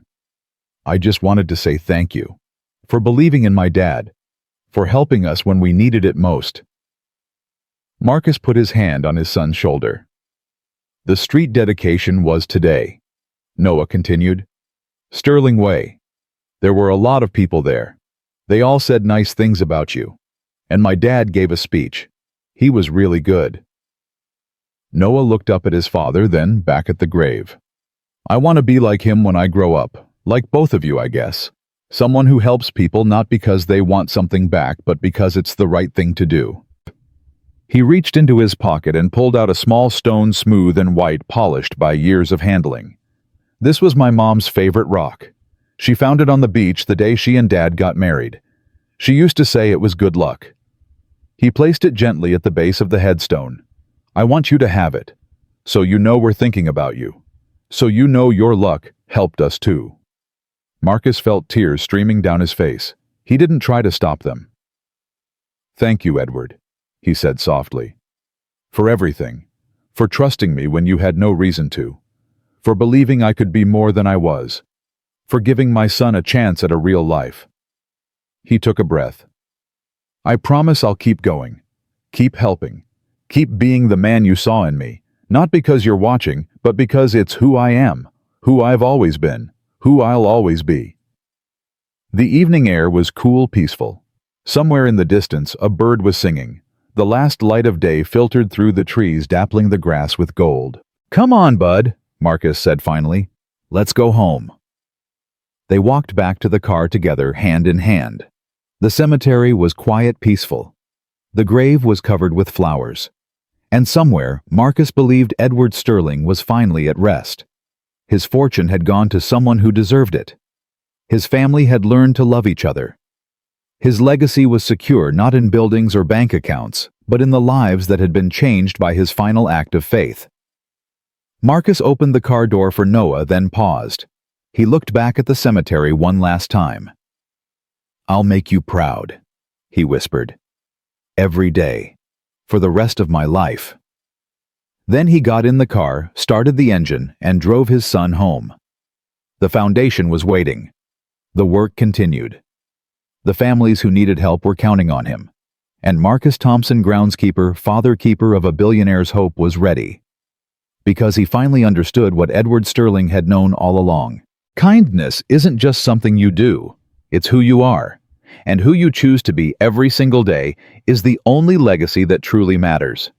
[SPEAKER 1] I just wanted to say thank you for believing in my dad, for helping us when we needed it most." Marcus put his hand on his son's shoulder. "The street dedication was today," Noah continued. "Sterling Way. There were a lot of people there. They all said nice things about you. And my dad gave a speech. He was really good." Noah looked up at his father, then back at the grave. "I want to be like him when I grow up, like both of you, I guess. Someone who helps people not because they want something back, but because it's the right thing to do." He reached into his pocket and pulled out a small stone, smooth and white, polished by years of handling. "This was my mom's favorite rock. She found it on the beach the day she and Dad got married. She used to say it was good luck." He placed it gently at the base of the headstone. "I want you to have it, so you know we're thinking about you, so you know your luck helped us too." Marcus felt tears streaming down his face. He didn't try to stop them. "Thank you, Edward," he said softly. "For everything, for trusting me when you had no reason to, for believing I could be more than I was, for giving my son a chance at a real life." He took a breath. "I promise I'll keep going, keep helping, keep being the man you saw in me, not because you're watching, but because it's who I am, who I've always been, who I'll always be." The evening air was cool, peaceful. Somewhere in the distance, a bird was singing. The last light of day filtered through the trees, dappling the grass with gold. "Come on, bud," Marcus said finally. "Let's go home." They walked back to the car together, hand in hand. The cemetery was quiet, peaceful. The grave was covered with flowers. And somewhere, Marcus believed Edward Sterling was finally at rest. His fortune had gone to someone who deserved it. His family had learned to love each other. His legacy was secure not in buildings or bank accounts, but in the lives that had been changed by his final act of faith. Marcus opened the car door for Noah, then paused. He looked back at the cemetery one last time. "I'll make you proud," he whispered. "Every day. For the rest of my life." Then he got in the car, started the engine, and drove his son home. The foundation was waiting. The work continued. The families who needed help were counting on him. And Marcus Thompson, groundskeeper, father-keeper of a billionaire's hope, was ready. Because he finally understood what Edward Sterling had known all along. Kindness isn't just something you do, it's who you are. And who you choose to be every single day is the only legacy that truly matters.